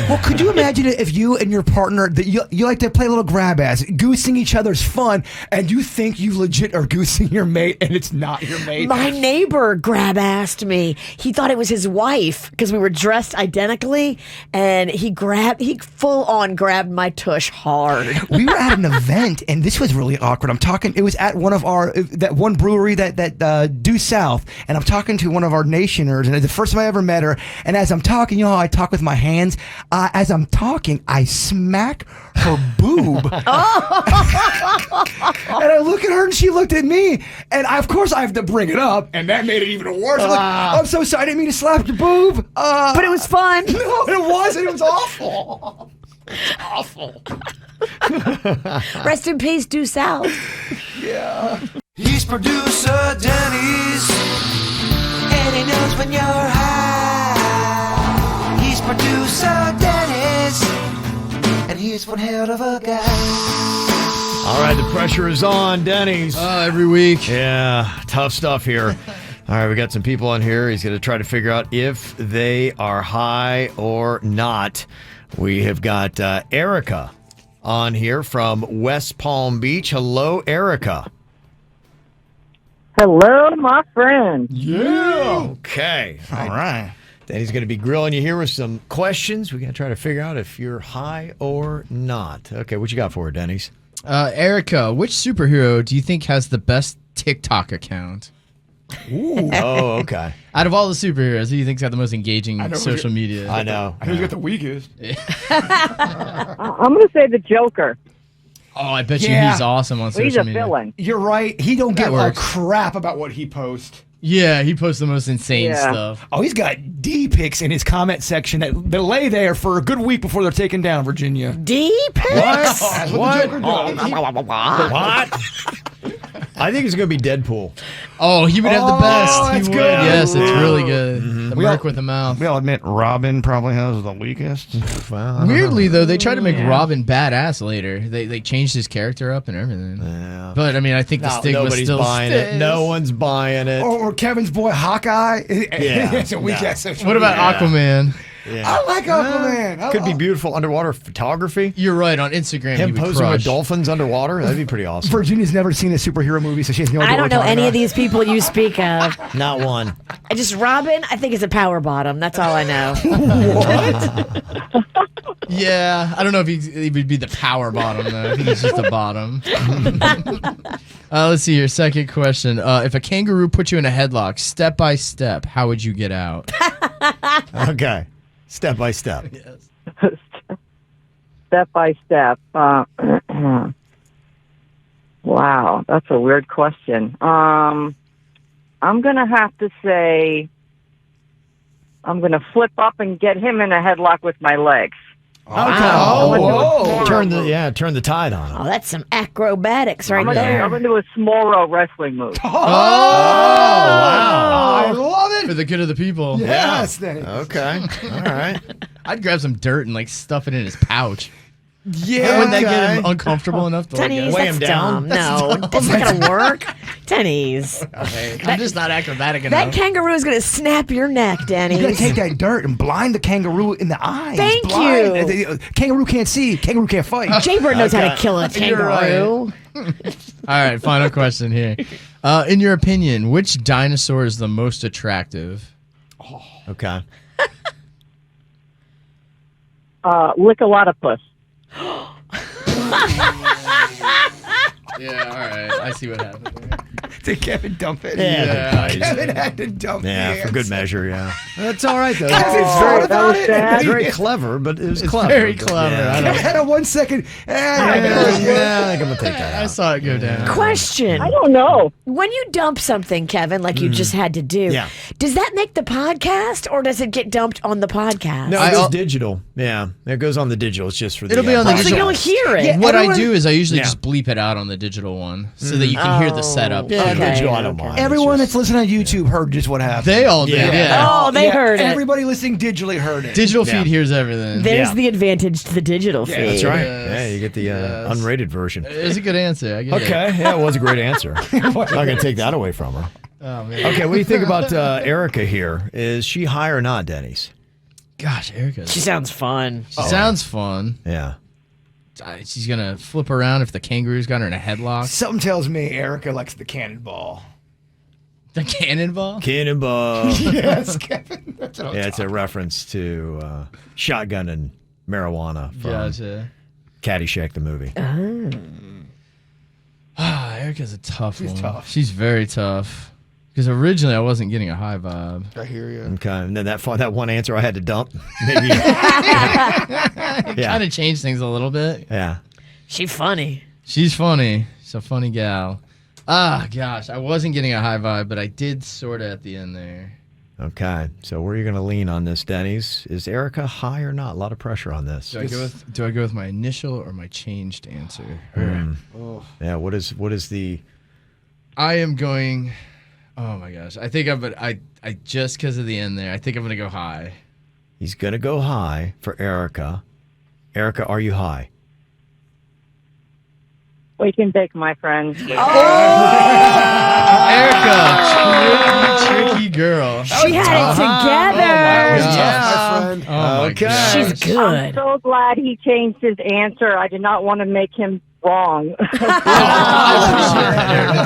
Well, could you imagine if you and your partner, that you like to play a little grab ass, goosing each other's fun, and you think you legit are goosing your mate, and it's not your mate? My neighbor grab-assed me. He thought it was his wife because we were dressed identically, and he full-on grabbed my tush hard. We were at an event, and this was really awkward. It was at one of that one brewery that due south, and I'm talking to one of our nationers, and it's the first time I ever met her, and as I'm talking, you know how I talk with my hands? As I'm talking, I smack her boob. And I look at her, and she looked at me, and of course I have to bring it up, and that made it even worse. I'm like, I'm so sorry, I didn't mean to slap your boob. But it was fun. No, it wasn't. It was awful. Awful. Rest in peace, due south. Yeah. He's producer Dennys, and he knows when you're high. He's producer Dennys, and he's one hell of a guy. All right, the pressure is on, Dennys. Every week. Yeah, tough stuff here. All right, we got some people on here. He's going to try to figure out if they are high or not. We have got Erica on here from West Palm Beach. Hello, Erica. Hello, my friend. Yeah. Okay. All right. Then he's going to be grilling you here with some questions. We're going to try to figure out if you're high or not. Okay, what you got for her, Dennys? Erica, which superhero do you think has the best TikTok account? Ooh. Oh, okay. Out of all the superheroes, who do you think's got the most engaging social media? I know. Who's got the weakest? I'm going to say the Joker. Oh, I bet you he's awesome on social He's a media. villain. You're right. He don't give a works. crap about what he posts. Yeah, he posts the most insane stuff. Oh, he's got D pics in his comment section that lay there for a good week before they're taken down, Virginia. D pics? That's what the Joker does. What? I think it's going to be Deadpool. Oh, he would have the best. that's He would. good. Yes, it's really good. The We mark all- with the mouth. We all admit Robin probably has the weakest. Well, Weirdly, though, they tried to make Robin badass later. They changed his character up and everything. Yeah. But, I mean, I think the stigma nobody's still buying it. stays. No one's buying it. Or Kevin's boy Hawkeye. Yeah. It's a weak ass social What about media. Aquaman? I like Aquaman. Could be beautiful underwater photography. You're right. On Instagram, he Him would posing with crush. dolphins underwater. That'd be pretty awesome. Virginia's never seen a superhero movie, so she has no idea I don't what know we're talking any of about. these people you speak of. Not one. Robin, I think it's a power bottom. That's all I know. Yeah, I don't know if he would be the power bottom, though. I think he's just a bottom. Let's see here. Second question. If a kangaroo put you in a headlock, step by step, how would you get out? Okay. Step by step. Step by step. Wow, that's a weird question. I'm going to have to say I'm going to flip up and get him in a headlock with my legs. Oh, turn the tide on him. Oh, that's some acrobatics right there. I'm going to do a small wrestling move. Oh, wow. I love it. For the good of the people. Yes, thanks. Okay. All right. I'd grab some dirt and stuff it in his pouch. Yeah. Wouldn't that get him uncomfortable enough to Denny's, Weigh that's him down? dumb. No, that's not going to work. Denny's. I'm just not acrobatic That enough. kangaroo is going to snap your neck, You gotta Denny's. take that dirt and blind the kangaroo in the eyes. Thank Blind. you. Kangaroo can't see. Kangaroo can't fight. Jaybird knows how to kill a You're right. kangaroo. All right, final question here. In your opinion, which dinosaur is the most attractive? Okay. Lick-a-lot-of-puss. Yeah, all right. I see what happened there. Did Kevin dump it? Yeah. Kevin had to dump Yeah, the for good answer. measure, yeah. That's all right, though. Kevin It's thought about it. sad. very clever, but it was clever. very but clever. yeah. I I had a 1 second. Yeah, I think I'm going to take that I out. saw it go down. Question. I don't know. When you dump something, Kevin, like you just had to do, Yeah. does that make the podcast or does it get dumped on the podcast? No, it goes digital. Yeah, it goes on the digital. It's just for the It'll be on the Oh, so digital. you'll hear it. Yeah. What I everyone- do is I usually Yeah. just bleep it out on the digital one so that you can hear the setup. Yeah, digital, I don't mind. Everyone that's listening on YouTube heard just what happened. They all did, yeah. Oh, they heard it. Everybody listening digitally heard it. Digital feed hears everything. There's the advantage to the digital feed. That's right. Yeah, you get the unrated version. It's a good answer. I get it. Yeah, it was a great answer. I'm not going to take that away from her. Oh, man. Okay, what do you think about Erica here? Is she high or not, Dennys? Gosh, Erica. She sounds fun. She sounds fun. Yeah. She's going to flip around if the kangaroo's got her in a headlock. Something tells me Erica likes the cannonball. The cannonball? Cannonball. Yes, Kevin. That's what I'm It's a reference to shotgun and marijuana from Gotcha. Caddyshack the movie. Erica's a tough one. tough. She's very tough. Because originally I wasn't getting a high vibe. I hear you. Okay, and then that one answer I had to dump. Maybe. Kind of changed things a little bit. Yeah. She's funny. She's funny. She's a funny gal. Gosh, I wasn't getting a high vibe, but I did sort of at the end there. Okay, so where are you going to lean on this, Dennys? Is Erica high or not? A lot of pressure on this. Do I go with my initial or my changed answer? Yeah. What is the? I am going. Oh my gosh! I think I just because of the end there. I think I'm gonna go high. He's going to go high for Erica. Erica, are you high? We can take my friend. Erica, tricky girl. She had it together. Okay. She's good. I'm so glad he changed his answer. I did not want to make him wrong.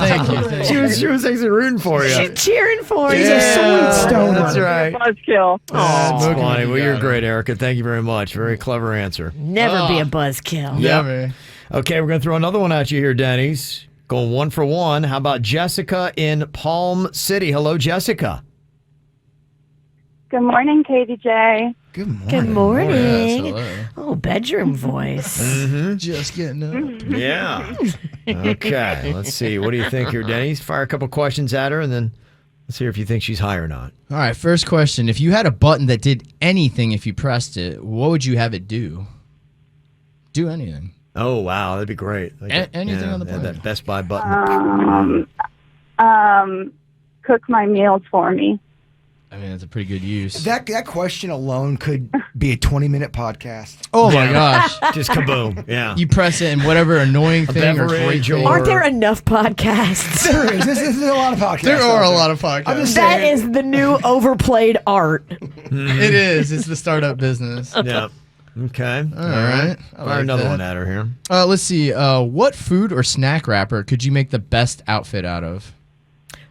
Thank you. She was actually rooting for you. She's cheering for you. He's a sweet stoner. That's right. Buzzkill. That's funny. Well, you're great, Erica. Thank you very much. Very clever answer. Never be a buzzkill. Never. Okay, we're going to throw another one at you here, Dennys. Going 1 for 1. How about Jessica in Palm City? Hello, Jessica. Good morning, KVJ. Good morning. Good morning. Yes, Oh, bedroom voice. Just getting up. Yeah. Okay, let's see. What do you think here, Dennys? Fire a couple questions at her, and then let's hear if you think she's high or not. All right, first question. If you had a button that did anything if you pressed it, what would you have it do? Do anything. Oh, wow. That'd be great. Anything on the planet. That Best Buy button. Cook my meals for me. I mean, that's a pretty good use. That question alone could be a 20-minute podcast. Oh my gosh. Just kaboom. Yeah. You press it and whatever annoying thing or great beverage thing. Aren't there enough podcasts? There is. This is a lot of podcasts. There are a lot of I'm podcasts. just That saying. is the new overplayed art. It is. It's the startup business. Yeah. Okay. All right. I Fire like another that. one at her here. Let's see. What food or snack wrapper could you make the best outfit out of?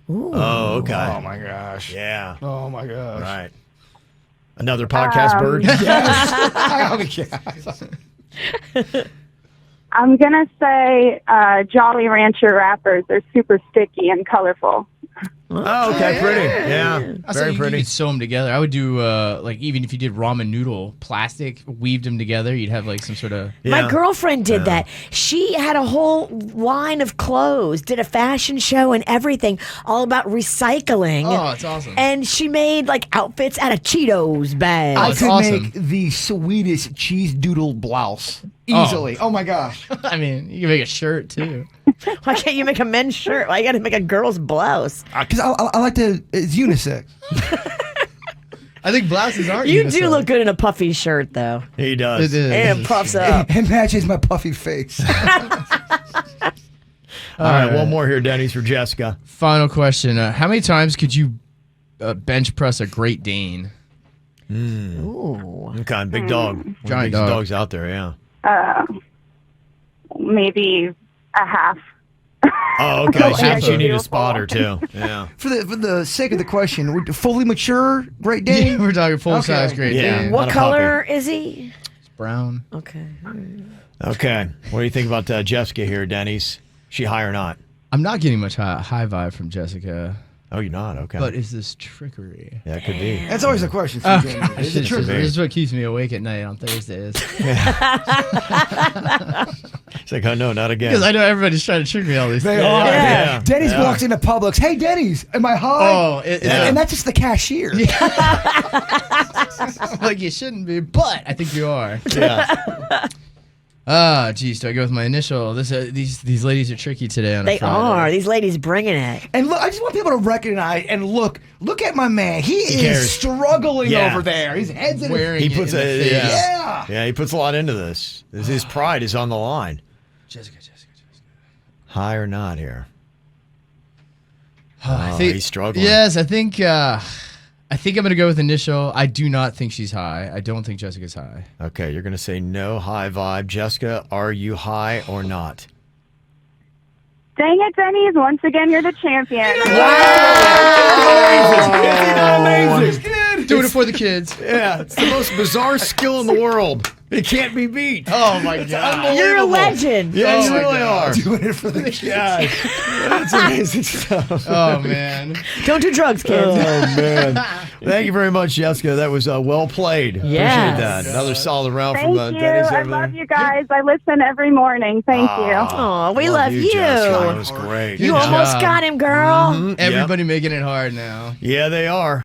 Oh, okay. Oh my gosh. Yeah. Oh my gosh. Right. Another podcast bird? I'm going to say Jolly Rancher wrappers. They're super sticky and colorful. Oh, okay. Pretty. Yeah. Very You pretty. could sew them together. I would do, like, even if you did ramen noodle plastic, weaved them together, you'd have, like, some sort of... My girlfriend did that. She had a whole line of clothes, did a fashion show and everything, all about recycling. Oh, that's awesome. And she made like outfits out of Cheetos bags. I that's could awesome. make the sweetest cheese doodle blouse easily. Oh my gosh. I mean, you can make a shirt, too. Why can't you make a men's shirt? Why you got to make a girl's blouse? Because I like to. It's unisex. I think blouses aren't You unisex. do look good in a puffy shirt, though. He does. It is. And it puffs up. It matches my puffy face. All right. One more here, Dennys, for Jessica. Final question. How many times could you bench press a Great Dane? Ooh. Okay. Big dog. Giant Big dog. dogs out there, yeah. Maybe a half. Oh, okay. Yeah, So you need a beautiful. spotter, too. Yeah. For the sake of the question, we're fully mature Great Dane. We're talking full-size Okay. Great Yeah. Dane. What Not a color is he? It's brown. Okay. Okay. What do you think about Jessica here, Dennys? She high or not? I'm not getting much high vibe from Jessica. Oh, you're not? Okay. But is this trickery? Yeah, it could be. That's always a question. Oh, Jamie. gosh, Is it this true? is what keeps me awake at night on Thursdays. It's like, oh, no, not again. Because I know everybody's trying to trick me all these They things. are. Yeah. Denny's Yeah. walks into Publix. Hey, Denny's, am I high? Oh, And that's just the cashier. like you shouldn't be, but I think you are. Yeah. Geez, do I go with my initial? These ladies are tricky today on a They Friday. are. These ladies bringing it. And look, I just want people to recognize and look at my man. He is cares. struggling Yeah. over there. His head's in Wearing He it puts in the a face. yeah, he puts a lot into this. His pride is on the line. Jessica. High or not here? I think he's struggling. Yes, I think I'm gonna go with initial. I do not think she's high. I don't think Jessica's high. Okay, you're going to say no high vibe. Jessica, are you high or not? Dang it, Dennys. Once again, you're the champion. Amazing. Doing it for the kids. Yeah, it's the most bizarre skill in the world. It can't be beat. Oh my god. You're a legend. Yeah, Oh you my really God. are. doing it for the kids. Yeah, that's amazing stuff. Oh man. Don't do drugs, kids. Oh, man. Thank you very much, Jessica. That was well played. Yes. Appreciate that. Another solid round Thank from you. Dennys I over love there. you guys. I listen every morning. Thank you. Oh, we love you. Jessica. That was great. You Good almost job. got him, girl. Mhm. Everybody making it hard now. Yeah, they are.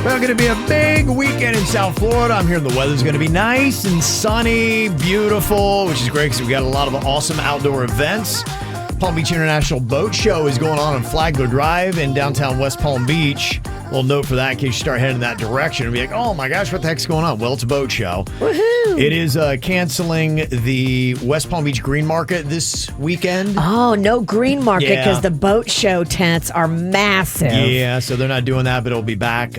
Well, going to be a big weekend in South Florida. I'm hearing the weather's going to be nice and sunny, beautiful, which is great because we've got a lot of awesome outdoor events. Palm Beach International Boat Show is going on Flagler Drive in downtown West Palm Beach. A little note for that in case you start heading that direction and be like, oh my gosh, what the heck's going on? Well, it's a boat show. Woohoo. It is canceling the West Palm Beach Green Market this weekend. Oh, no green market Yeah. because the boat show tents are massive. Yeah, so they're not doing that, but it'll be back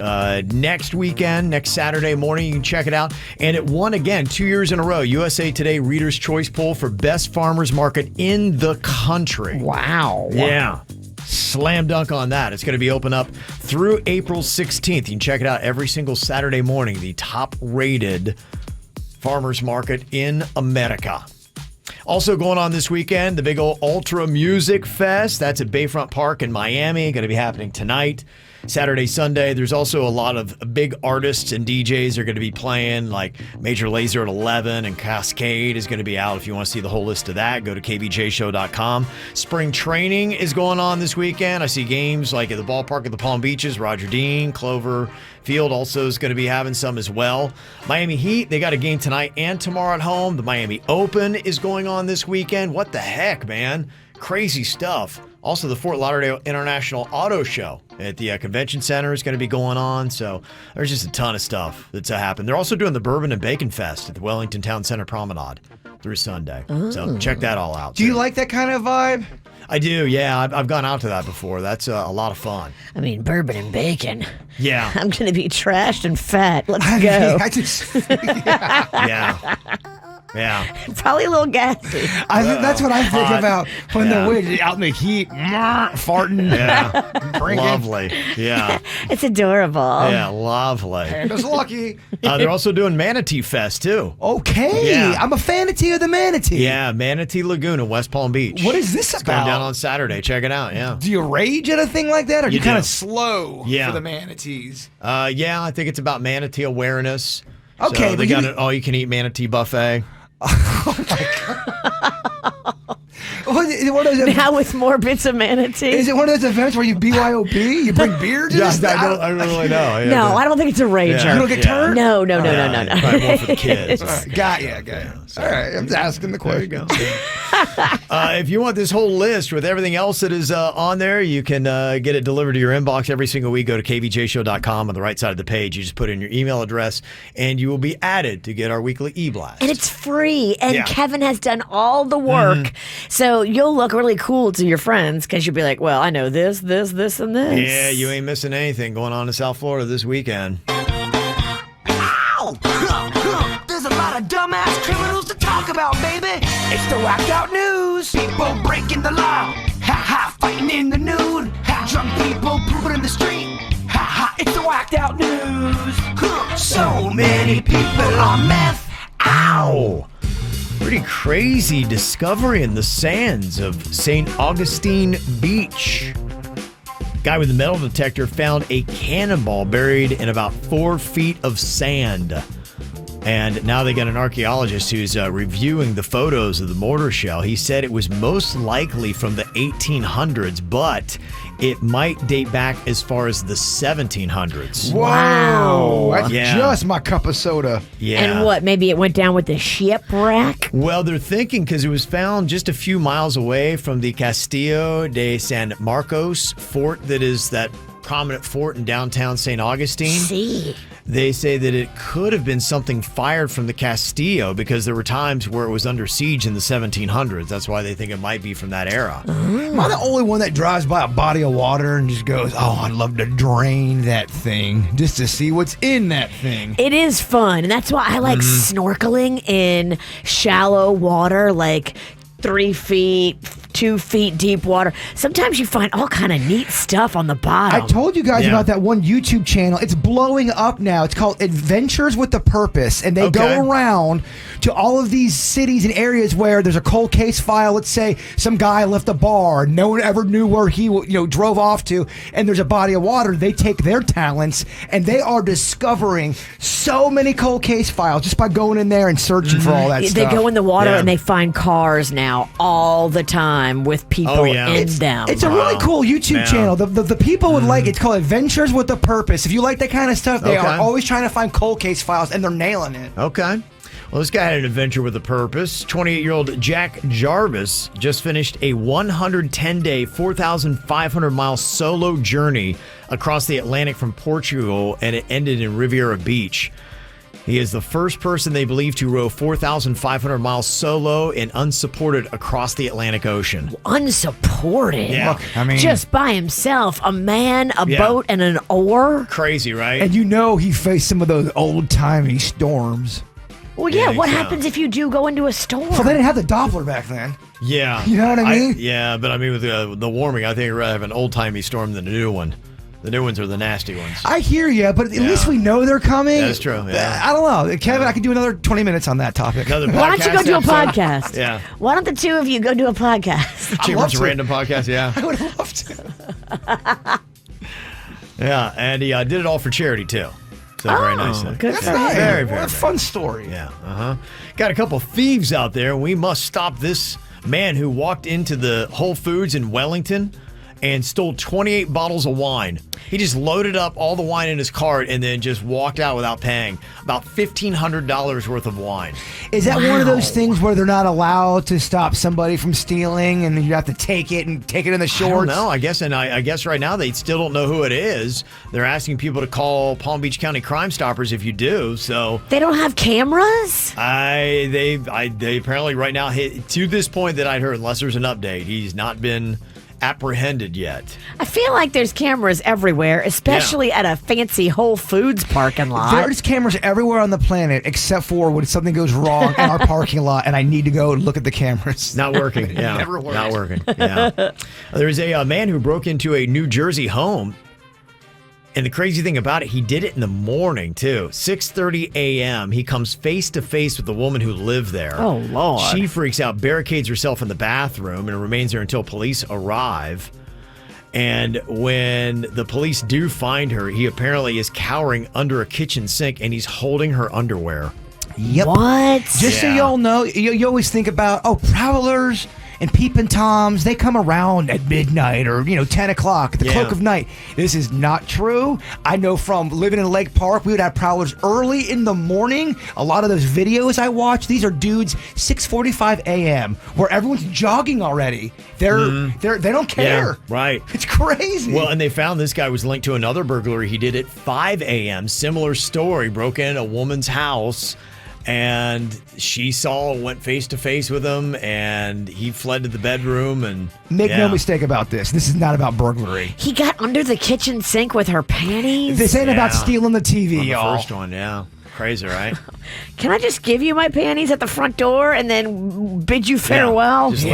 next weekend, next Saturday morning. You can check it out. And it won again 2 years in a row. USA Today Reader's Choice Poll for Best Farmers Market in the country. Wow. Yeah. Slam dunk on that. It's going to be open up through April 16th. You can check it out every single Saturday morning. The top rated farmers market in America. Also going on this weekend, the big old Ultra Music Fest. That's at Bayfront Park in Miami. Going to be happening tonight, Saturday, Sunday. There's also a lot of big artists and DJs are going to be playing, like Major Lazer at 11 and Cascade is going to be out. If you want to see the whole list of that, go to kvjshow.com. Spring training is going on this weekend. I see games like at the ballpark at the Palm Beaches. Roger Dean, Clover Field also is going to be having some as well. Miami Heat, they got a game tonight and tomorrow at home. The Miami Open is going on this weekend. What the heck, man? Crazy stuff. Also, the Fort Lauderdale International Auto Show at the convention center is going to be going on. So there's just a ton of stuff that's happened. They're also doing the Bourbon and Bacon Fest at the Wellington Town Center Promenade through Sunday. So check that all out. Do you like that kind of vibe? I do, yeah. I've gone out to that before. That's a lot of fun. I mean, bourbon and bacon. Yeah. I'm going to be trashed and fat. Let's I go. mean, I just, Yeah. Yeah. Probably a little gassy. I think that's what I think Hot. about when Yeah. they're out in the heat, farting. Yeah. Drinking. Lovely. Yeah. It's adorable. Yeah, lovely. And it's lucky. They're also doing Manatee Fest, too. Okay, Yeah. I'm a fanatee of the manatee. Yeah, Manatee Lagoon in West Palm Beach. What is this It's going about? down on Saturday. Check it out, yeah. Do you rage at a thing like that, or are You you kind do. of slow Yeah. for the manatees? Yeah, I think it's about manatee awareness. Okay, So they but got you- an all-you-can-eat manatee buffet. What is it? Now with more bits of manatee. Is it one of those events where you BYOB? You bring beer to this? I don't really know. Yeah, No, but- I don't think it's a rager. Yeah. You don't get turned? No. Probably more for the kids. All right, got you. All right, I'm just asking the There you question. go. If you want this whole list with everything else that is on there, you can get it delivered to your inbox every single week. Go to kvjshow.com on the right side of the page. You just put in your email address, and you will be added to get our weekly e-blast. And it's free. And Yeah. Kevin has done all the work. So you'll look really cool to your friends because you'll be like, well, I know this, and this. Yeah, you ain't missing anything going on in South Florida this weekend. There's a lot of dumbass criminals to talk about, baby. It's the whacked out news. People breaking the law. Ha ha, fighting in the nude. Ha, drunk people pooping in the street. Ha ha, it's the whacked out news. Huh. So many people on meth. Ow! Pretty crazy discovery in the sands of St. Augustine Beach. Guy with a metal detector found a cannonball buried in about 4 feet of sand. And now they got an archaeologist who's reviewing the photos of the mortar shell. He said it was most likely from the 1800s, but it might date back as far as the 1700s. Wow. That's Yeah. just my cup of soda. Yeah. And what? Maybe it went down with the shipwreck? Well, they're thinking because it was found just a few miles away from the Castillo de San Marcos fort, that is that prominent fort in downtown St. Augustine. See. They say that it could have been something fired from the Castillo because there were times where it was under siege in the 1700s. That's why they think it might be from that era. Am I the only one that drives by a body of water and just goes, oh, I'd love to drain that thing just to see what's in that thing? It is fun, and that's why I like snorkeling in shallow water, like 3 feet, 2 feet deep water. Sometimes you find all kind of neat stuff on the bottom. I told you guys Yeah. about that one YouTube channel. It's blowing up now. It's called Adventures with a Purpose, and they Okay. go around to all of these cities and areas where there's a cold case file. Let's say some guy left a bar, no one ever knew where he drove off to, and there's a body of water. They take their talents and they are discovering so many cold case files just by going in there and searching for all that They stuff. go in the water Yeah. and they find cars now all the time with people in them. It's a really cool YouTube Man. channel. The people would like it. It's called Adventures with a Purpose. If you like that kind of stuff, they Okay. are always trying to find cold case files, and they're nailing it. Okay. Well, this guy had an adventure with a purpose. 28-year-old Jack Jarvis just finished a 110-day, 4,500-mile solo journey across the Atlantic from Portugal, and it ended in Riviera Beach. He is the first person they believe to row 4,500 miles solo and unsupported across the Atlantic Ocean. Unsupported. Yeah. Look, I mean, Just by himself. A man, a Yeah. boat, and an oar. Crazy, right? and you know he faced some of those old-timey storms. Well, Yeah, yeah, what so. happens if you do go into a storm? Well, they didn't have the Doppler back then. Yeah. You know what I mean? Yeah, but I mean, with the warming, I think I'd rather have an old-timey storm than a new one. The new ones are the nasty ones. I hear you, but at least we know they're coming. That's true, yeah. I don't know. Kevin, I could do another 20 minutes on that topic. Another Why don't you go do a episode? podcast? Yeah. Why don't the two of you go do a podcast? Chambers Random Podcast, yeah. I would love to. Yeah, and he did it all for charity, too. So very nice. good That's for nice. him. Very, What very a fun story. Yeah, Got a couple thieves out there. We must stop this man who walked into the Whole Foods in Wellington and stole 28 bottles of wine. He just loaded up all the wine in his cart and then just walked out without paying. About $1,500 worth of wine. Is that one of those things where they're not allowed to stop somebody from stealing and you have to take it in the shorts? I don't know. I guess, and I guess right now they still don't know who it is. They're asking people to call Palm Beach County Crime Stoppers if you do. So They don't have cameras? they apparently right now, to this point that I'd heard, unless there's an update, he's not been apprehended yet. I feel like there's cameras everywhere, especially at a fancy Whole Foods parking lot. There's cameras everywhere on the planet except for when something goes wrong in our parking lot and I need to go look at the cameras. Not working. Yeah. Never works. Not working. Yeah. There's a man who broke into a New Jersey home. And the crazy thing about it, he did it in the morning, too. 6:30 a.m. He comes face to face with the woman who lived there. Oh, Lord. She freaks out, barricades herself in the bathroom, and remains there until police arrive. And when the police do find her, he apparently is cowering under a kitchen sink, and he's holding her underwear. Yep. What? Just so Yeah. y'all know, you always think about, prowlers and peeping toms, they come around at midnight or, 10 o'clock, the cloak of night. This is not true. I know from living in Lake Park, we would have prowlers early in the morning. A lot of those videos I watch, these are dudes 6:45 a.m. where everyone's jogging already. They don't care. Yeah, right. It's crazy. Well, and they found this guy was linked to another burglary he did at 5 a.m. Similar story. Broke in a woman's house, and she went face to face with him, and he fled to the bedroom. And Make no mistake about this. This is not about burglary. He got under the kitchen sink with her panties? This ain't about stealing the TV, On the y'all. first one, yeah. Crazy, right? Can I just give you my panties at the front door and then bid you farewell? Just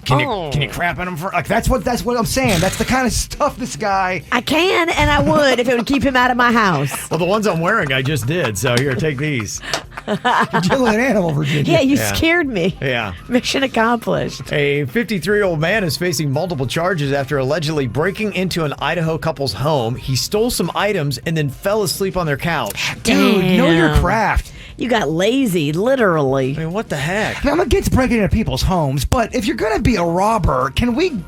Can you crap in them for that's what I'm saying. That's the kind of stuff this guy. I can, and I would if it would keep him out of my house. Well, the ones I'm wearing, I just did. So here, take these. You're dealing with an animal, Virginia. Yeah, you scared me. Yeah. Mission accomplished. A 53-year-old man is facing multiple charges after allegedly breaking into an Idaho couple's home. He stole some items and then fell asleep on their couch. Dude, know your craft. You got lazy, literally. I mean, what the heck? Now, I'm against breaking into people's homes, but if you're going to be a robber, can we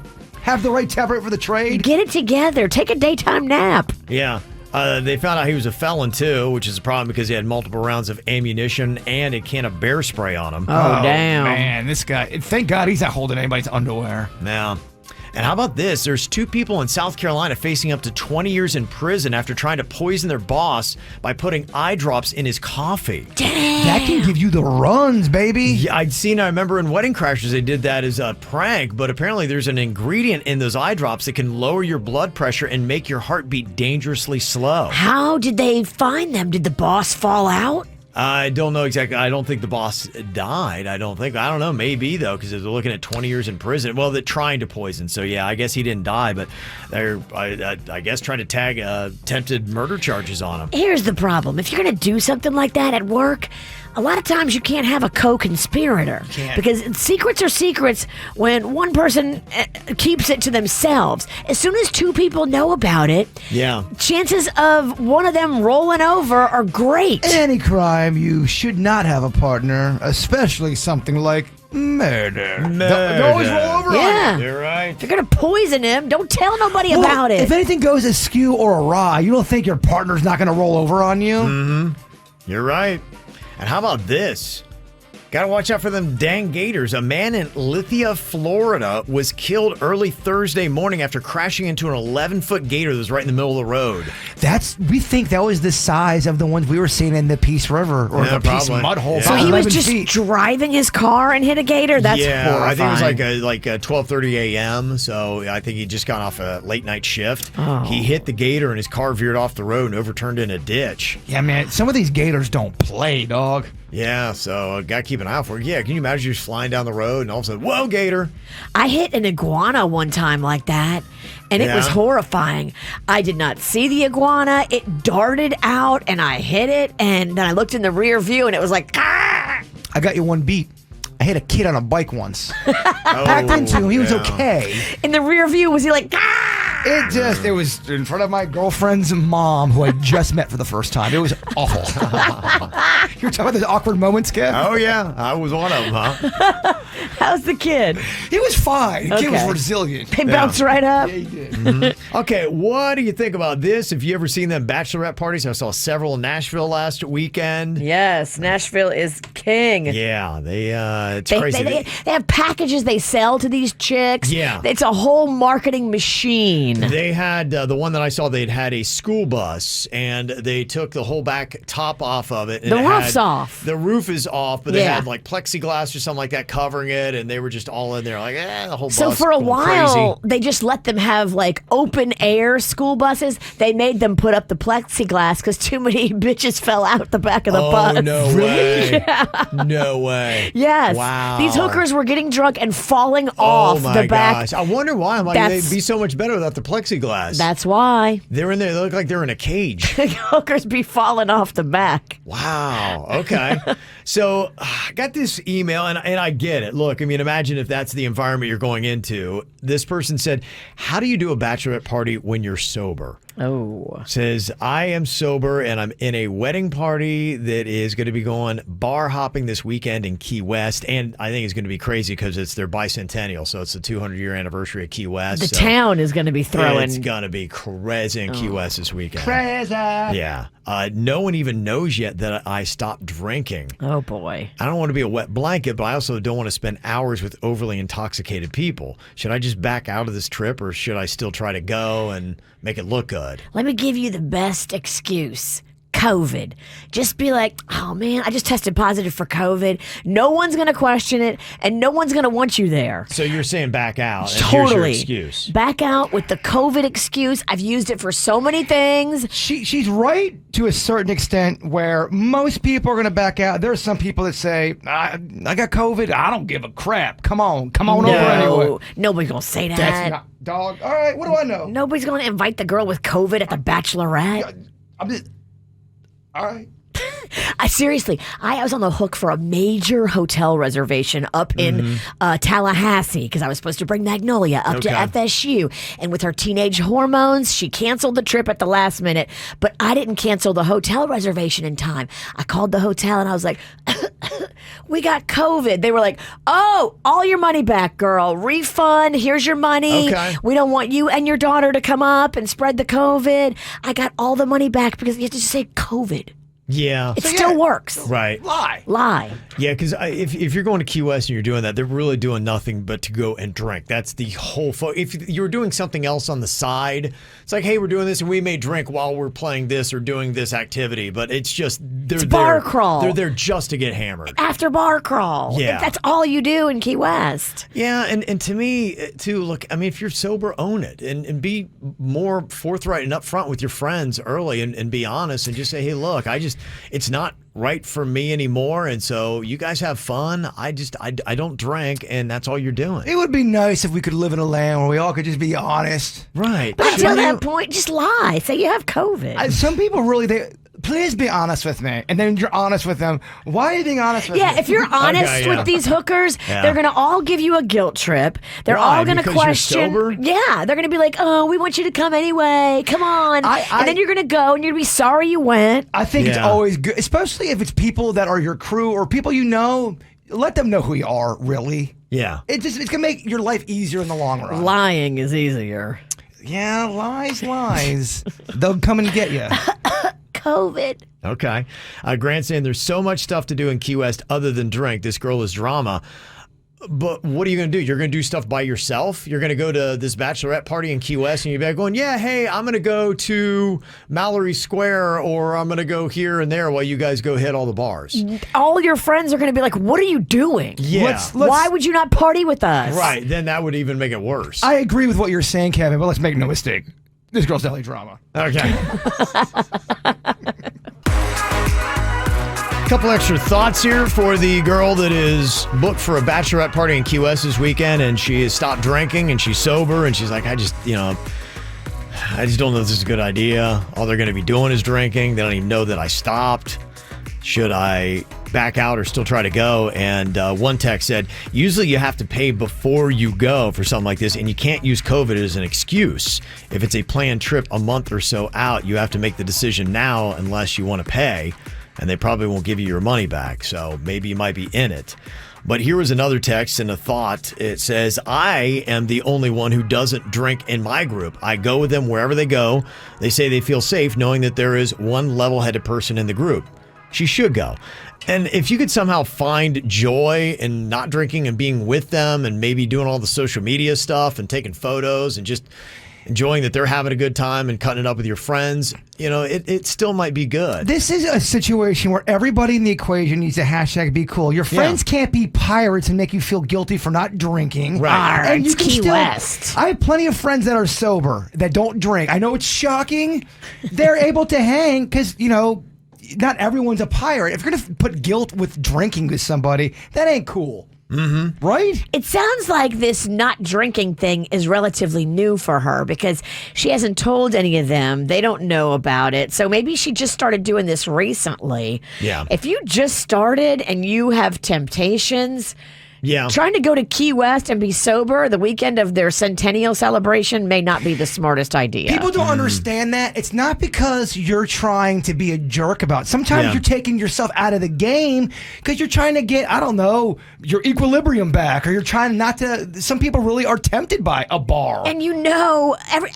have the right temperament for the trade? Get it together. Take a daytime nap. Yeah. They found out he was a felon, too, which is a problem because he had multiple rounds of ammunition and a can of bear spray on him. Oh, damn. Man, this guy, thank God he's not holding anybody's underwear. Now, and how about this? There's 2 people in South Carolina facing up to 20 years in prison after trying to poison their boss by putting eye drops in his coffee. Damn. That can give you the runs, baby. Yeah, I remember in Wedding Crashers, they did that as a prank, but apparently there's an ingredient in those eye drops that can lower your blood pressure and make your heartbeat dangerously slow. How did they find them? Did the boss fall out? I don't know exactly. I don't think the boss died. I don't know. Maybe, though, because they're looking at 20 years in prison. Well, they're trying to poison. So, yeah, I guess he didn't die, but they're, I guess, trying to tag attempted murder charges on him. Here's the problem. If you're going to do something like that at work, a lot of times you can't have a co-conspirator. Because secrets are secrets when one person keeps it to themselves. As soon as 2 people know about it, chances of one of them rolling over are great. Any crime, you should not have a partner, especially something like murder. They always roll over on you. You're right. If you're going to poison him, don't tell nobody about it. If anything goes askew or awry, you don't think your partner's not going to roll over on you? Mm-hmm. You're right. And how about this? Got to watch out for them dang gators. A man in Lithia, Florida was killed early Thursday morning after crashing into an 11-foot gator that was right in the middle of the road. We think that was the size of the ones we were seeing in the Peace River or the Peace Mud Hole. Yeah. So he was just driving his car and hit a gator? That's horrifying. I think it was like 12:30 a.m. So I think he just got off a late night shift. Oh. He hit the gator and his car veered off the road and overturned in a ditch. Yeah, man. Some of these gators don't play, dog. Yeah, so got to keep an eye out for it. Yeah, can you imagine you're just flying down the road and all of a sudden, whoa, gator. I hit an iguana one time like that, and it was horrifying. I did not see the iguana. It darted out, and I hit it, and then I looked in the rear view, and it was like, ah! I got you one beat. I hit a kid on a bike once. Backed into him. He was okay. In the rear view, was he like, ah? It was in front of my girlfriend's mom, who I just met for the first time. It was awful. You were talking about those awkward moments, Kev? Oh, yeah. I was one of them, huh? How's the kid? He was fine. The kid was resilient. He bounced right up? Yeah, he did. Mm-hmm. Okay, what do you think about this? Have you ever seen them bachelorette parties? I saw several in Nashville last weekend. Yes, Nashville is king. Yeah, it's crazy. They have packages they sell to these chicks. Yeah. It's a whole marketing machine. They had, the one that I saw, they'd had a school bus, and they took the whole back top off of it. And The roof's off. The roof is off, but they had like plexiglass or something like that covering it, and they were just all in there like, the whole bus. So for a while, crazy. they just let them have like open air school buses. They made them put up the plexiglass because too many bitches fell out the back of the bus. Oh, no way. Yeah. No way. Yes. Wow. These hookers were getting drunk and falling off my the back. gosh. I wonder why. I'm like, they'd be so much better without the plexiglass. That's why. They're in there. They look like they're in a cage. Hookers be falling off the back. Wow. Okay. So I got this email, and I get it. Look, I mean, imagine if that's the environment you're going into. This person said, how do you do a bachelorette party when you're sober? Oh. Says, I am sober, and I'm in a wedding party that is going to be going bar hopping this weekend in Key West. And I think it's going to be crazy because it's their bicentennial. So it's the 200-year anniversary of Key West. The town is going to be throwing. It's going to be crazy in Key West this weekend. Crazy. Yeah. No one even knows yet that I stopped drinking. Oh, boy. I don't want to be a wet blanket, but I also don't want to spend hours with overly intoxicated people. Should I just back out of this trip, or should I still try to go and make it look good? Let me give you the best excuse. COVID. Just be like, oh man, I just tested positive for COVID. No one's going to question it, and no one's going to want you there. So you're saying back out. And Totally. Here's your excuse. Back out with the COVID excuse. I've used it for so many things. She's right to a certain extent where most people are going to back out. There are some people that say, I got COVID. I don't give a crap. Come on over anyway. Nobody's going to say that. That's not, dog. All right, what do I know? Nobody's going to invite the girl with COVID at the bachelorette. I'm just... All right. Seriously, I was on the hook for a major hotel reservation up in Tallahassee because I was supposed to bring Magnolia up to FSU. And with her teenage hormones, she canceled the trip at the last minute. But I didn't cancel the hotel reservation in time. I called the hotel and I was like, we got COVID. They were like, oh, all your money back, girl. Refund. Here's your money. Okay. We don't want you and your daughter to come up and spread the COVID. I got all the money back because you have to just say COVID. Yeah. It still works. Right. Lie. Yeah, because if you're going to Key West and you're doing that, they're really doing nothing but to go and drink. That's the whole if you're doing something else on the side, it's like, hey, we're doing this and we may drink while we're playing this or doing this activity, but it's just It's bar crawl. They're there just to get hammered. After bar crawl. Yeah. That's all you do in Key West. Yeah, and to me, too, look, I mean, if you're sober, own it and be more forthright and upfront with your friends early and be honest and just say, hey, look, it's not right for me anymore, and so you guys have fun. I don't drink, and that's all you're doing. It would be nice if we could live in a land where we all could just be honest. Right. But until that point, just lie. Say you have COVID. Some people really, please be honest with me. And then you're honest with them. Why are you being honest with me? Yeah, if you're honest with these hookers, Yeah. they're going to all give you a guilt trip. They're Why? all going to Because you're question. sober? Yeah, they're going to be like, oh, we want you to come anyway. Come on. And then you're going to go and you're going to be sorry you went. I think it's always good, especially if it's people that are your crew or people you know. Let them know who you are, really. Yeah. It's going to make your life easier in the long run. Lying is easier. Yeah, lies. They'll come and get you. COVID. Okay. Grant's saying there's so much stuff to do in Key West other than drink. This girl is drama. But what are you going to do? You're going to do stuff by yourself? You're going to go to this bachelorette party in Key West and you're back going, yeah, hey, I'm going to go to Mallory Square or I'm going to go here and there while you guys go hit all the bars. All your friends are going to be like, what are you doing? Yeah. Why would you not party with us? Right. Then that would even make it worse. I agree with what you're saying, Kevin, but let's make no mistake. This girl's definitely drama. Okay. Couple extra thoughts here for the girl that is booked for a bachelorette party in Key West this weekend, and she has stopped drinking and she's sober, and she's like, I just don't know if this is a good idea. All they're going to be doing is drinking. They don't even know that I stopped. Should I back out or still try to go? And one text said, usually you have to pay before you go for something like this, and you can't use COVID as an excuse. If it's a planned trip a month or so out, you have to make the decision now unless you want to pay, and they probably won't give you your money back. So maybe you might be in it. But here was another text and a thought. It says, I am the only one who doesn't drink in my group. I go with them wherever they go. They say they feel safe knowing that there is one level-headed person in the group. She should go. And if you could somehow find joy in not drinking and being with them and maybe doing all the social media stuff and taking photos and just enjoying that they're having a good time and cutting it up with your friends, it still might be good. This is a situation where everybody in the equation needs a hashtag be cool. Your friends can't be pirates and make you feel guilty for not drinking. Right. And you It's can Key West. I have plenty of friends that are sober that don't drink. I know it's shocking. They're able to hang because, not everyone's a pirate. If you're going to put guilt with drinking with somebody, that ain't cool. Mm-hmm. Right? It sounds like this not drinking thing is relatively new for her because she hasn't told any of them. They don't know about it. So maybe she just started doing this recently. Yeah. If you just started and you have temptations, trying to go to Key West and be sober the weekend of their centennial celebration may not be the smartest idea. People don't understand that. It's not because you're trying to be a jerk about it. Sometimes you're taking yourself out of the game because you're trying to get, I don't know, your equilibrium back, or you're trying not to. Some people really are tempted by a bar. And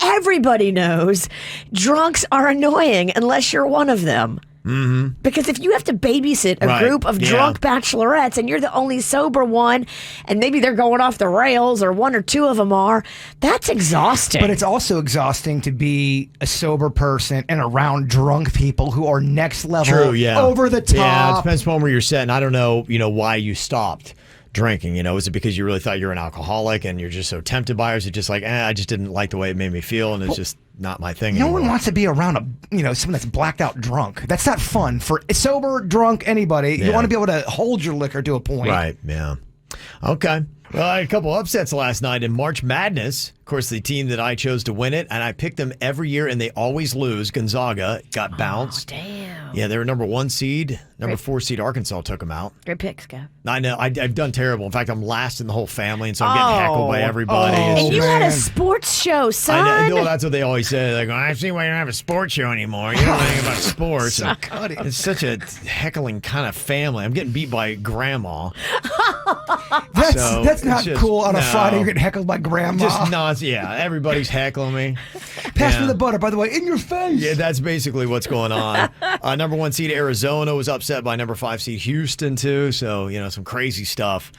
everybody knows drunks are annoying unless you're one of them. Mm-hmm. Because if you have to babysit a group of drunk bachelorettes and you're the only sober one, and maybe they're going off the rails or one or two of them are, that's exhausting. But it's also exhausting to be a sober person and around drunk people who are next level, over the top. Yeah, it depends upon where you're sitting. I don't know, why you stopped drinking. Is it because you really thought you were an alcoholic and you're just so tempted by it? Or is it just like, I just didn't like the way it made me feel, and it's just not my thing No anymore? one wants to be around someone that's blacked out drunk. That's not fun for sober, drunk, anybody. You want to be able to hold your liquor to a point. Right, yeah. Okay. Well, I had a couple upsets last night in March Madness. Of course, the team that I chose to win it, and I pick them every year, and they always lose. Gonzaga got bounced. Damn. Yeah, they were number 1 seed. Number 4 seed Arkansas took them out. Great pick, Scott. I know. I've done terrible. In fact, I'm last in the whole family, and so I'm getting heckled by everybody. And you had a sports show, son. I know, that's what they always say. Like, I see why you don't have a sports show anymore. You don't know anything about sports. It's such a heckling kind of family. I'm getting beat by grandma. That's not cool on a Friday. You're getting heckled by grandma. Just nuts. Yeah, everybody's heckling me. Pass me the butter, by the way, in your face. Yeah, that's basically what's going on. Number 1 seed Arizona was upset by number 5 seed Houston, too. So, some crazy stuff.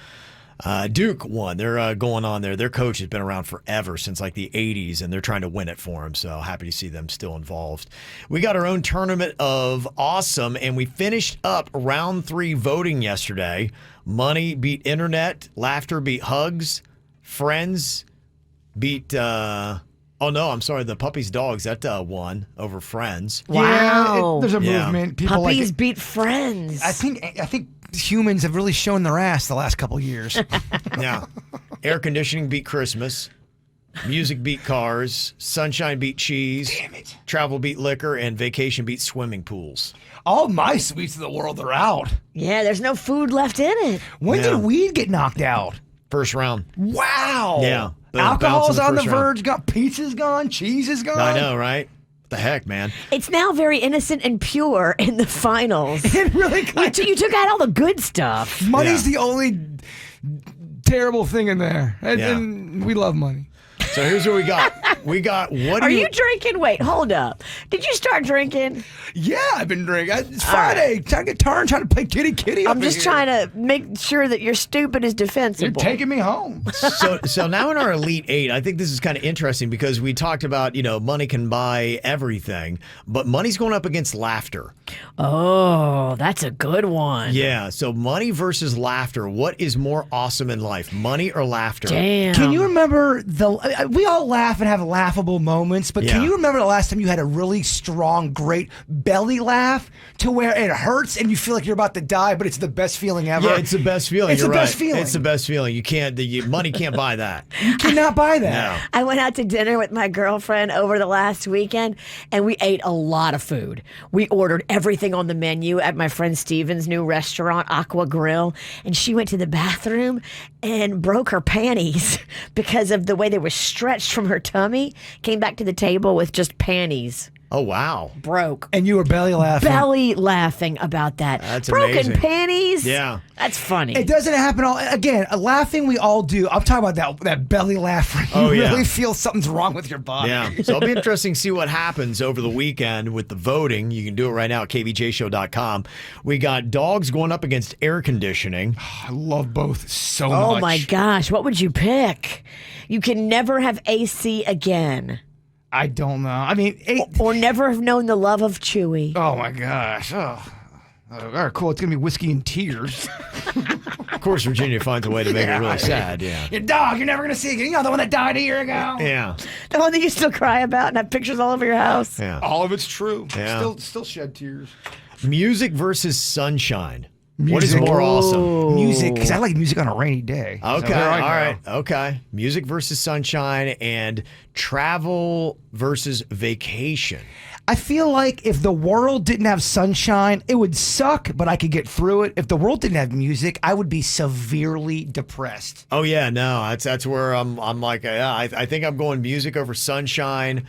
Duke won. They're going on there. Their coach has been around forever, since like the 80s, and they're trying to win it for him. So happy to see them still involved. We got our own tournament of awesome, and we finished up round 3 voting yesterday. Money beat internet. Laughter beat hugs. Friends beat... Oh, no, I'm sorry. The Puppies Dogs, that won over Friends. Wow. Yeah, there's a movement. People Puppies beat Friends. I think humans have really shown their ass the last couple of years. Yeah. Air conditioning beat Christmas. Music beat cars. Sunshine beat cheese. Damn it. Travel beat liquor. And vacation beat swimming pools. All my sweets of the world are out. Yeah, there's no food left in it. When did weed get knocked out? First round. Wow. Yeah. Alcohol's on the verge. Got pizza's gone. Cheese is gone. I know, right? What the heck, man? It's now very innocent and pure in the finals. It really you took out all the good stuff. Money's the only terrible thing in there. And we love money. So here's what we got. We got what Are you drinking? Wait, hold up. Did you start drinking? Yeah, I've been drinking. It's Friday. Right. Trying to get turned, trying to play kitty. I'm just trying to make sure that your stupid is defensible. You're taking me home. So now in our Elite 8, I think this is kind of interesting because we talked about, money can buy everything, but money's going up against laughter. Oh, that's a good one. Yeah, so money versus laughter. What is more awesome in life, money or laughter? Damn. Can you remember we all laugh and have laughable moments, but can you remember the last time you had a really strong, great belly laugh to where it hurts and you feel like you're about to die, but it's the best feeling ever? Yeah, it's the best feeling. It's You're the right. best feeling. It's the best feeling. You can't. Money can't buy that. You cannot buy that. No. I went out to dinner with my girlfriend over the last weekend, and we ate a lot of food. We ordered everything on the menu at my friend Steven's new restaurant, Aqua Grill, and she went to the bathroom and broke her panties because of the way they were stretched from her tummy. Came back to the table with just panties. Oh, wow. Broke. And you were belly laughing about that. That's broken amazing. panties. Yeah. That's funny. It doesn't happen again, laughing we all do. I'm talking about that belly laugh where you really feel something's wrong with your body. Yeah. So it'll be interesting to see what happens over the weekend with the voting. You can do it right now at kvjshow.com. We got dogs going up against air conditioning. I love both so much. Oh my gosh, what would you pick? You can never have AC again. I don't know. I mean, or never have known the love of Chewy. Oh my gosh. Oh. All right, cool. It's going to be whiskey and tears. Of course, Virginia finds a way to make it really sad. Yeah. Your dog, you're never going to see again. You know, the one that died a year ago. Yeah. The one that you still cry about and have pictures all over your house. Yeah. All of it's true. Yeah. Still shed tears. Music versus sunshine. What is more awesome? Music, because I like music on a rainy day. Okay, so all right, okay. Music versus sunshine and travel versus vacation. I feel like if the world didn't have sunshine, it would suck, but I could get through it. If the world didn't have music, I would be severely depressed. Oh yeah, no, that's where I'm like, I think I'm going music over sunshine.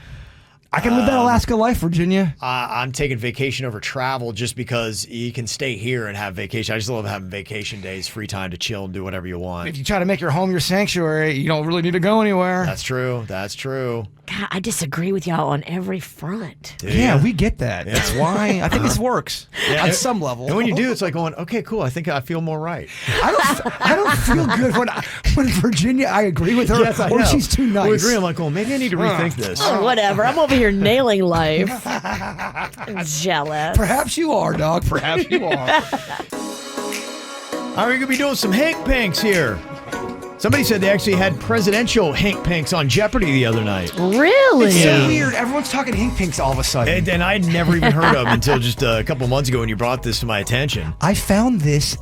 I can live that Alaska life, Virginia. I'm taking vacation over travel just because you can stay here and have vacation. I just love having vacation days, free time to chill and do whatever you want. If you try to make your home your sanctuary, you don't really need to go anywhere. That's true. That's true. God, I disagree with y'all on every front. Yeah, we get that. That's why I think this works on some level. And when you do, it's like going, okay, cool. I think I feel more right. I don't feel good when Virginia, I agree with her, yes, I or know. she's too nice. We agree. I'm like, well, maybe I need to rethink this. Oh, whatever. I'm over here nailing life. I'm jealous. Perhaps you are, dog. Perhaps you are. All right, we're going to be doing some Hank Panks here. Somebody said they actually had presidential Hank Pinks on Jeopardy the other night. Really? It's so weird. Everyone's talking Hank Pinks all of a sudden. And I'd never even heard of them until just a couple months ago when you brought this to my attention. I found these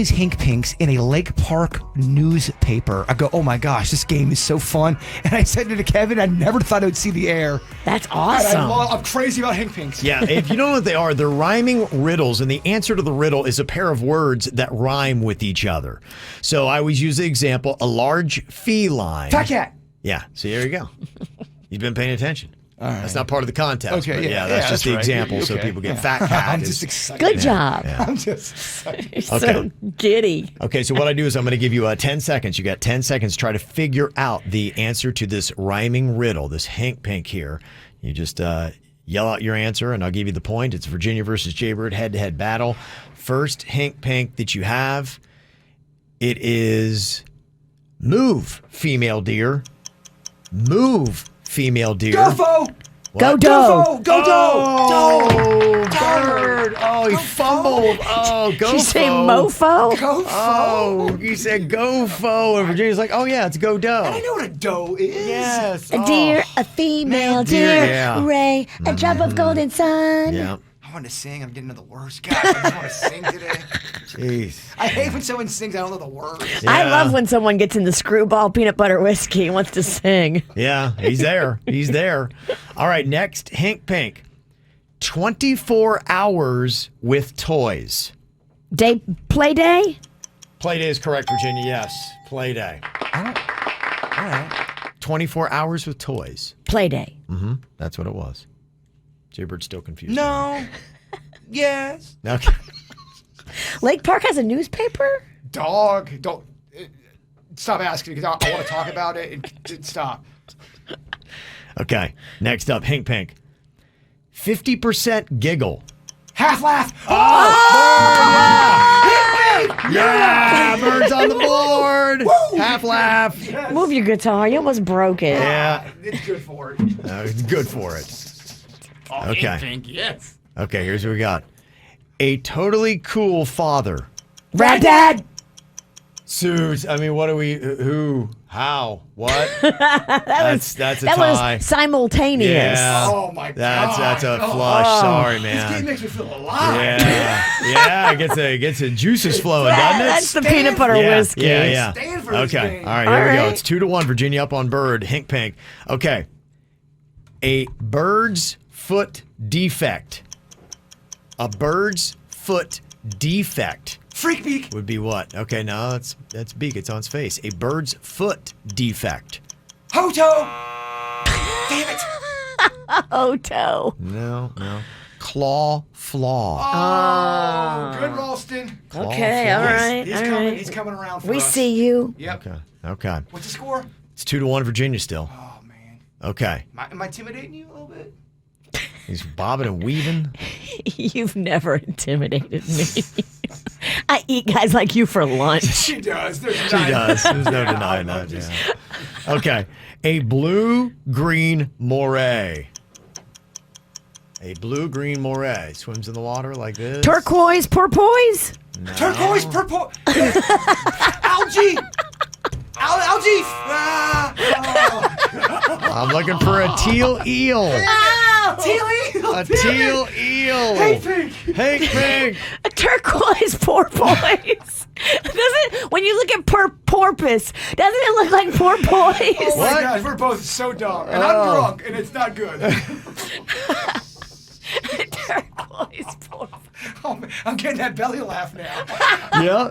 Hank Pinks in a Lake Park newspaper. I go, oh my gosh, this game is so fun. And I said to Kevin, I never thought I would see the air. That's awesome. I'm crazy about Hank Pinks. Yeah, if you don't know what they are, they're rhyming riddles, and the answer to the riddle is a pair of words that rhyme with each other. So I always use the example, a large feline. Fat cat. Yeah, see, there you go. You've been paying attention. All right. That's not part of the contest. Okay, but yeah, that's just that's the right. example so Okay, people get yeah. fat cat. I'm is- just excited. Good job. Yeah. I'm just excited. You're so giddy. Okay, so what I do is I'm going to give you 10 seconds. You got 10 seconds to try to figure out the answer to this rhyming riddle, this Hank Pink here. You just yell out your answer, and I'll give you the point. It's Virginia versus Jaybird head-to-head battle. First Hank Pink that you have, it is move, female deer. Move, female deer. Go-fo! Go, Go-fo! Go-do! Oh, bird. Oh, he fumbled. Oh, go. Did you say mofo? Go-fo! Oh, you said go-fo. And Virginia's like, oh, yeah, it's go-do. I know what a doe is. Yes. A deer, a female deer, deer, yeah. ray, a drop of golden sun. Yeah. I want to sing. I'm getting to the words. God, I just want to sing today. Jeez. I hate when someone sings. I don't know the words. I Yeah. love when someone gets in the screwball peanut butter whiskey and wants to sing. Yeah, he's there. He's there. All right, next, Hank Pink. 24 hours with toys. Play day? Play day is correct, Virginia. Yes, play day. All right. 24 hours with toys. Play day. Mm-hmm. That's what it was. Jaybird's still confused. No. Yes. Okay. Lake Park has a newspaper? Dog. Don't. Stop asking because I want to talk about it. Stop. Okay. Next up, Hank Pink. 50% giggle. Half laugh. Yeah, birds on the board. Half laugh. Move your guitar. You almost broke it. Yeah, It's good for it. it's good for it. Okay. Pink, yes. Okay, here's what we got. A totally cool father. Rat Dad. Suits. I mean, what are we? Who? How? What? that's a That tie. was simultaneous. Yeah. Oh my God. That's a flush. Sorry, This game man. makes me feel alive. Yeah. It gets the juices flowing, doesn't it? That's the peanut butter whiskey. Yeah. Stand for this Okay. game. All right. Here we go. right. It's 2-1. Virginia up on Bird. Hank Pink. Okay. A bird's foot defect. A bird's foot defect Freak beak. would be what? Okay, no, that's beak. It's on its face. A bird's foot defect. Hoto. Damn it. Oto. No. Claw flaw. Oh, good Ralston. Okay, all right. He's all coming. right. He's coming around for We us. see you. Yep. Okay. What's the score? It's 2-1 Virginia still. Oh man. Okay. Am I intimidating you a little bit? He's bobbing and weaving. You've never intimidated me. I eat guys like you for lunch. She does. There's She does. There's no denying that. Yeah. Okay. A blue-green moray. A blue-green moray swims in the water like this. Turquoise porpoise. No. Turquoise, purple. Algae. Algae. I'm looking for a teal eel. Teal. A teal eel. Hey, Pink. Hank Pink. A turquoise porpoise. Doesn't when you look at porpoise, doesn't it look like porpoise? Oh my What? gosh, we're both so dumb. And I'm drunk, and it's not good. Turquoise porpoise. Oh, man, I'm getting that belly laugh now. Yeah.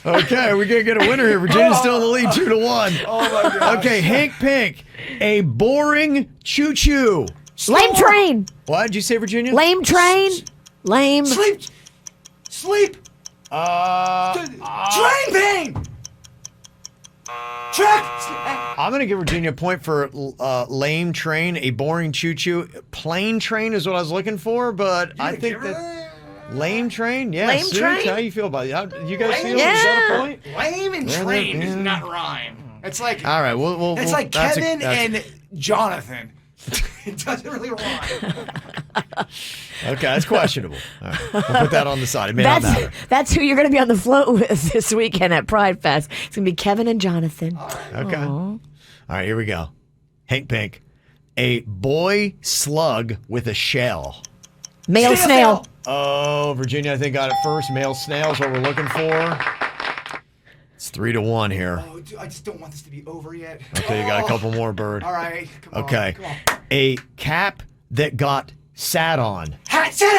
Okay, we're gonna get a winner here. Virginia's still in the lead, 2-1. Oh my gosh. Okay, Hank Pink. A boring choo-choo. Lame train. What did you say, Virginia? Lame train. Lame. Sleep. Train bang. Track. I'm gonna give Virginia a point for lame train, a boring choo-choo. Plain train is what I was looking for, but I think that lame train, yeah. Lame Suits, train? How you feel about it? You guys feel? Is Yeah. that a point? Lame and Yeah, train yeah. does not rhyme. It's like All right, it's like Kevin and Jonathan. It doesn't really rhyme. Okay, that's questionable. All right, we'll put that on the side. It may not matter. That's who you're going to be on the float with this weekend at Pride Fest. It's going to be Kevin and Jonathan. Okay. All right, here we go. Hank Pink. A boy slug with a shell. Male snail. Oh, Virginia, I think, got it first. Male snail is what we're looking for. It's 3-1 here. Oh, dude, I just don't want this to be over yet. Okay, you got a couple more, Bird. All right. Come Okay. on. A cap that got sat on. Hat. Think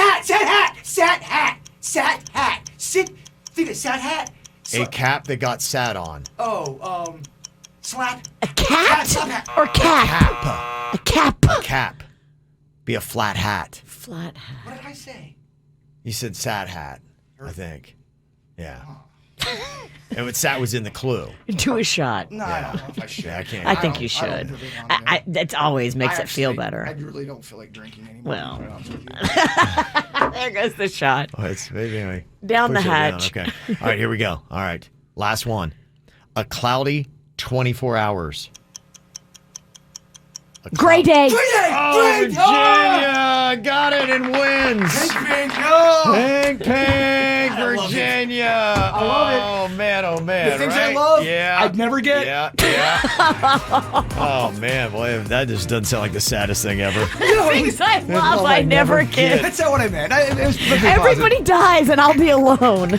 of sat hat. A cap that got sat on. Slap. A cat Slap hat. or cap? Cap. A cap. A cap. Be a flat hat. Flat hat. What did I say? You said sat hat, I think. Yeah. And what sat was in the clue. Do a shot. No, I don't know if I should. Yeah, I can't. I think you should. That always makes it feel better. I really don't feel like drinking anymore. Well. to be honest with you. There goes the shot. Oh, it's anyway. Down the Push it down, hatch. Okay. All right, here we go. All right. Last one. A cloudy 24 hours. Gray day. Oh, Virginia got it and wins. Hank Pink, Virginia. I love it. Oh, man, oh, man. The things right? I love, Yeah. I'd never get. Yeah. Oh, man, boy, that just doesn't sound like the saddest thing ever. Things I love, I never get. That's not what I meant. It was Everybody dies and I'll be alone.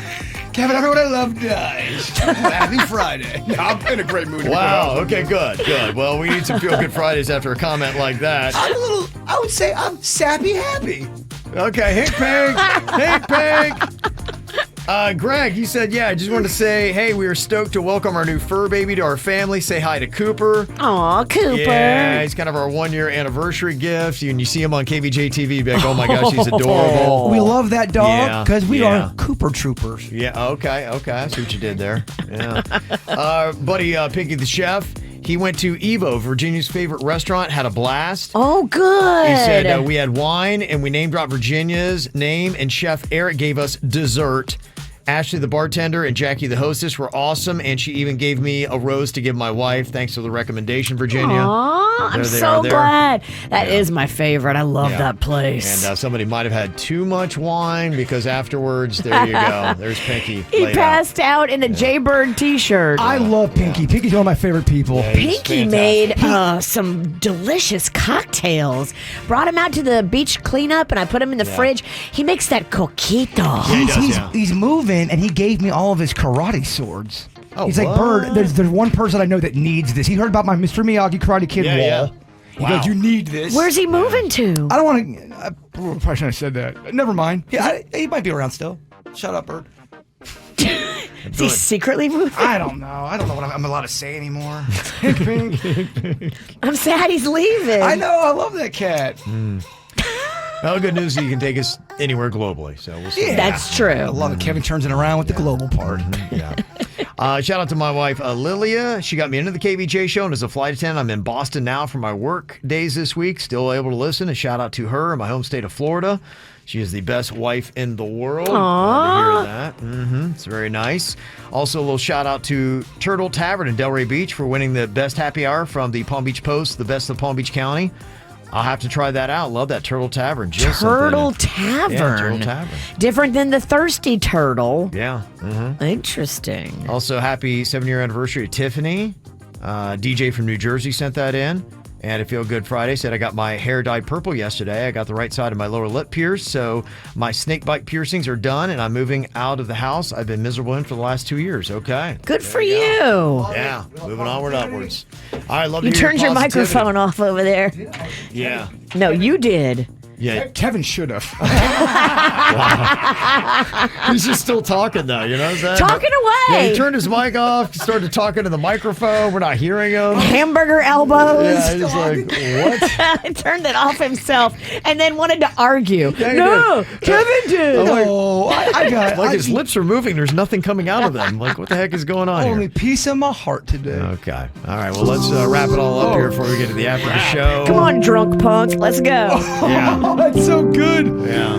Kevin, everyone I love dies. Happy Friday. I'm in a great mood. Wow. Okay, good. Well, we need some Feel Good Fridays after a comment like that. I would say I'm sappy happy. Okay, Hank Pink. Greg, you said, I just wanted to say, hey, we are stoked to welcome our new fur baby to our family. Say hi to Cooper. Aw, Cooper. Yeah, he's kind of our 1-year anniversary gift. And you see him on KVJ TV, be like, oh my gosh, he's adorable. We love that dog because we Yeah. are Cooper troopers. Yeah, okay. I see what you did there. Yeah. Buddy Pinky the chef, he went to Evo, Virginia's favorite restaurant, had a blast. Oh, good. He said we had wine and we name dropped Virginia's name, and Chef Eric gave us dessert. Ashley, the bartender, and Jackie, the hostess, were awesome, and she even gave me a rose to give my wife. Thanks for the recommendation, Virginia. Aw, I'm There they so are there. glad. That is my favorite. I love that place. And somebody might have had too much wine because afterwards, there you go. There's Pinky. He laid passed out in a Jaybird t-shirt. I love Pinky. Pinky's one of my favorite people. Pinky made some delicious cocktails. Brought him out to the beach cleanup, and I put him in the fridge. He makes that coquito. He's moving, and he gave me all of his karate swords. Oh, He's like, Bird, there's one person I know that needs this. He heard about my Mr. Miyagi Karate Kid wall. He goes, you need this. Where's he moving to? I don't want to. I probably shouldn't have said that. Never mind. Yeah, he might be around still. Shut up, Bird. Is he secretly moving? I don't know. I don't know what I'm allowed to say anymore. I'm sad he's leaving. I know. I love that cat. Well, good news is you can take us anywhere globally. So we'll see. Yeah. That's true. I love it. Kevin turns it around with the global part. Yeah. Shout out to my wife, Lilia. She got me into the KVJ show and as a flight attendant. I'm in Boston now for my work days this week. Still able to listen. A shout out to her in my home state of Florida. She is the best wife in the world. Glad to hear that. It's very nice. Also, a little shout out to Turtle Tavern in Delray Beach for winning the best happy hour from the Palm Beach Post, the best of Palm Beach County. I'll have to try that out. Love that Turtle Tavern. Turtle Tavern. Yeah, Turtle Tavern. Different than the Thirsty Turtle. Yeah. Interesting. Also, happy 7-year anniversary to Tiffany. DJ from New Jersey sent that in. And it Feel Good Friday said I got my hair dyed purple yesterday. I got the right side of my lower lip pierced, so my snake bite piercings are done, and I'm moving out of the house I've been miserable in for the last 2 years. Okay. Good for you. Yeah, moving onward upwards. All right, love to You hear turned your positivity. microphone off over there. Yeah. No, you did. Yeah. Kevin should have. He's just still talking, though. You know what I'm saying? Talking away. Yeah, he turned his mic off, started talking to the microphone. We're not hearing him. Hamburger elbows. Yeah, he's like, what? Turned it off himself and then wanted to argue. Yeah, he No, did. Kevin did. No, I got Like his lips are moving. There's nothing coming out of them. Like, what the heck is going on only here? piece of my heart today. Okay. All right. Well, let's wrap it all up here before we get to the after the show. Come on, drunk punk. Let's go. Yeah. Oh, that's so good. Yeah.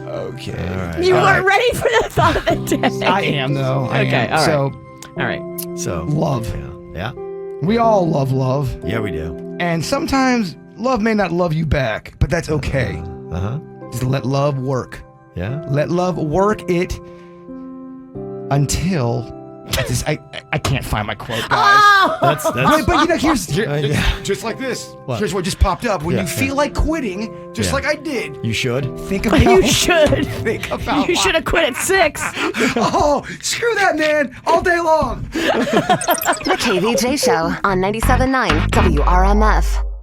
Okay. All right. You All weren't right. ready for the thought of the day. I am, though. I Okay, am. all right. So, All right. So, love. yeah. We all love love. Yeah, we do. And sometimes love may not love you back, but that's okay. Just let love work. Yeah. Let love work it until. I can't find my quote, guys. Oh! That's But here's yeah. just like this. What? Here's what just popped up. When Yeah, you feel like quitting, just like I did, You should. think about. You should. Think about. You should have quit at 6. Oh, screw that, man! All day long. The KVJ Show on 97.9 WRMF.